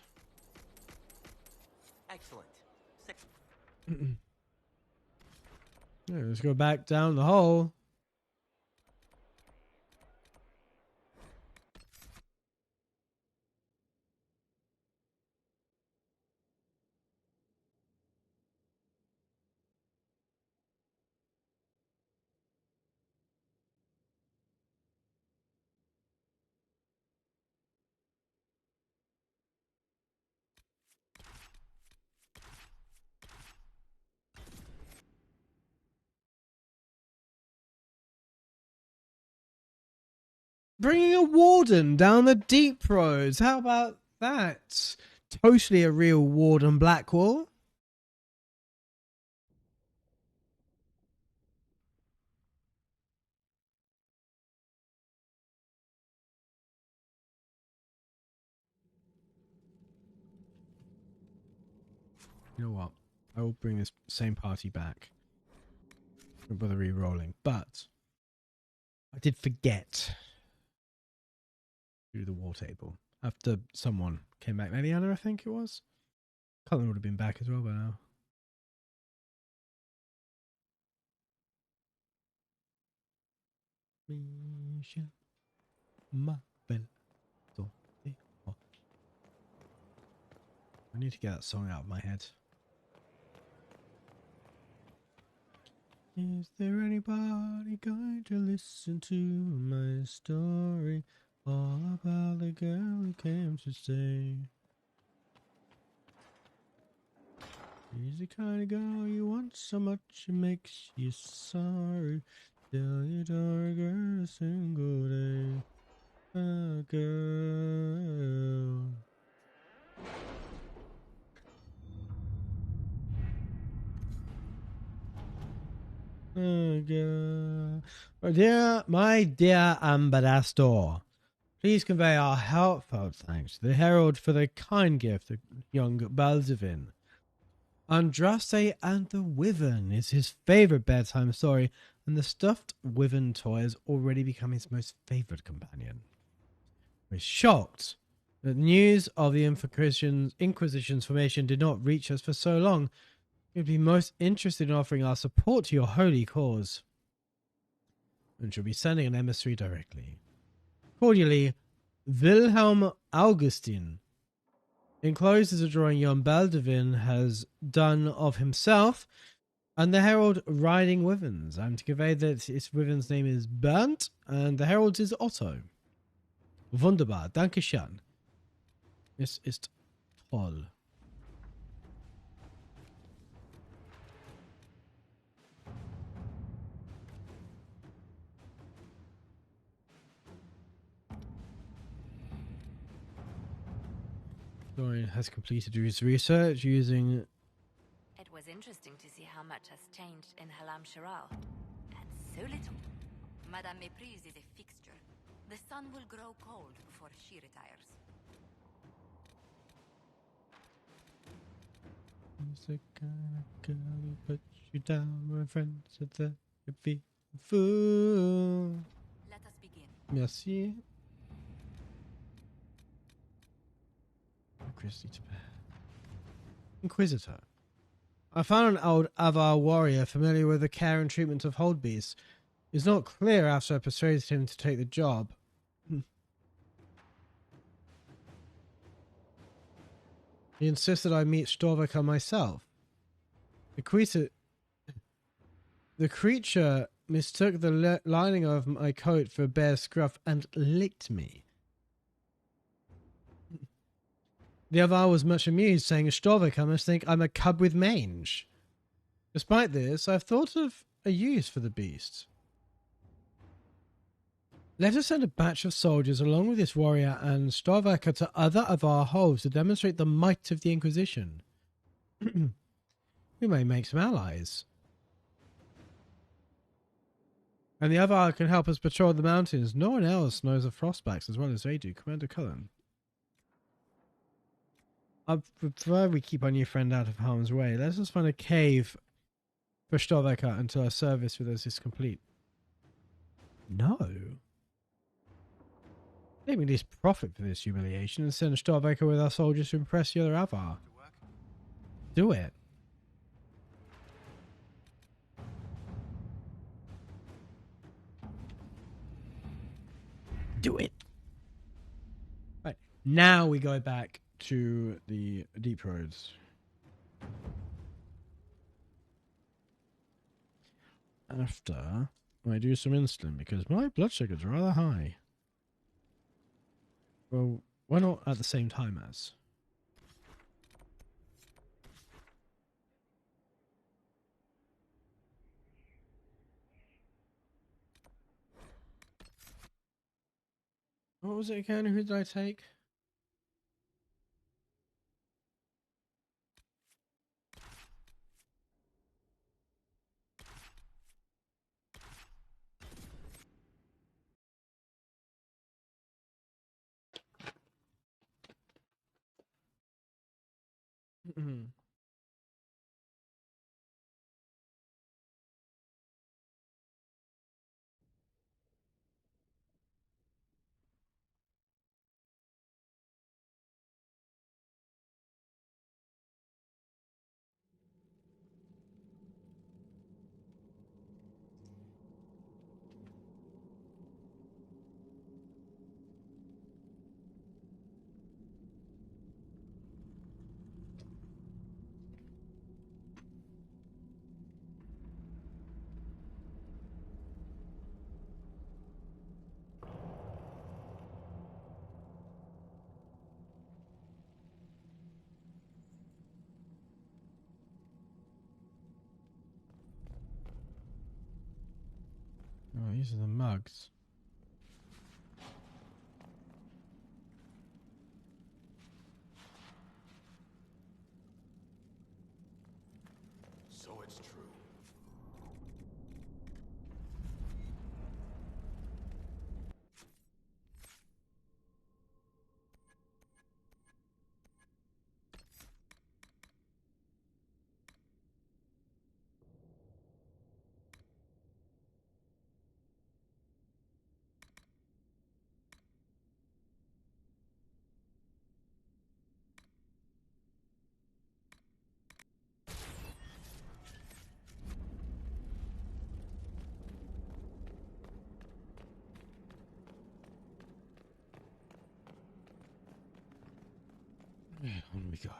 Excellent. Yeah, let's go back down the hole. Bringing a warden down the deep roads. How about that? Totally a real warden, Blackwall. You know what? I will bring this same party back. Don't bother re-rolling. But I did forget to do the war table after someone came back. Liliana, I think it was. Colin would have been back as well by now. I need to get that song out of my head. Is there anybody going to listen to my story? All about the girl who came to stay. She's the kind of girl you want so much it makes you sorry. Till you don't regret a single day. A girl. My dear ambassador, please convey our heartfelt thanks to the herald for the kind gift of young Balzivin. Andraste and the Wyvern is his favorite bedtime story, and the stuffed Wyvern toy has already become his most favorite companion. We're shocked that news of the Inquisition's formation did not reach us for so long. We'd be most interested in offering our support to your holy cause, and shall be sending an emissary directly. Cordially, Wilhelm Augustin. Enclosed is a drawing young Baldwin has done of himself and the herald riding Wyverns. I'm to convey that its Wyvern's name is Bernd and the herald's is Otto. Wunderbar, danke schön. Es ist toll. Dorian has completed his research using... It was interesting to see how much has changed in Halam Shiral. And so little. Madame Emprise is a fixture. The sun will grow cold before she retires. He's the kind of girl who puts you down, my friend said that you'd be a fool. Let us begin. Merci. Inquisitor. I found an old Avar warrior familiar with the care and treatment of hold beasts. It's not clear after I persuaded him to take the job. He insisted I meet Storvika myself. The creature mistook the lining of my coat for a bear's scruff and licked me. The Avar was much amused, saying Storvika must think I'm a cub with mange. Despite this, I've thought of a use for the beast. Let us send a batch of soldiers along with this warrior and Storvaker to other of our holds to demonstrate the might of the Inquisition. We may make some allies. And the other can help us patrol the mountains. No one else knows of frostbacks as well as they do. Commander Cullen. I prefer we keep our new friend out of harm's way. Let us find a cave for Storvaker until our service with us is complete. No. Let me at least profit from this humiliation and send Storvaker with our soldiers to impress the other Avar. Do it. Do it. Right. Now we go back to the deep roads. After I do some insulin because my blood sugar is rather high. Well, why not at the same time as? What was it again? Who did I take? Oh, these are the mugs. So it's true. On we go.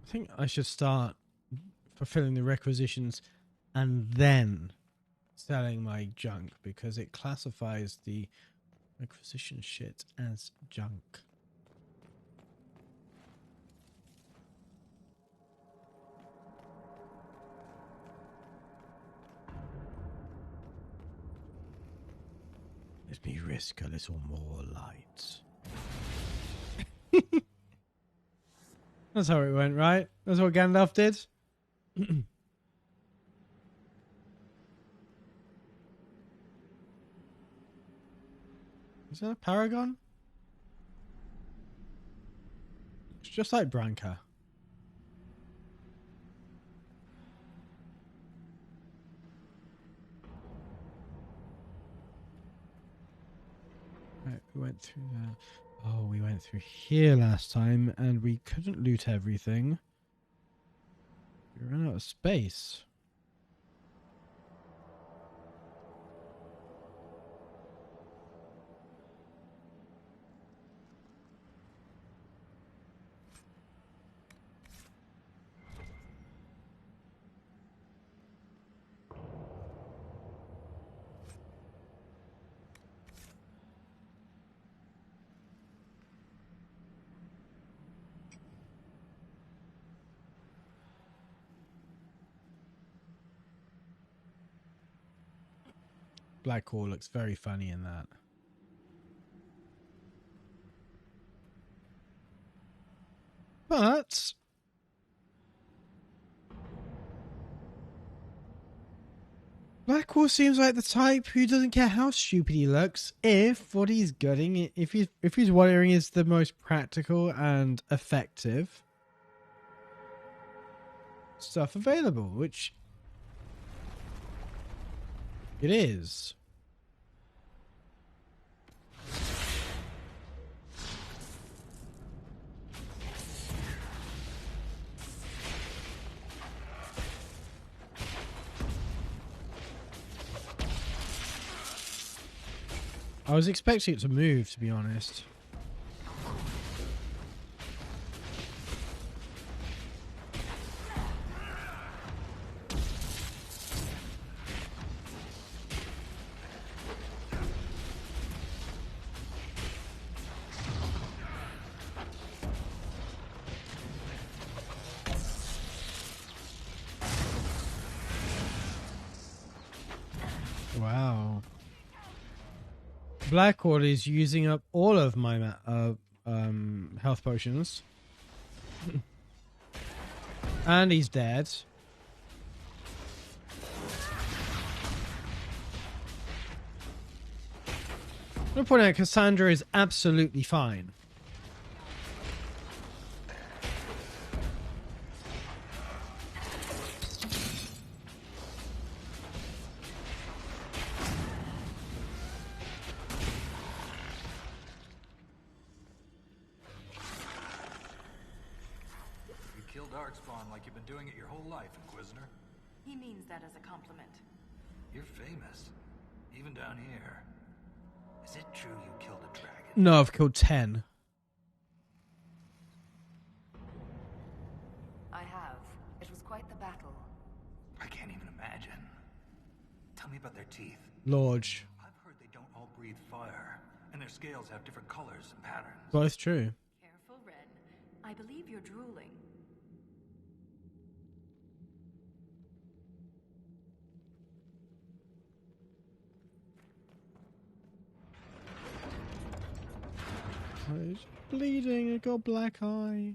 I think I should start fulfilling the requisitions and then selling my junk because it classifies the requisition shit as junk. Let me risk a little more light. That's how it went, right? That's what Gandalf did. Is that a paragon? It's just like Branka. Right, we went through there. Oh, we went through here last time and we couldn't loot everything. We ran out of space. Blackwall looks very funny in that. But Blackwall seems like the type who doesn't care how stupid he looks if what he's getting, if he's wearing is the most practical and effective stuff available, which it is. I was expecting it to move, to be honest. Wow. Blackwall is using up all of my health potions. And he's dead. I'm going to point out Cassandra is absolutely fine. Like you've been doing it your whole life, Inquisitor. He means that as a compliment. You're famous, even down here. Is it true you killed a dragon? No, I've killed 10. I have. It was quite the battle. I can't even imagine. Tell me about their teeth. Lodge. I've heard they don't all breathe fire, and their scales have different colors and patterns. Both true. Careful, Ren. I believe you're drooling. He's bleeding. I got a black eye.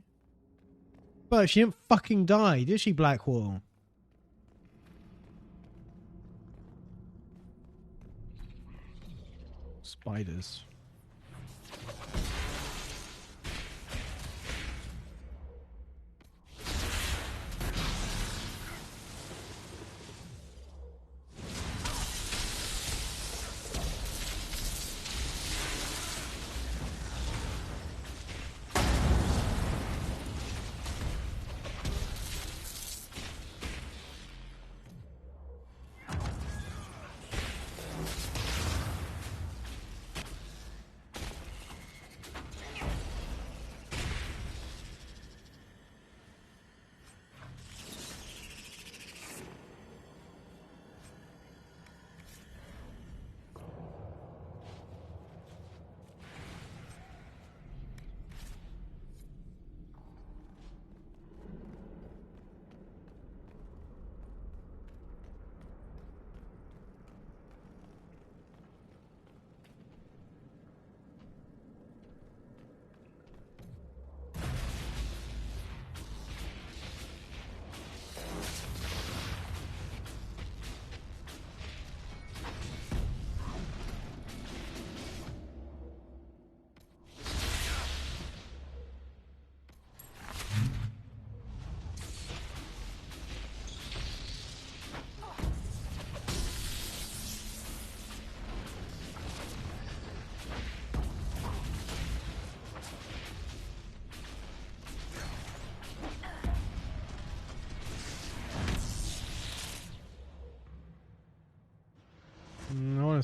But she didn't fucking die, did she, Blackwall? Spiders.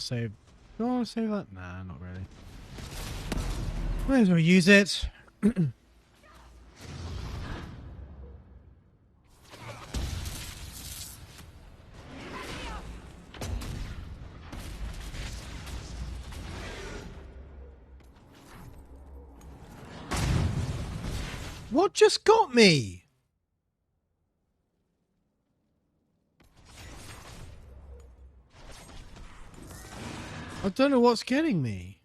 to save. Do I want to save that? Nah, not really. Might as well use it. What just got me? I don't know what's getting me.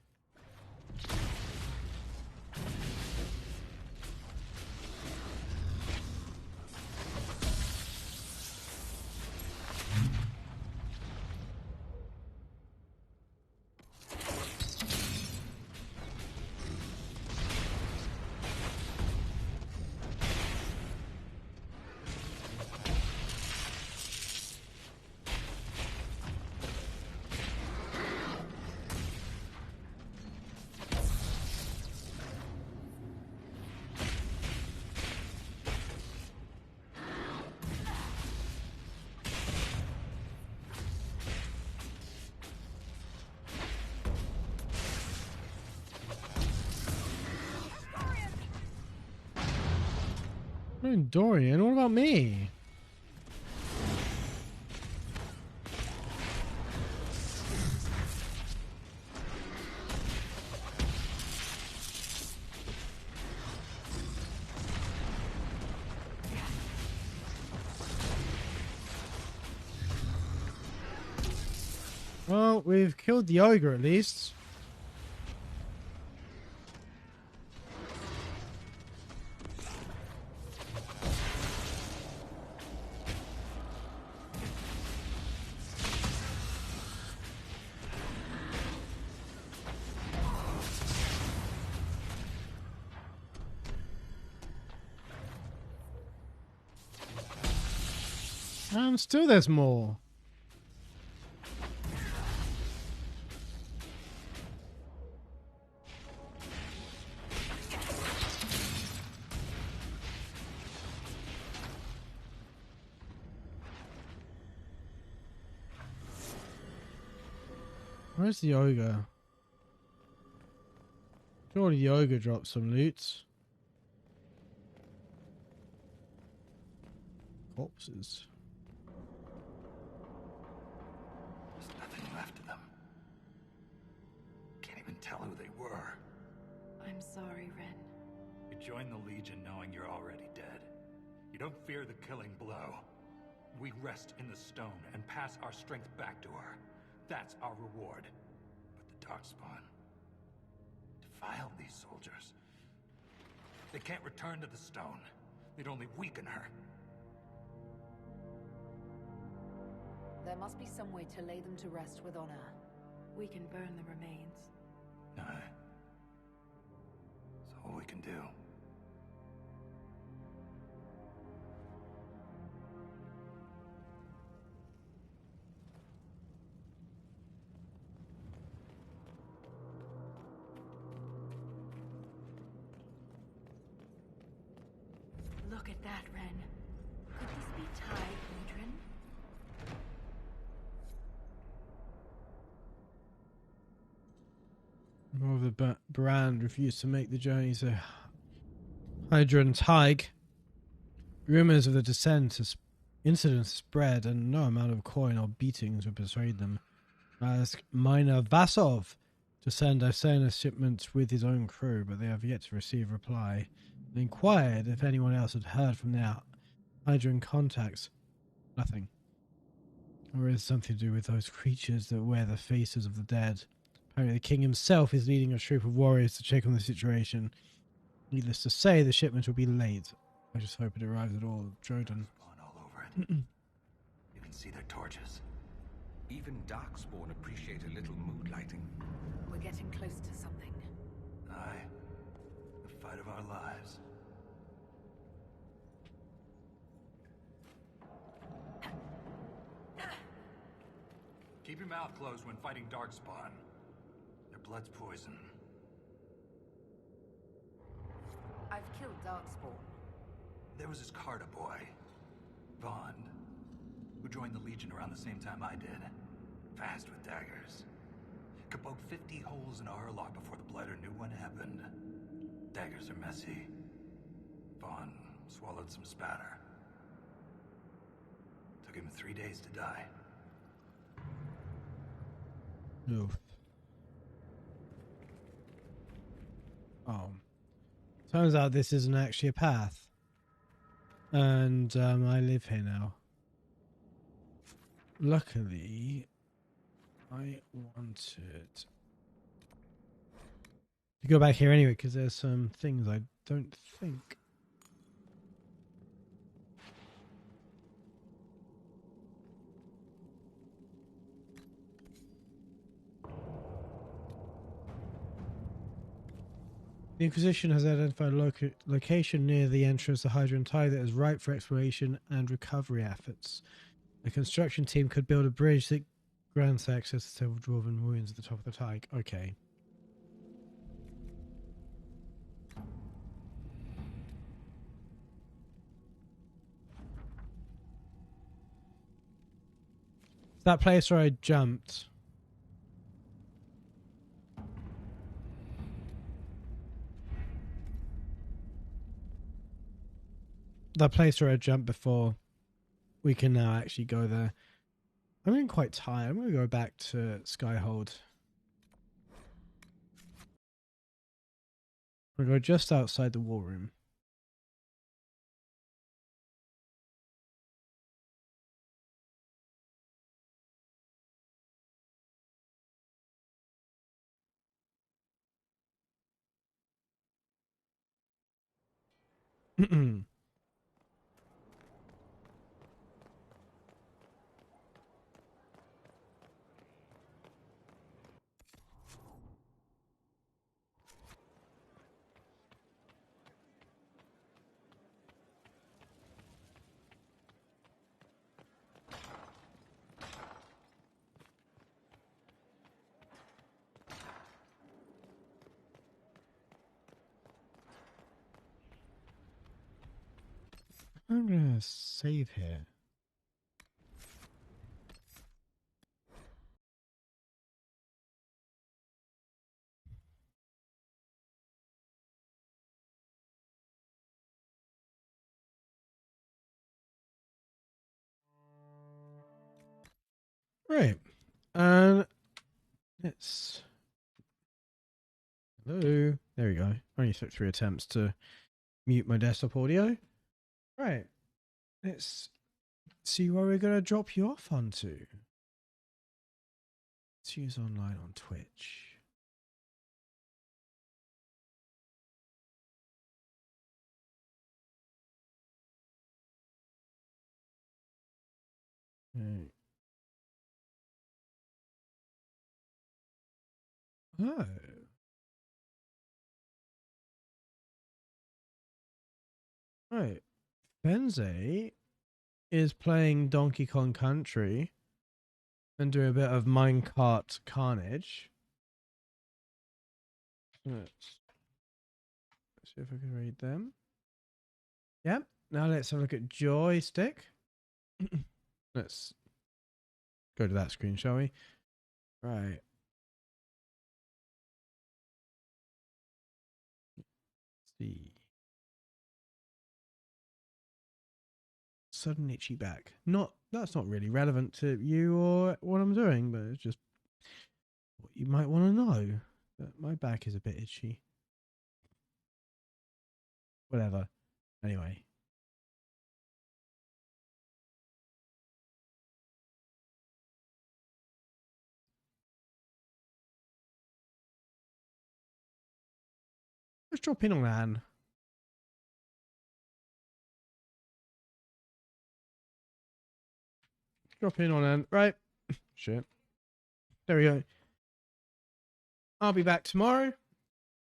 Dorian, what about me? Well, we've killed the ogre at least. And still there's more. Where's the ogre? Surely the ogre dropped some loot. Corpses. There's nothing left of them. Can't even tell who they were. I'm sorry, Ren. You join the Legion knowing you're already dead. You don't fear the killing blow. We rest in the stone and pass our strength back to her. That's our reward. But the Darkspawn defiled these soldiers. They can't return to the stone. They'd only weaken her. There must be some way to lay them to rest with honor. We can burn the remains. Aye. That's all we can do. Look at that, Ren. Could this be Ty Hedron? More of the brand refused to make the journey to Hydra and Tig. Rumors of the incident spread, and no amount of coin or beatings would persuade them. I asked Miner Vasov to send Isona's shipment with his own crew, but they have yet to receive reply. They inquired if anyone else had heard from their Hydran contacts. Nothing. Or is something to do with those creatures that wear the faces of the dead. Apparently the king himself is leading a troop of warriors to check on the situation. Needless to say, the shipment will be late. I just hope it arrives at all. Droden. All over it. You can see their torches. Even Darkspawn appreciate a little mood lighting. We're getting close to something. Aye. The fight of our lives. Keep your mouth closed when fighting Darkspawn. Their blood's poison. I've killed Darkspawn. There was this Carter boy, Vaughn, who joined the Legion around the same time I did. Fast with daggers. to poke 50 holes in a Hurlock before the Blighter knew what happened. Daggers are messy. Vaughn swallowed some spatter. Took him 3 days to die. Oof. Oh. Turns out this isn't actually a path. And I live here now. Luckily, I wanted to go back here anyway because there's some things I don't think. The Inquisition has identified a location near the entrance to Hydra and Tide that is ripe for exploration and recovery efforts. The construction team could build a bridge that grants access to several dwarven ruins at the top of the Tide. Okay. That place where I jumped. That place where I jumped before, we can now actually go there. I'm getting quite tired. I'm going to go back to Skyhold. I'm going to go just outside the war room. I'm going to save here. Right. And let's... Hello. There we go. Only took 3 attempts to mute my desktop audio. Right. Let's see where we're going to drop you off onto. Let's use online on Twitch. Right. Oh. Right. Benze is playing Donkey Kong Country and doing a bit of minecart carnage. Let's see if I can read them. Yep. Now let's have a look at Joystick. Let's go to that screen, shall we? Right. Let's see. Sudden itchy back. That's not really relevant to you or what I'm doing, but it's just what you might want to know. That my back is a bit itchy. Whatever. Anyway. Let's drop in on Anne. Drop in on Anne. Right. Shit. There we go. I'll be back tomorrow.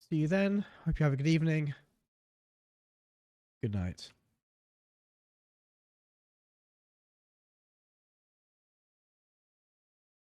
See you then. Hope you have a good evening. Good night.